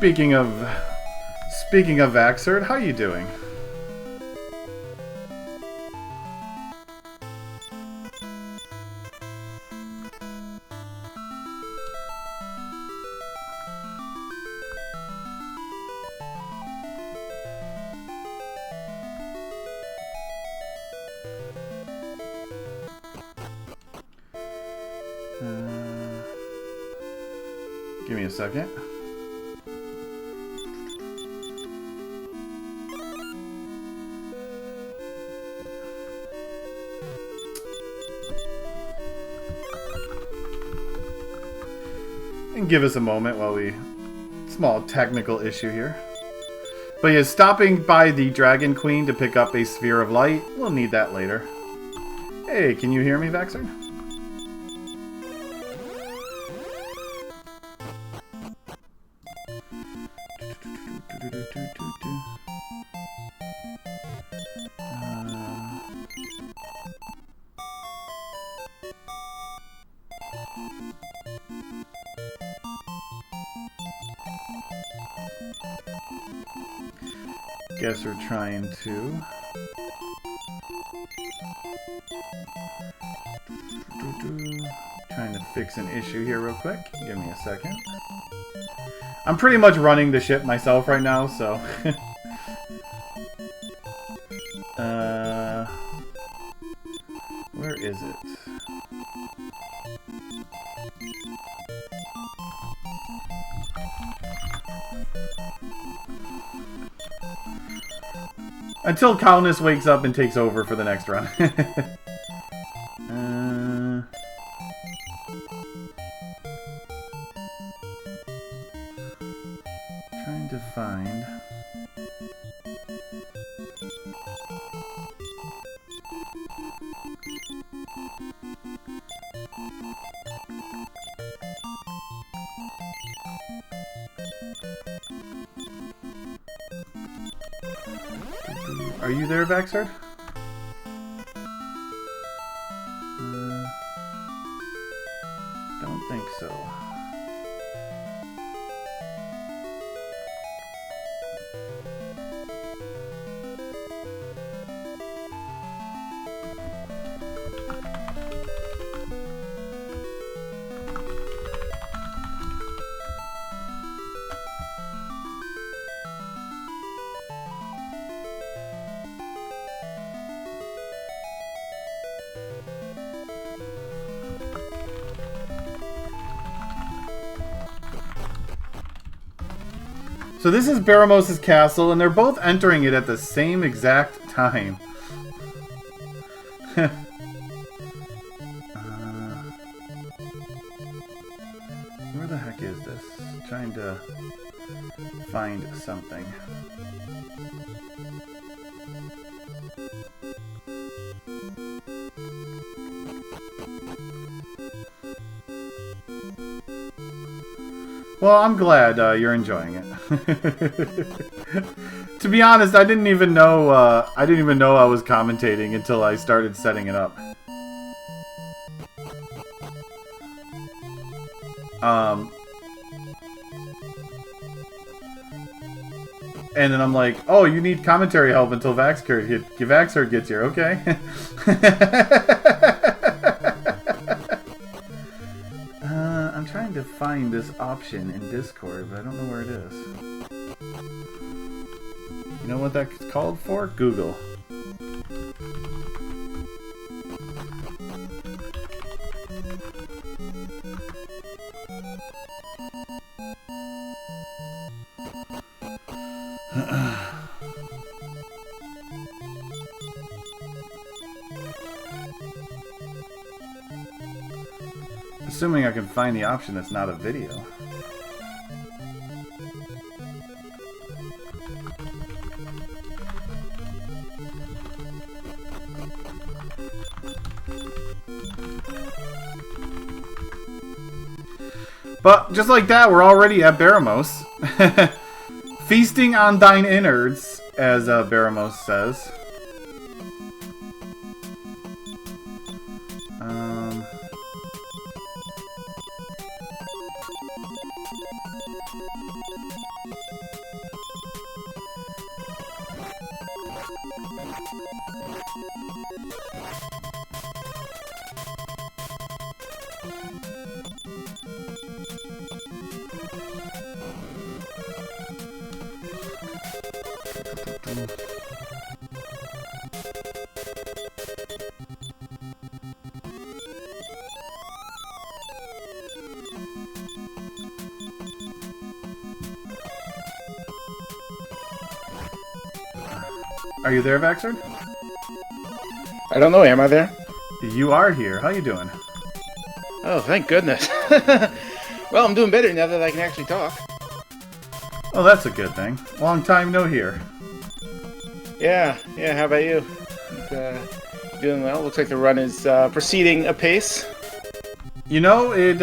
Speaking of Vaxerd, how you doing? Give me a second. And give us a moment while we... Small technical issue here. But yeah, stopping by the Dragon Queen to pick up a Sphere of Light. We'll need that later. Hey, can you hear me, Vaxxer? Guess we're trying to... Trying to fix an issue here real quick. Give me a second. I'm pretty much running the ship myself right now, so... Where is it? Until Calnus wakes up and takes over for the next run. Trying to find... Are you there, Vaxxer? Don't think so. So this is Baramos' castle, and they're both entering it at the same exact time. Where the heck is this? Trying to find something. Well, I'm glad you're enjoying it. To be honest, I didn't even know I was commentating until I started setting it up. And then I'm like, oh, you need commentary help until Vaxxer gets here. Okay. I'm trying to find this option in Discord, but I don't know where it is. You know what that's called for? Google. Assuming I can find the option that's not a video. But just like that, we're already at Baramos. Feasting on thine innards, as Baramos says. Are you there, Vaxard? I don't know, am I there? You are here. How you doing? Oh, thank goodness. Well, I'm doing better now that I can actually talk. Oh, that's a good thing. Long time no hear. Yeah, how about you? Doing well. Looks like the run is proceeding apace. You know, it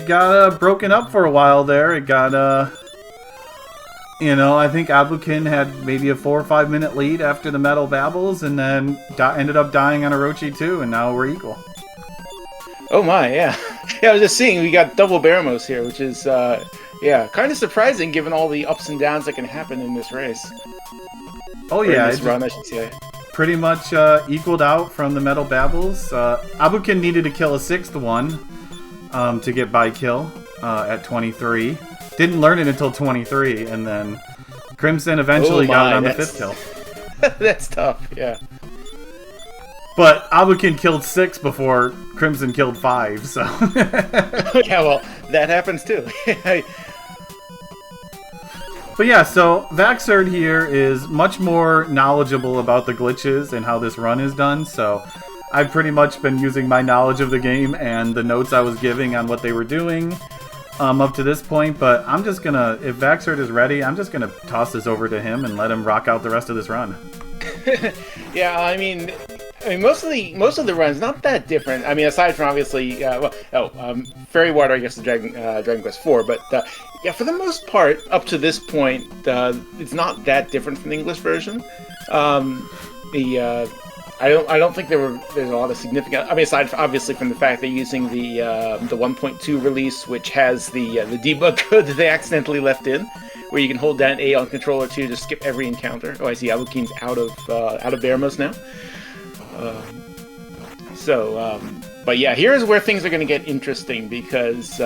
got broken up for a while there. It got, I think Abukin had maybe a 4 or 5 minute lead after the metal babbles, and then ended up dying on Orochi too, and now we're equal. Oh my, yeah. Yeah, I was just seeing we got double Baramos here, which is, kind of surprising given all the ups and downs that can happen in this race. Oh yeah, in this run, I should say. Pretty much equaled out from the metal babbles. Abukin needed to kill a 6th one to get by kill at 23. Didn't learn it until 23, and then Crimson eventually got it on the 5th kill. That's tough, yeah. But Abukin killed 6 before Crimson killed 5, so... Yeah, well, that happens too. But yeah, so Vaxard here is much more knowledgeable about the glitches and how this run is done, so I've pretty much been using my knowledge of the game and the notes I was giving on what they were doing up to this point, but I'm just gonna, if Vaxard is ready, I'm just gonna toss this over to him and let him rock out the rest of this run. Yeah, I mean, most of the runs not that different. I mean, aside from obviously, Fairy Water, I guess, is Dragon Quest IV, but yeah, for the most part, up to this point, it's not that different from the English version. I don't think there's a lot of significant. I mean, aside obviously from the fact they're using the 1.2 release, which has the debug code that they accidentally left in, where you can hold down A on controller 2 to skip every encounter. Oh, I see. Abukin's out of Baramos now. But yeah, here's where things are going to get interesting because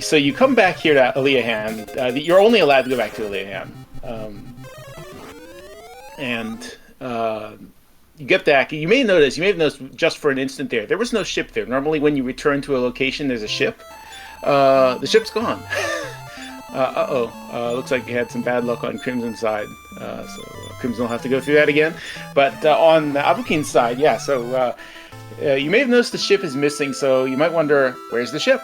so you come back here to Aliahan. You're only allowed to go back to Aliahan, and you get back. You may have noticed just for an instant there was no ship there. Normally, when you return to a location, there's a ship. The ship's gone. Looks like you had some bad luck on Crimson's side, so Crimson will have to go through that again. But on the Abukin's side, yeah, so you may have noticed the ship is missing, so you might wonder, where's the ship?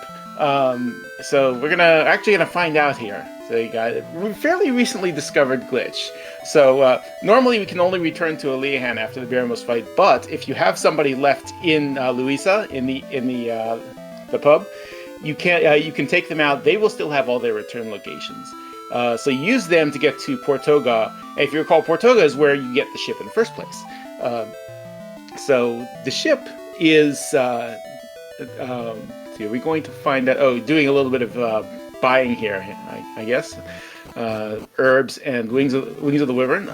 So we're gonna find out here. So you got a fairly recently discovered glitch. So normally we can only return to Aliahan after the Baramos fight, but if you have somebody left in Luisa, in the pub, you can take them out. They will still have all their return locations. So use them to get to Portoga. And if you recall, Portoga is where you get the ship in the first place. So the ship is... are we going to find out... Oh, doing a little bit of buying here, I guess. Herbs and wings of the wyvern.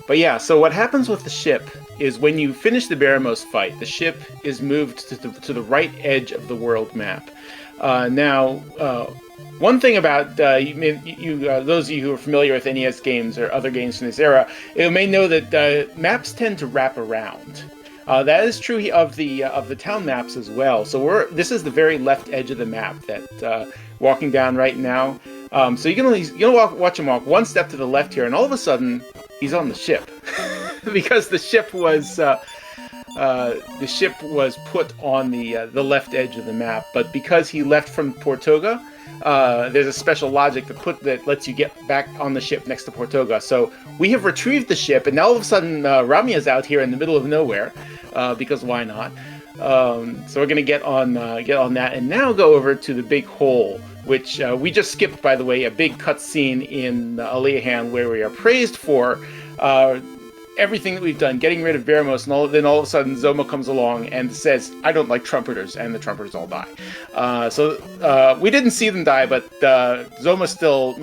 But yeah, so what happens with the ship is when you finish the Baramos fight, the ship is moved to the right edge of the world map. Now, one thing about those of you who are familiar with NES games or other games from this era, you may know that maps tend to wrap around. That is true of the town maps as well. So this is the very left edge of the map that walking down right now. So you can watch him walk one step to the left here, and all of a sudden he's on the ship because the ship was put on the left edge of the map. But because he left from Portoga, there's a special logic that lets you get back on the ship next to Portoga. So we have retrieved the ship, and now all of a sudden Ramia's out here in the middle of nowhere, because why not? So we're gonna get on that, and now go over to the big hole, which we just skipped, by the way, a big cutscene in Aliahan where we are praised for everything that we've done, getting rid of Baramos, and then all of a sudden Zoma comes along and says, "I don't like trumpeters," and the trumpeters all die. So we didn't see them die, but Zoma's still,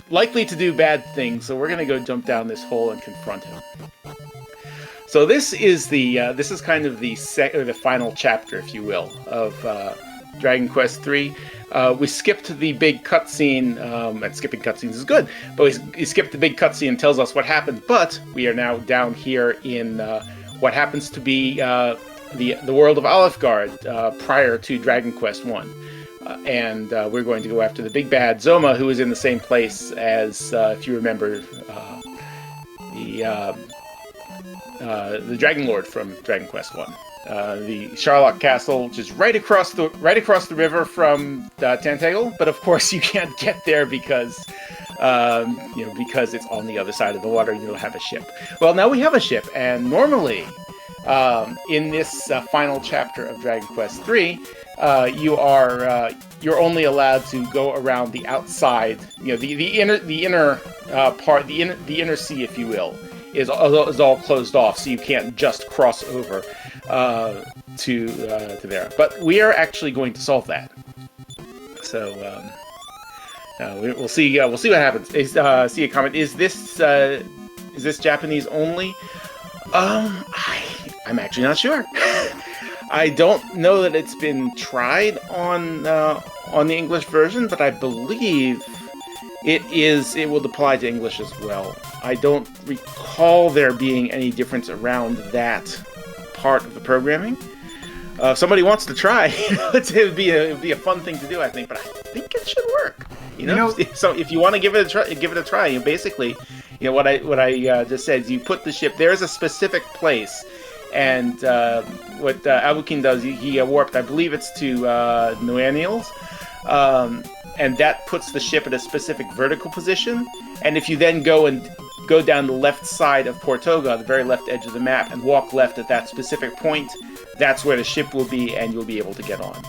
likely to do bad things. So we're gonna go jump down this hole and confront him. So this is kind of the final chapter, if you will, of Dragon Quest III. We skipped the big cutscene, and skipping cutscenes is good, but we skipped the big cutscene and tells us what happened, but we are now down here in what happens to be the world of Alefgard prior to Dragon Quest I. And we're going to go after the big bad Zoma, who is in the same place as, if you remember, the Dragon Lord from Dragon Quest One. The Sharlock Castle, which is right across the river from Tantegel, but of course you can't get there because because it's on the other side of the water. You don't have a ship. Well, now we have a ship, and normally in this final chapter of Dragon Quest III, you're only allowed to go around the outside. The inner sea, if you will, is all closed off, so you can't just cross over to there. But we are actually going to solve that. So we'll see. We'll see what happens. See a comment. Is this Japanese only? I'm actually not sure. I don't know that it's been tried on the English version, but I believe it would apply to English as well. I don't recall there being any difference around that part of the programming. If somebody wants to try, it would be a fun thing to do, I think. But I think it should work. So if you want to give it a try. Basically, what I just said is you put the ship. There is a specific place, and what Abukin does, he warped. I believe it's to Noaniels. And that puts the ship at a specific vertical position. And if you then go down the left side of Portoga, the very left edge of the map, and walk left at that specific point, that's where the ship will be, and you'll be able to get on.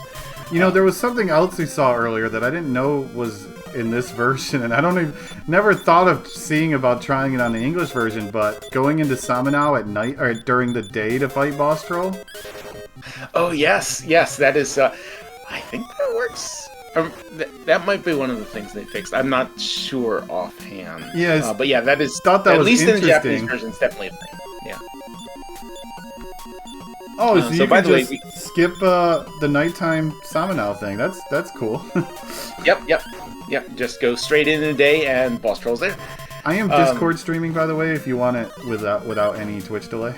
There was something else we saw earlier that I didn't know was in this version, and I never thought of seeing about trying it on the English version, but going into Samanao at night or during the day to fight Boss Troll. Oh yes, that is. I think that works. That might be one of the things they fixed. I'm not sure offhand. Yes, but yeah, that is. Thought that at was least in the interesting. Japanese version, it's definitely a thing. Yeah. Oh, so you by can the just skip the nighttime Samanao thing. That's cool. Yep. Just go straight into the day, and Boss Troll's there. I am Discord streaming, by the way, if you want it without any Twitch delay.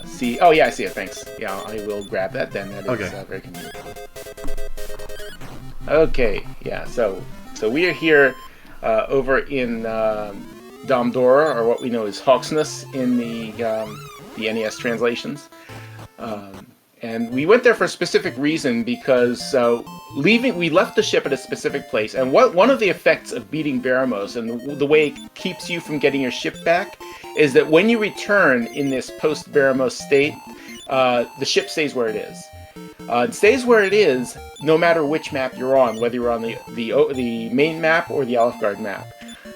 See. Oh yeah, I see it. Thanks. Yeah, I will grab that then. That is okay. Very convenient. Okay. Yeah. So we are here over in Domdora, or what we know as Hawksness in the NES translations. And we went there for a specific reason because we left the ship at a specific place. And one of the effects of beating Baramos and the way it keeps you from getting your ship back is that when you return in this post-Baramos state, the ship stays where it is. It stays where it is no matter which map you're on, whether you're on the main map or the Alfgard map.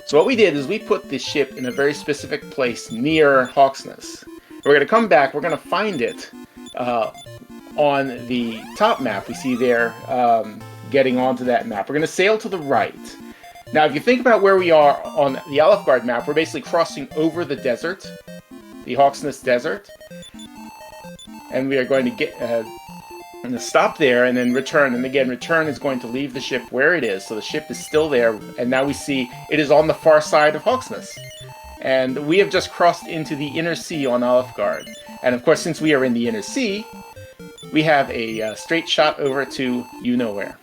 So what we did is we put the ship in a very specific place near Hawksness. We're going to come back, we're going to find it on the top map we see there, getting onto that map. We're going to sail to the right. Now, if you think about where we are on the Alfgard map, we're basically crossing over the desert, the Hawksness Desert, and we are going to stop there and then return. And again, return is going to leave the ship where it is, so the ship is still there. And now we see it is on the far side of Hawksness. And we have just crossed into the inner sea on Alfgard. And of course, since we are in the inner sea, we have a straight shot over to you-know-where.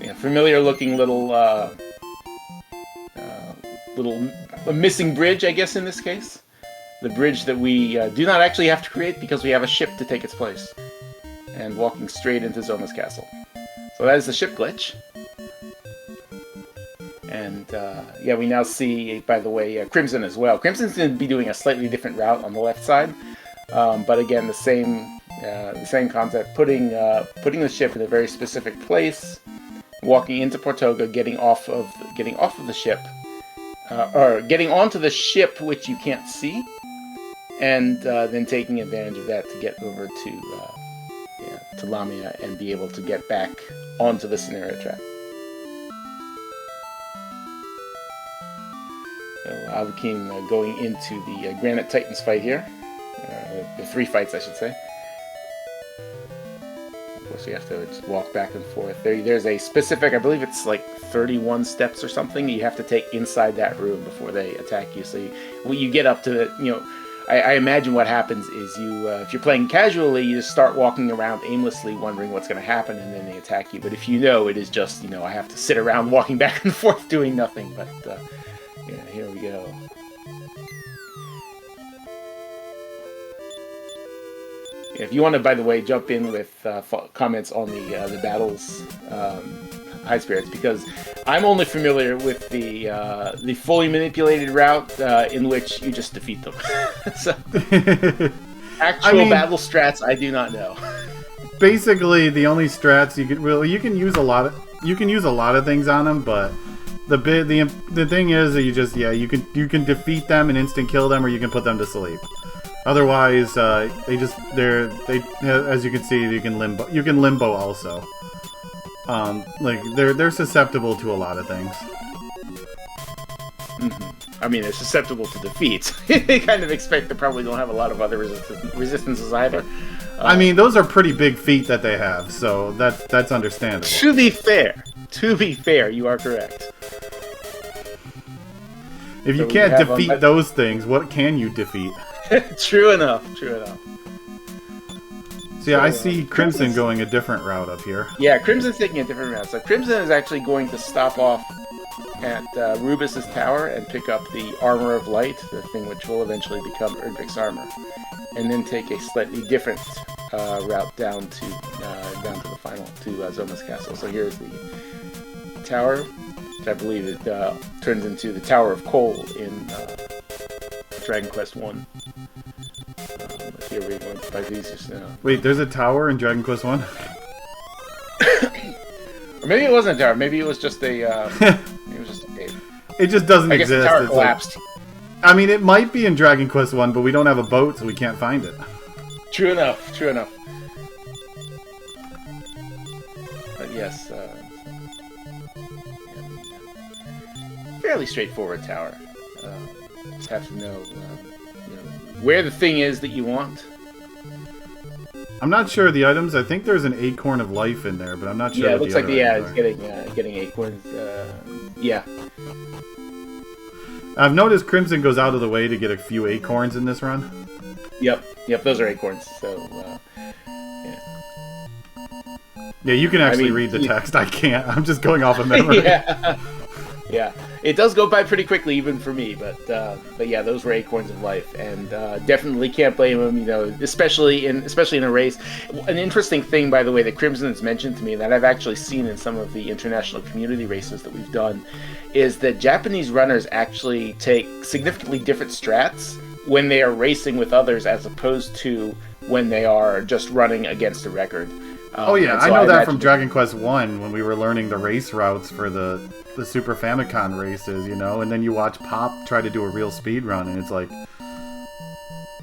Yeah, familiar-looking little a missing bridge, I guess, in this case. The bridge that we do not actually have to create because we have a ship to take its place. And walking straight into Zoma's castle. So that is the ship glitch. And we now see, by the way, Crimson as well. Crimson's going to be doing a slightly different route on the left side, but again, the same concept: putting the ship in a very specific place, walking into Portoga, getting off of the ship, or getting onto the ship which you can't see, and then taking advantage of that to get over to Lamia and be able to get back onto the scenario track. So Abukin going into the Granite Titans fight here. The 3 fights, I should say. Of course, you have to just walk back and forth. There's a specific, I believe it's like 31 steps or something, you have to take inside that room before they attack you. So you get up to, I imagine what happens is you, if you're playing casually, you just start walking around aimlessly, wondering what's going to happen, and then they attack you. But if you know, it is just, I have to sit around walking back and forth doing nothing. But here we go. If you want to, by the way, jump in with comments on the battles, high spirits, because I'm only familiar with the fully manipulated route in which you just defeat them. So actual battle strats, I do not know. Basically, the only strats you can use a lot of things on them, but the thing is that you can defeat them and instant kill them, or you can put them to sleep. Otherwise, as you can see, you can limbo. You can limbo also. They're susceptible to a lot of things. Mm-hmm. I mean, they're susceptible to defeats. They kind of expect they probably don't have a lot of other resistances either. I mean, those are pretty big feet that they have, so that's understandable. To be fair, you are correct. If you can't defeat those things, what can you defeat? True enough. So yeah, I see Crimson going a different route up here. Yeah, Crimson's taking a different route. So Crimson is actually going to stop off at Rubus's tower and pick up the Armor of Light, the thing which will eventually become Erdrick's armor, and then take a slightly different route down to the final, to Zoma's castle. So here's the tower, which I believe it turns into the Tower of Coal in Dragon Quest 1. Here we're going to fight these just now. Wait, there's a tower in Dragon Quest 1? Or maybe it wasn't a tower. Maybe it was just a. It was just a cave. It just doesn't exist. I guess the tower collapsed. I mean, it might be in Dragon Quest 1, but we don't have a boat, so we can't find it. True enough. But yes, fairly straightforward tower. Just have to know, where the thing is that you want. I'm not sure of the items. I think there's an acorn of life in there, but I'm not sure. Yeah, it looks like it's getting acorns. Yeah. I've noticed Crimson goes out of the way to get a few acorns in this run. Yep, those are acorns. So, yeah. Yeah, you can actually read the text. I can't. I'm just going off of memory. Yeah. It does go by pretty quickly, even for me. But yeah, those were acorns of life, and definitely can't blame them. Especially in a race. An interesting thing, by the way, that Crimson has mentioned to me that I've actually seen in some of the international community races that we've done, is that Japanese runners actually take significantly different strats when they are racing with others as opposed to when they are just running against a record. So I know that from Dragon Quest 1 when we were learning the race routes for the Super Famicom races, and then you watch Pop try to do a real speed run, and it's like,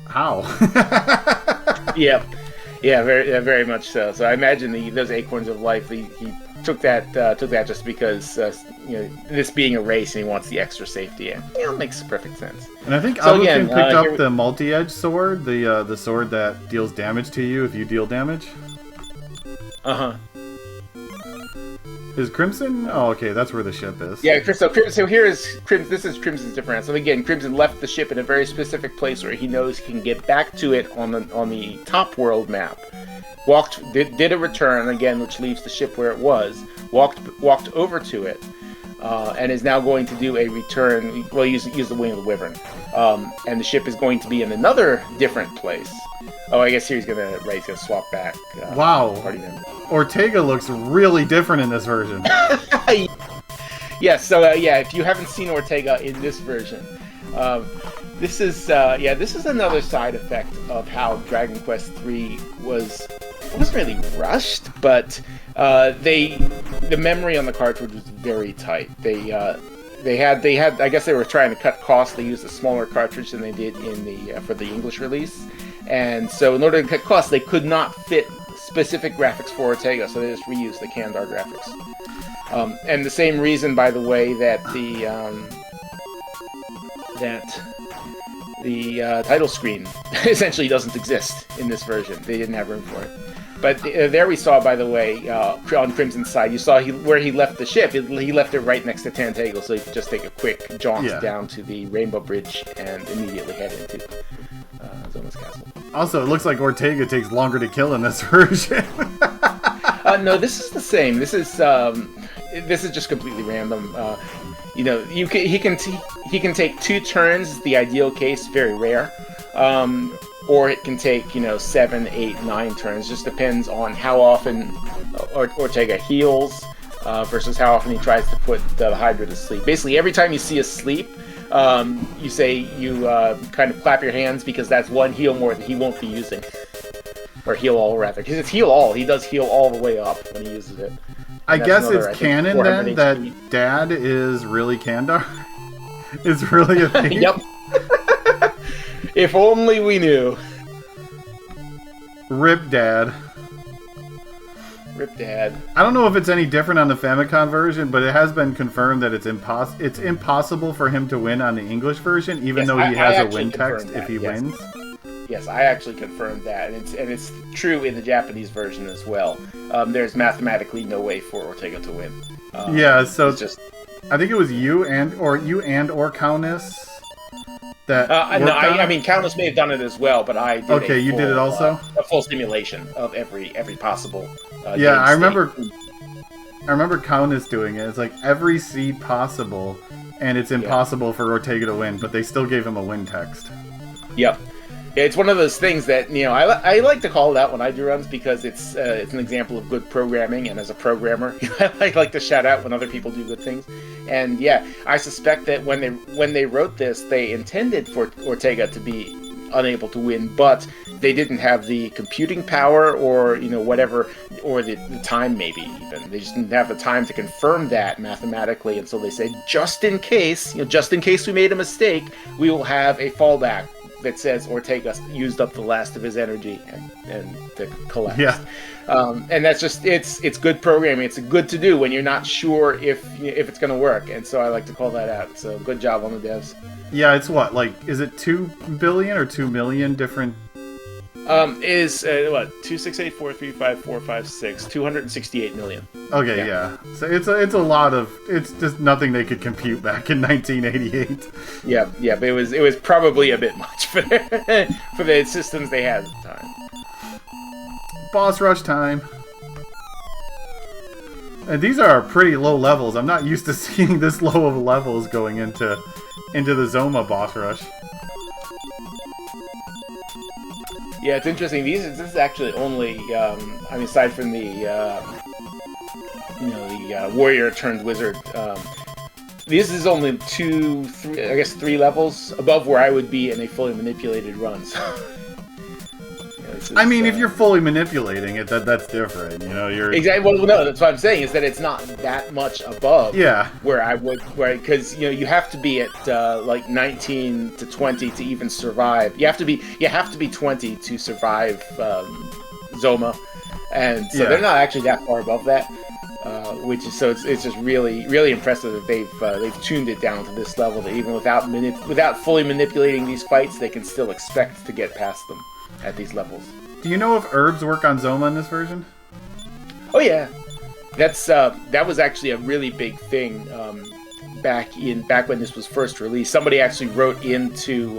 how? Yeah, very much so. So I imagine those acorns of life, he took that just because this being a race and he wants the extra safety, and it makes perfect sense. And I think Abukin picked up the multi-edge sword, the sword that deals damage to you if you deal damage. Is Crimson? Oh, okay, that's where the ship is. Yeah, so here is Crimson. This is Crimson's different. So again, Crimson left the ship in a very specific place where he knows he can get back to it on the top world map. Did a return again, which leaves the ship where it was. Walked over to it, and is now going to do a return. Well, use the wing of the Wyvern, and the ship is going to be in another different place. Oh, I guess here he's gonna swap back. Wow. Ortega looks really different in this version. Yes, so if you haven't seen Ortega in this version, this is another side effect of how Dragon Quest III wasn't really rushed, but the memory on the cartridge was very tight. They had I guess they were trying to cut costs. They used a smaller cartridge than they did for the English release. And so in order to cut costs, they could not fit specific graphics for Ortega, so they just reused the Kandar graphics. And the same reason, by the way, that the title screen essentially doesn't exist in this version. They didn't have room for it. But there we saw, by the way, on Crimson's side, you saw where he left the ship. He left it right next to Tantagel, so he could just take a quick jaunt down to the Rainbow Bridge and immediately head into Also, it looks like Ortega takes longer to kill in this version. No, this is the same. This is just completely random. You know, he can take 2 turns, the ideal case, very rare. Or it can take 7, 8, 9 turns. Just depends on how often Ortega heals versus how often he tries to put the Hydra to sleep. Basically, every time you see a sleep, you kind of clap your hands because that's one heal more that he won't be using. Or heal all, rather. Because it's heal all. He does heal all the way up when he uses it. I guess it's canon then that Dad is really Kandar? Is really a thing? Yep. If only we knew. Rip Dad. Rip Dad. I don't know if it's any different on the Famicom version, but it has been confirmed that it's impossible for him to win on the English version, even though he has a win text if he wins. Yes, I actually confirmed that, and it's true in the Japanese version as well. There's mathematically no way for Ortega to win. Yeah, so I think it was you and Countess that. No, I mean Countess may have done it as well, but I did. Okay, you did it also. A full simulation of every possible. Yeah, I remember Countess doing it. It's like every seed possible, and it's impossible for Ortega to win, but they still gave him a win text. Yep. It's one of those things that I like to call it out when I do runs because it's an example of good programming, and as a programmer, I like to shout out when other people do good things. And yeah, I suspect that when they wrote this, they intended for Ortega to be unable to win, but they didn't have the computing power or whatever, or the time maybe even. They just didn't have the time to confirm that mathematically, and so they said just in case we made a mistake, we will have a fallback that says Ortega used up the last of his energy and collapsed. Yeah. And that's just it's good programming. It's good to do when you're not sure if it's going to work. And so I like to call that out. So good job on the devs. Yeah, it's is it 2 billion or 2 million different? Is 268,435,456 268 million. Okay, yeah. So it's a lot of. It's just nothing they could compute back in 1988. Yeah, but it was probably a bit much for the systems they had at the time. Boss rush time. And these are pretty low levels. I'm not used to seeing this low of levels going into the Zoma boss rush. Yeah, it's interesting. This is actually only, aside from the warrior turned wizard, this is only 3 levels above where I would be in a fully manipulated run. So, if you're fully manipulating it, that's different. You're exactly. Well, no, that's what I'm saying is that it's not that much above. Yeah. Because you have to be at 19 to 20 to even survive. You have to be 20 to survive Zoma, and so they're not actually that far above that. It's just really really impressive that they've tuned it down to this level that even without fully manipulating these fights, they can still expect to get past them at these levels. Do you know if herbs work on Zoma in this version? Oh yeah, that was actually a really big thing back when this was first released. Somebody actually wrote into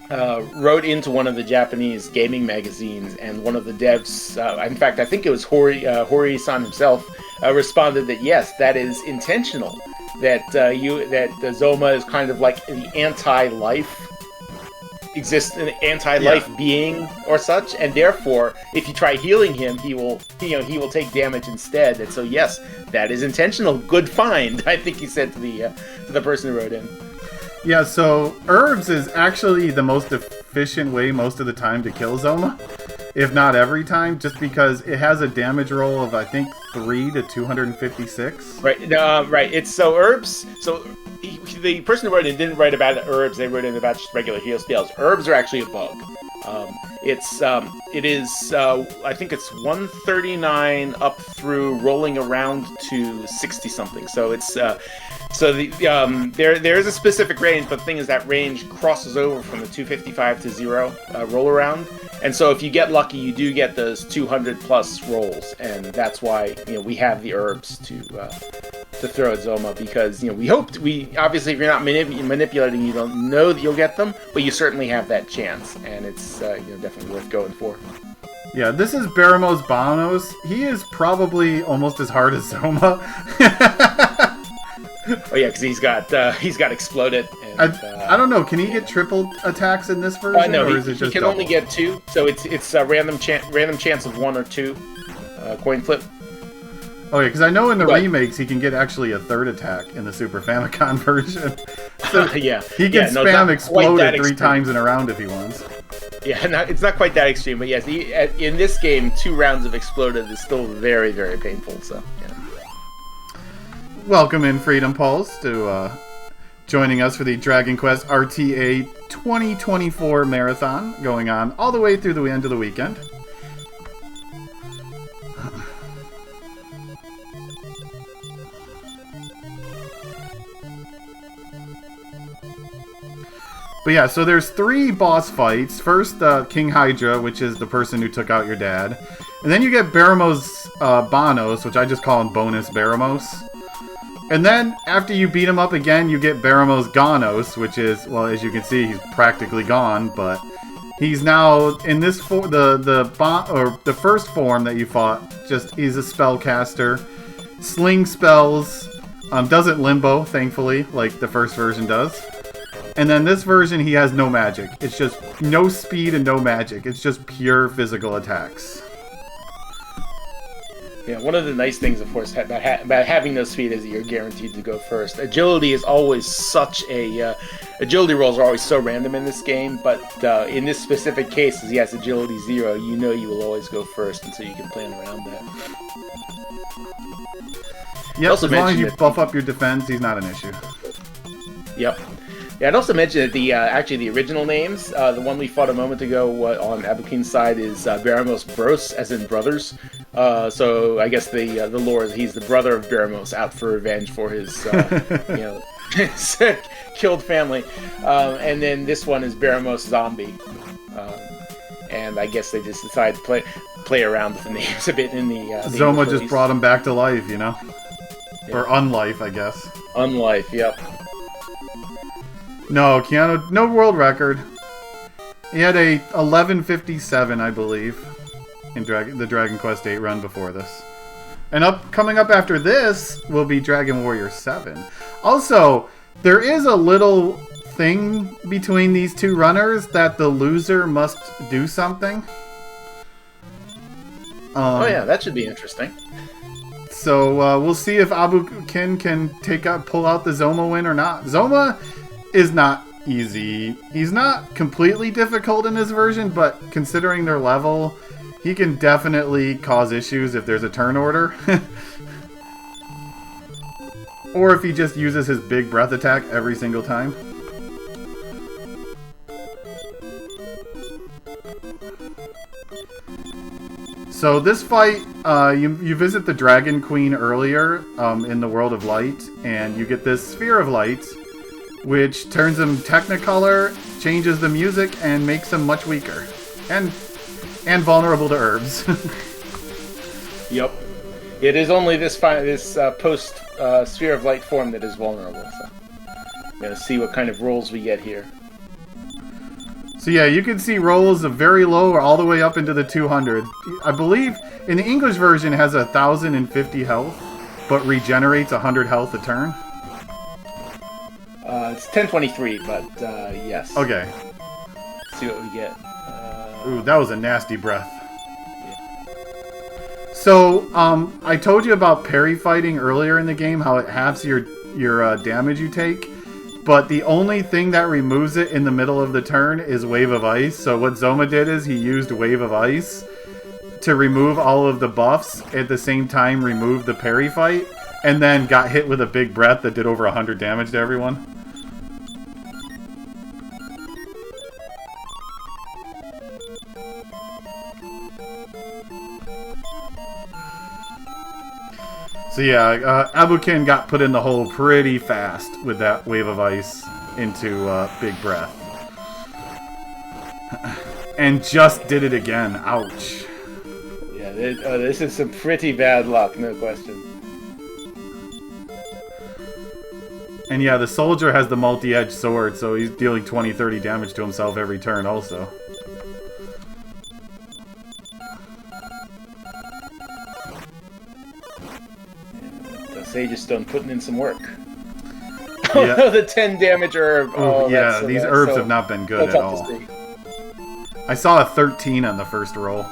one of the Japanese gaming magazines, and one of the devs, in fact, I think it was Hori-san himself, responded that yes, that is intentional. That the Zoma is kind of like the anti-life. Exists an anti-life being or such, and therefore if you try healing him, he will take damage instead. And so yes, that is intentional. Good find, I think he said to the person who wrote in. Yeah, so herbs is actually the most efficient way most of the time to kill Zoma, if not every time, just because it has a damage roll of I think 3 to 256. Right. Right. It's so herbs. So the person who wrote in didn't write about herbs. They wrote in about just regular heal spells. Herbs are actually a bug. It is I think it's 139 up through rolling around to 60 something. So it's there is a specific range, but the thing is that range crosses over from the 255 to 0 roll around. And so if you get lucky, you do get those 200 plus rolls, and that's why we have the herbs to to throw at Zoma, because we obviously, if you're not manipulating, you don't know that you'll get them, but you certainly have that chance, and it's definitely worth going for. Yeah, this is Baramos Bonos. He is probably almost as hard as Zoma. Oh yeah, because he's got exploded. And, I don't know. Can he get triple attacks in this version? No, or is it just he can double? only get 2. So it's a random chance of 1 or 2. Coin flip. Oh yeah, because I know in the remakes he can get actually a 3rd attack in the Super Famicom version. So yeah, he can spam exploded 3 times in a round if he wants. Yeah, it's not quite that extreme, but yes, in this game, 2 rounds of exploded is still very, very painful. So yeah. Welcome in, Freedom Pulse, to joining us for the Dragon Quest RTA 2024 Marathon, going on all the way through the end of the weekend. But yeah, so there's 3 boss fights. First, King Hydra, which is the person who took out your dad. And then you get Baramos Bonos, which I just call him Bonus Baramos. And then, after you beat him up again, you get Baramos Ganos, which is, well, as you can see, he's practically gone, but he's now, in this, the first form that you fought, he's a spellcaster, sling spells, doesn't limbo, thankfully, like the first version does. And then this version, he has no magic. It's just no speed and no magic. It's just pure physical attacks. Yeah, one of the nice things, of course, about having no speed is that you're guaranteed to go first. Agility is always such a... agility rolls are always so random in this game, but in this specific case, as he has agility 0, you know you will always go first, and so you can plan around that. Yep, as long as you buff up your defense, he's not an issue. Yep. Yeah, I'd also mention that the original names, the one we fought a moment ago on Abukin's side is Baramos Bros, as in brothers. So I guess the lore is he's the brother of Baramos, out for revenge for his killed family. And then this one is Baramos Zombie. And I guess they just decided to play around with the names a bit in the Zoma just brought him back to life, Yeah. Or unlife, I guess. Unlife, yep. No, Keanu, no world record. He had a 11:57, I believe, in the Dragon Quest VIII run before this. And coming up after this will be Dragon Warrior 7. Also, there is a little thing between these 2 runners that the loser must do something. Oh yeah, that should be interesting. So we'll see if Abukin can pull out the Zoma win or not. Zoma is not easy. He's not completely difficult in this version, but considering their level, he can definitely cause issues if there's a turn order. Or if he just uses his big breath attack every single time. So this fight, you visit the Dragon Queen earlier in the World of Light, and you get this Sphere of Light, which turns him Technicolor, changes the music, and makes him much weaker. And vulnerable to herbs. Yep. It is only this post Sphere of Light form that is vulnerable, so I'm going to see what kind of rolls we get here. So yeah, you can see rolls of very low or all the way up into the 200. I believe in the English version it has 1,050 health, but regenerates 100 health a turn. It's 1023, but yes. Okay. Let's see what we get. Ooh, that was a nasty breath. Yeah. So, I told you about parry fighting earlier in the game, how it halves your damage you take. But the only thing that removes it in the middle of the turn is Wave of Ice. So what Zoma did is he used Wave of Ice to remove all of the buffs, at the same time remove the parry fight, and then got hit with a big breath that did over 100 damage to everyone. So yeah, Abukin got put in the hole pretty fast with that Wave of Ice into Big Breath. And just did it again. Ouch. Yeah, this is some pretty bad luck, no question. And yeah, the soldier has the multi-edged sword, so he's dealing 20-30 damage to himself every turn also. The Sage's Stone putting in some work. Yeah. Oh, the 10 damage herb. Oh, yeah, these herbs have not been good at all. I saw a 13 on the first roll.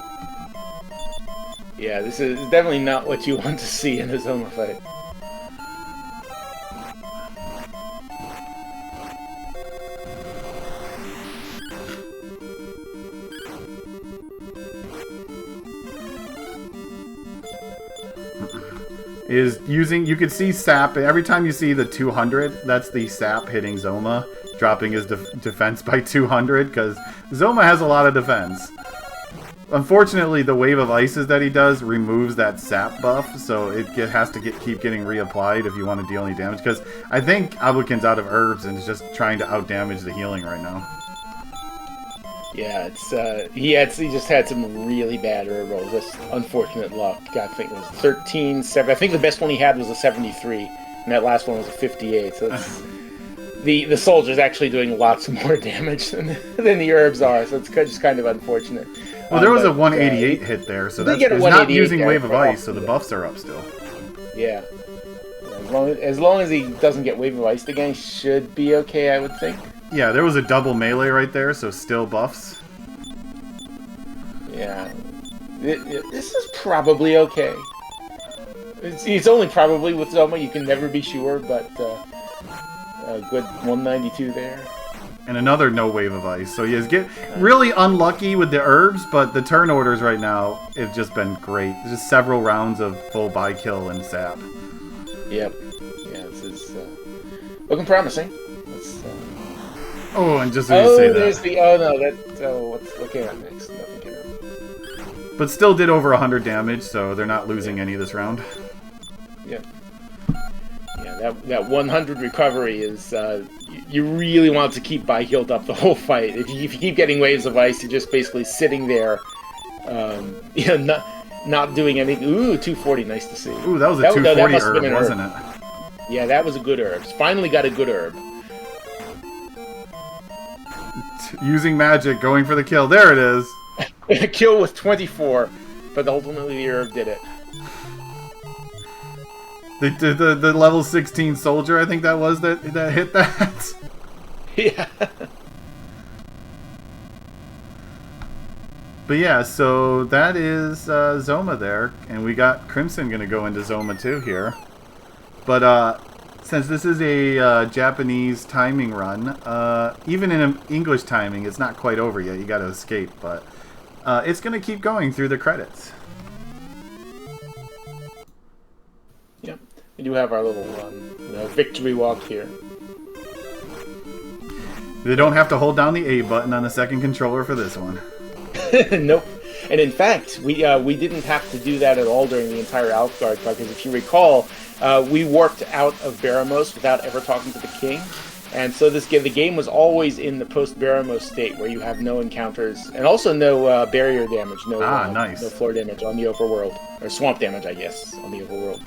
Yeah, this is definitely not what you want to see in a Zoma fight. Is using, you can see sap every time you see the 200, that's the sap hitting Zoma, dropping his defense by 200, because Zoma has a lot of defense. Unfortunately, the wave of ices that he does removes that sap buff, so it has to keep getting reapplied if you want to deal any damage, because I think Abukin's out of herbs and is just trying to outdamage the healing right now. Yeah, it's he just had some really bad herb rolls. That's unfortunate luck. I think it was 13, 7. I think the best one he had was a 73, and that last one was a 58. So it's, the soldier's actually doing lots more damage than the herbs are. So it's just kind of unfortunate. Well, there was a 188 hit there, so that's not using Wave of Ice, so the buffs are up still. Yeah. As long as he doesn't get Wave of Ice again, he should be okay, I would think. Yeah, there was a double melee right there, so still buffs. Yeah. This is probably okay. It's only probably with Zoma, you can never be sure, but a good 192 there. And another no Wave of Ice. So he's really unlucky with the herbs, but the turn orders right now have just been great. There's just several rounds of full buy kill and sap. Yep. Yeah, this is looking promising. Oh, and just as you say that. There's the what came out next? Nothing came out. But still did over 100 damage, so they're not losing any this round. Yep. Yeah, that 100 recovery is you really want to keep buy healed up the whole fight. If you keep getting waves of ice, you're just basically sitting there, not doing anything. Ooh, 240, nice to see. Ooh, that was a 240 herb, wasn't it? Yeah, that was a good herb. Finally got a good herb. Using magic, going for the kill. There it is. A kill with 24, but ultimately the herb did it. The level 16 soldier, I think that was that hit that. Yeah. But yeah, so that is Zoma there, and we got Crimson going to go into Zoma too here. But since this is a Japanese timing run, even in an English timing, it's not quite over yet. You got to escape, but it's going to keep going through the credits. Yep, we do have our little victory walk here. They don't have to hold down the A button on the second controller for this one. Nope. And in fact, we didn't have to do that at all during the entire Alfgard fight, because if you recall, we warped out of Baramos without ever talking to the king. And so the game was always in the post-Baramos state, where you have no encounters, and also no barrier damage, nice. No floor damage on the overworld, or swamp damage, I guess, on the overworld.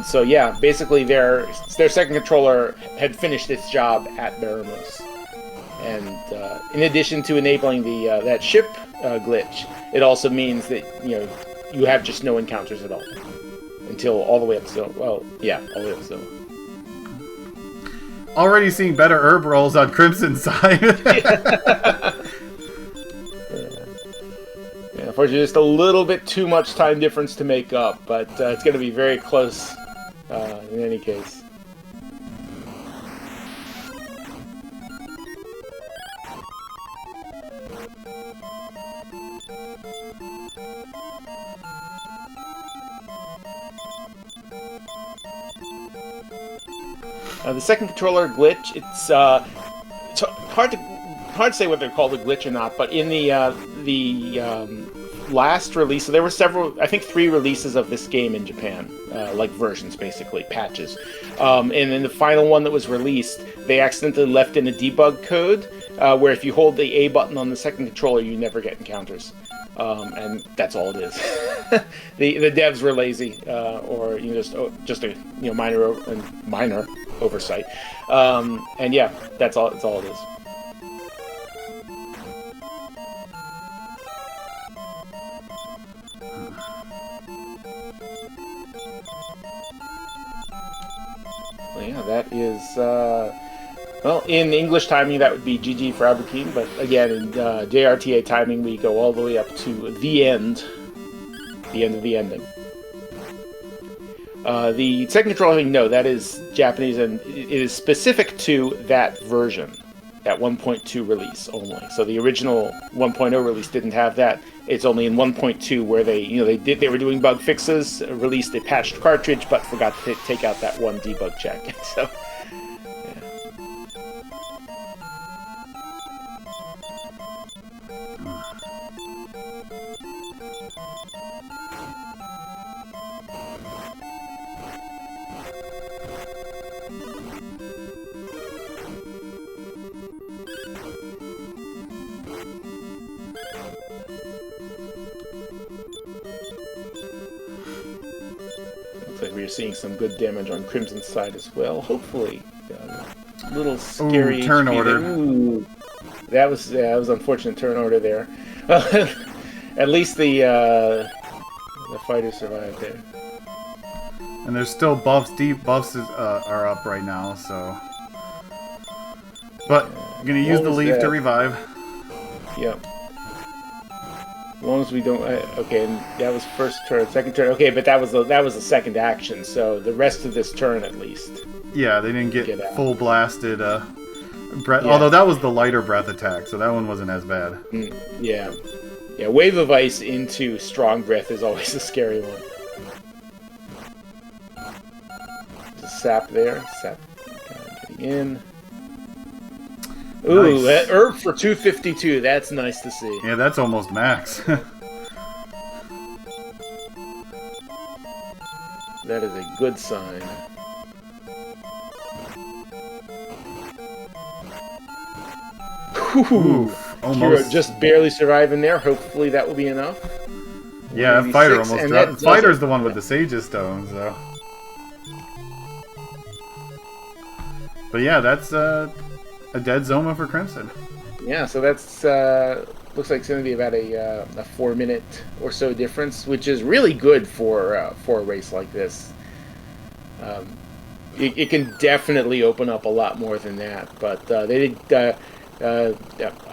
So yeah, basically their second controller had finished its job at Baramos. And in addition to enabling the that ship glitch, it also means that you have just no encounters at all until all the way up to all the way up to Already seeing better herb rolls on Crimson's side. Yeah, unfortunately, just a little bit too much time difference to make up, but it's going to be very close in any case. The second controller glitch, it's hard to say whether they're called a glitch or not, but in the last release, so there were several, I think 3 releases of this game in Japan, like versions basically, patches. And in the final one that was released, they accidentally left in a debug code where if you hold the A button on the second controller, you never get encounters. And that's all it is. The devs were lazy, or just a minor oversight. And yeah, that's all it is. Well, yeah, that is well, in English timing that would be GG for Abukin, but again in JRTA timing we go all the way up to the end of the ending. The second controller thing, no, that is Japanese, and it is specific to that version, that 1.2 release only. So the original 1.0 release didn't have that. It's only in 1.2 where they were doing bug fixes, released a patched cartridge, but forgot to take out that one debug check. So. Looks like we're seeing some good damage on Crimson's side as well. Hopefully, a little scary. Ooh, turn HP order. there. Ooh, that was unfortunate turn order there. At least the fighter survived there. And there's still buffs. Deep buffs are up right now, so. But I'm gonna use the leaf to revive. Yep. As long as we don't. Okay, and that was first turn, second turn. Okay, but that was the second action. So the rest of this turn, at least. Yeah, they didn't get full blasted. Breath. Yeah. Although that was the lighter breath attack, so that one wasn't as bad. Yeah. Yeah. Wave of ice into strong breath is always a scary one. Just sap there. Sap getting in. Ooh, Nice. that herb for 252. That's nice to see. Yeah, that's almost max. That is a good sign. Oof, Hero almost. just barely surviving there. Hopefully that will be enough. Yeah, that fighter 186, almost and dropped. that Fighter's does the one with the Sage's Stone, so. But yeah, that's a dead Zoma for Crimson. Yeah, so that's looks like it's going to be about a 4-minute or so difference, which is really good for a race like this. It can definitely open up a lot more than that, but they did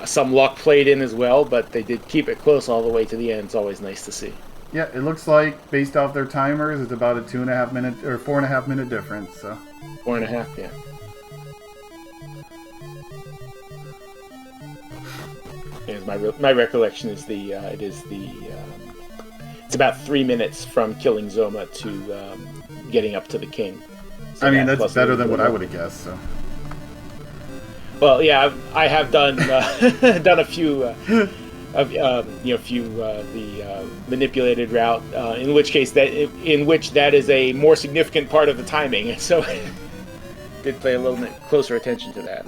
some luck played in as well, but they did keep it close all the way to the end. It's always nice to see. Yeah, it looks like based off their timers, it's about a 2.5 minute or 4.5 minute difference. So 4.5, yeah. As my recollection is it's about 3 minutes from killing Zoma to getting up to the king. So I mean, that's better than what I would have guessed. So. Well, yeah, I have done done a few the manipulated route, in which that is a more significant part of the timing. So did pay a little bit closer attention to that.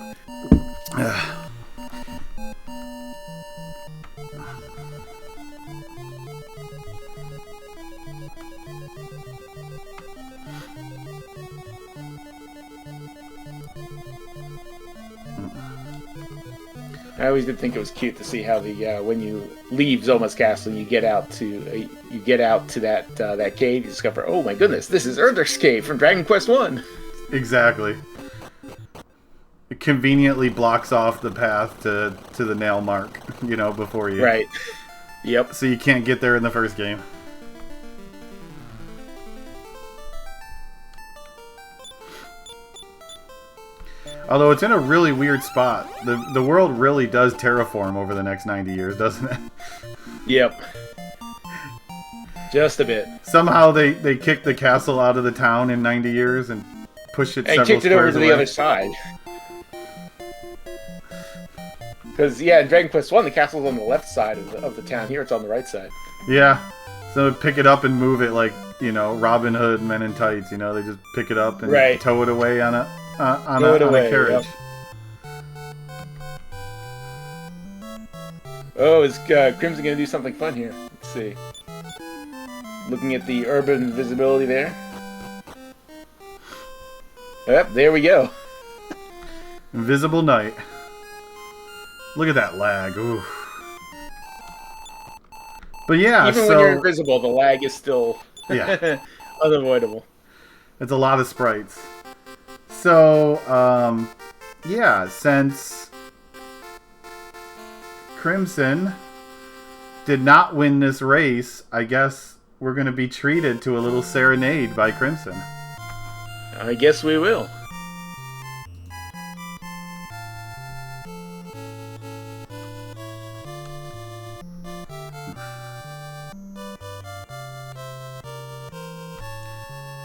I always did think it was cute to see how the when you leave Zoma's castle, you get out to that cave, you discover, oh my goodness, this is Erdrick's cave from Dragon Quest I. Exactly. It conveniently blocks off the path to the nail mark, before you. Right. Yep. So you can't get there in the first game. Although it's in a really weird spot. The world really does terraform over the next 90 years, doesn't it? Yep. Just a bit. Somehow they kicked the castle out of the town in 90 years and pushed it several kicked it over squares to away. the other side. Because, yeah, in Dragon Quest I, the castle's on the left side of the town. Here it's on the right side. Yeah. So pick it up and move it like, Robin Hood, Men in Tights, they just pick it up and tow it away on a carriage. Yep. Oh, is Crimson going to do something fun here? Let's see. Looking at the urban visibility there. Yep, there we go. Invisible Knight. Look at that lag. Ooh. But yeah, Even when you're invisible, the lag is still unavoidable. It's a lot of sprites. So, yeah, since Crimson did not win this race, I guess we're going to be treated to a little serenade by Crimson. I guess we will.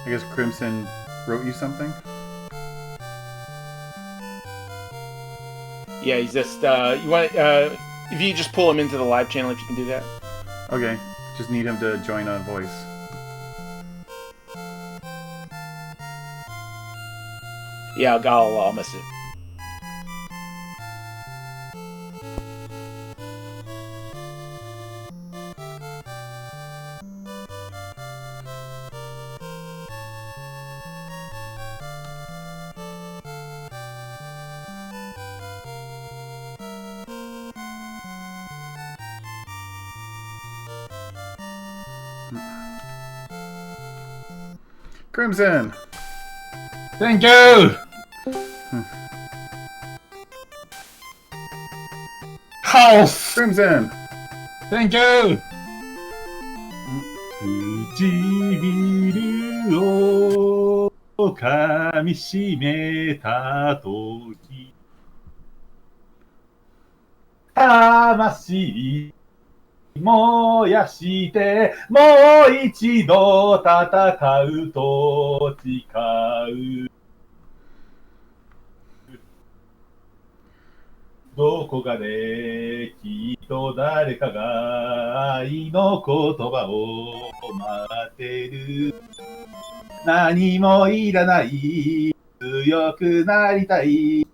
I guess Crimson wrote you something? Yeah, he's just, you want, if you just pull him into the live channel, if you can do that. Okay, just need him to join on voice. Yeah, I'll miss it. Crimson! Thank you! House! Crimson! Thank you! 唇を噛みしめたとき魂燃やしてもう一度戦うと誓うどこかできっと誰かが愛の言葉を待ってる何もいらない強くなりたい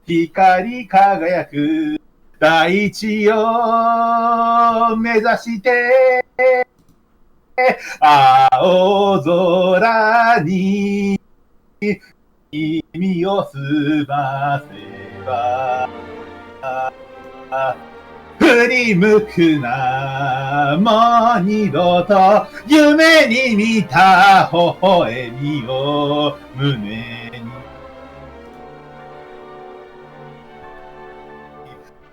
光り輝く大地を目指して青空に耳を澄ませば振り向くなもう二度と夢に見た微笑みを胸に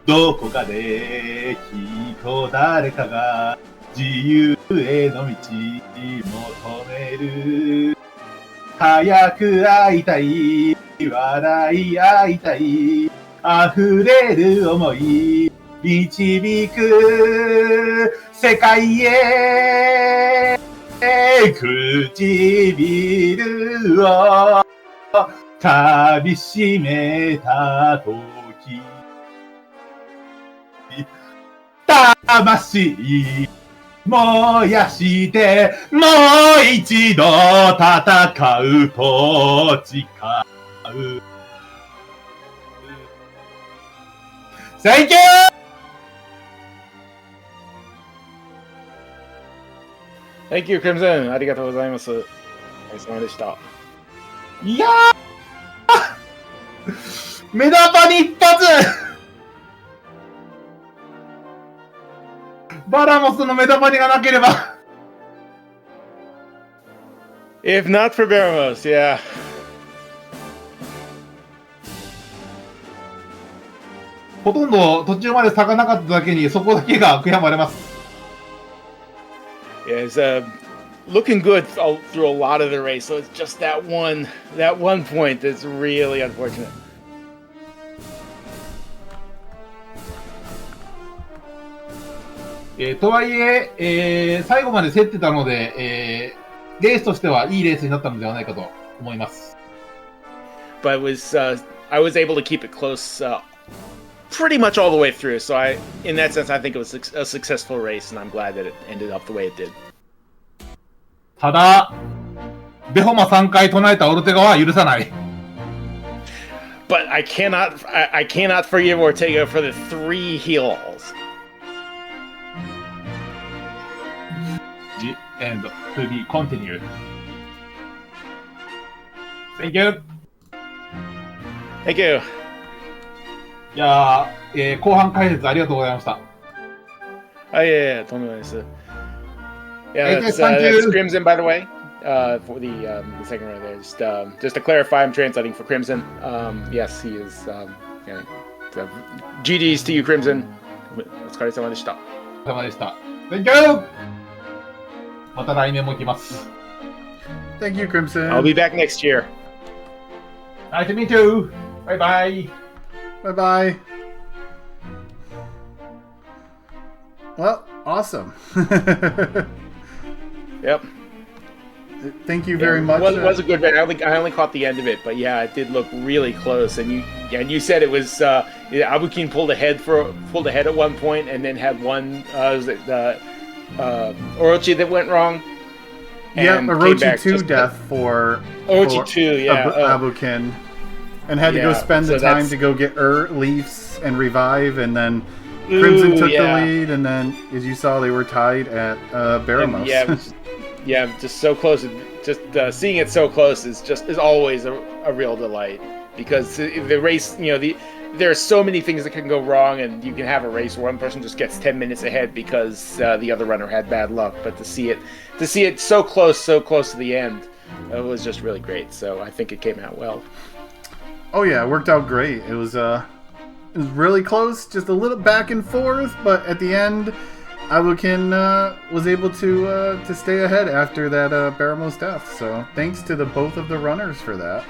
どこかできっと誰かが自由への道求める早く会いたい笑い合いたい溢れる想い導く世界へ唇を噛みしめたとき魂燃やしてもう一度戦うと誓うThank you! Thank you, Crimson! ありがとうございます。お疲れ様でした。いやーメダパに一発バラモスのメダパニがなければ If not for Baramos, yeah. ほとんど途中まで差がなかっただけにそこだけが悔やまれます。Yeah, it's looking good through a lot of the race, so it's just that one point that's really unfortunate. とはいえ最後まで競ってたので、レースとしてはいいレースになったのではないかと思います。But I was able to keep it close pretty much all the way through, so in that sense, I think it was a successful race, and I'm glad that it ended up the way it did. ただ、ベホマ3回唱えたオルテガは許さない。But I cannot forgive Ortega for the 3 heals. And to be continued. Thank you. Thank you. いやー、後半解説ありがとうございました。Oh yeah, totally nice. Yeah, Hey, thank that's you. Crimson, by the way. For the second round there, just to clarify, I'm translating for Crimson. Yes, he is. Yeah, so GDs to you, Crimson. お疲れ様でした。お疲れ様でした。Thank you! また来年も来ます。Thank you, Crimson. I'll be back next year. Nice to meet you! バイバイ Bye bye. Well, awesome. Yep. Thank you very much. It was a good bit. I only caught the end of it, but yeah, it did look really close. And you said it was Abukin pulled ahead at one point, and then had one was it Orochi that went wrong. Yeah, and Orochi 2 death for Orochi 2, yeah, Abukin, and had to go spend the time to go get Leafs and revive, and then Crimson took the lead, and then as you saw, they were tied at Baramos. Yeah, just so close. Just seeing it so close is always a real delight, because the race, there are so many things that can go wrong, and you can have a race where one person just gets 10 minutes ahead because the other runner had bad luck. But to see it so close to the end, it was just really great. So I think it came out well. Oh yeah, it worked out great. It was really close, just a little back and forth, but at the end, Abukin was able to stay ahead after that Baramos death. So thanks to both of the runners for that.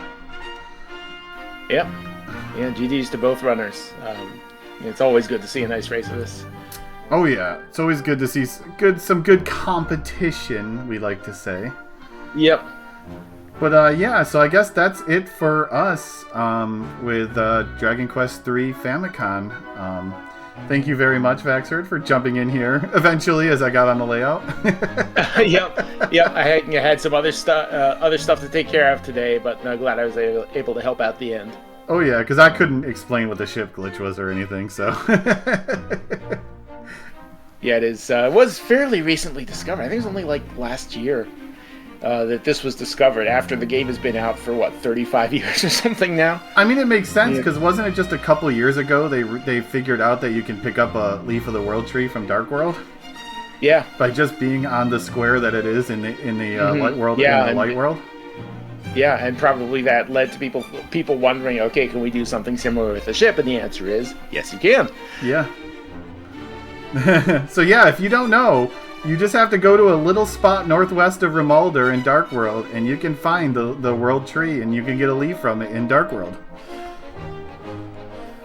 Yep. Yeah, GDs to both runners. It's always good to see a nice race of this. Oh yeah, it's always good to see some good competition, we like to say. Yep. But yeah, so I guess that's it for us with Dragon Quest III Famicom. Thank you very much, Vaxerd, for jumping in here eventually as I got on the layout. Yep. I had some other stuff to take care of today, but I'm glad I was able to help out the end. Oh yeah, because I couldn't explain what the ship glitch was or anything, so. Yeah, it was fairly recently discovered. I think it was only like last year that this was discovered after the game has been out for 35 years or something now. I mean, it makes sense because wasn't it just a couple years ago they figured out that you can pick up a Leaf of the World tree from Dark World? Yeah. By just being on the square that it is in the Light World. Yeah, in the Light World. Yeah, and probably that led to people wondering, okay, can we do something similar with the ship? And the answer is yes, you can. Yeah. So yeah, if you don't know, you just have to go to a little spot northwest of Rimalder in Dark World, and you can find the World Tree, and you can get a leaf from it in Dark World.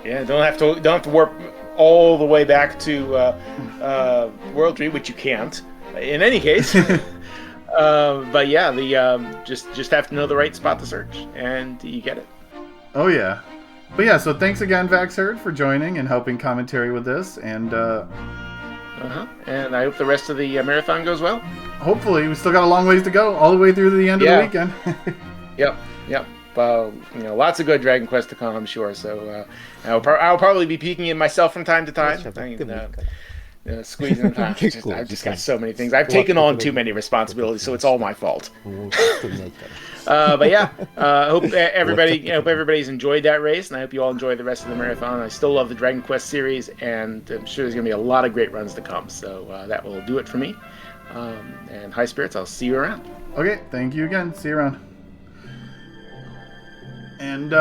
Yeah, don't have to warp all the way back to World Tree, which you can't. In any case, but yeah, just have to know the right spot to search, and you get it. Oh yeah, but yeah. So thanks again, Vaxerd, for joining and helping commentary with this, and. And I hope the rest of the marathon goes well. Hopefully, we still got a long ways to go, all the way through to the end of the weekend. Yep. Lots of good Dragon Quest to come, I'm sure. So I'll probably be peeking in myself from time to time. Squeezing the time. I've just got so many things. I've taken on too many responsibilities, so it's all my fault. But yeah, I hope everybody's enjoyed that race, and I hope you all enjoy the rest of the marathon. I still love the Dragon Quest series, and I'm sure there's going to be a lot of great runs to come. So that will do it for me. And high spirits, I'll see you around. Okay, thank you again. See you around. And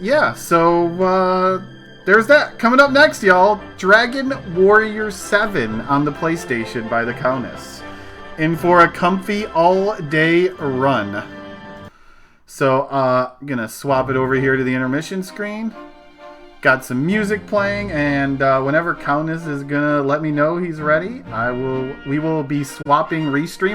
yeah, so there's that. Coming up next, y'all, Dragon Warrior 7 on the PlayStation by the Countess. In for a comfy all-day run. So, I'm gonna swap it over here to the intermission screen. Got some music playing, and whenever Countess is gonna let me know he's ready, we will be swapping restream.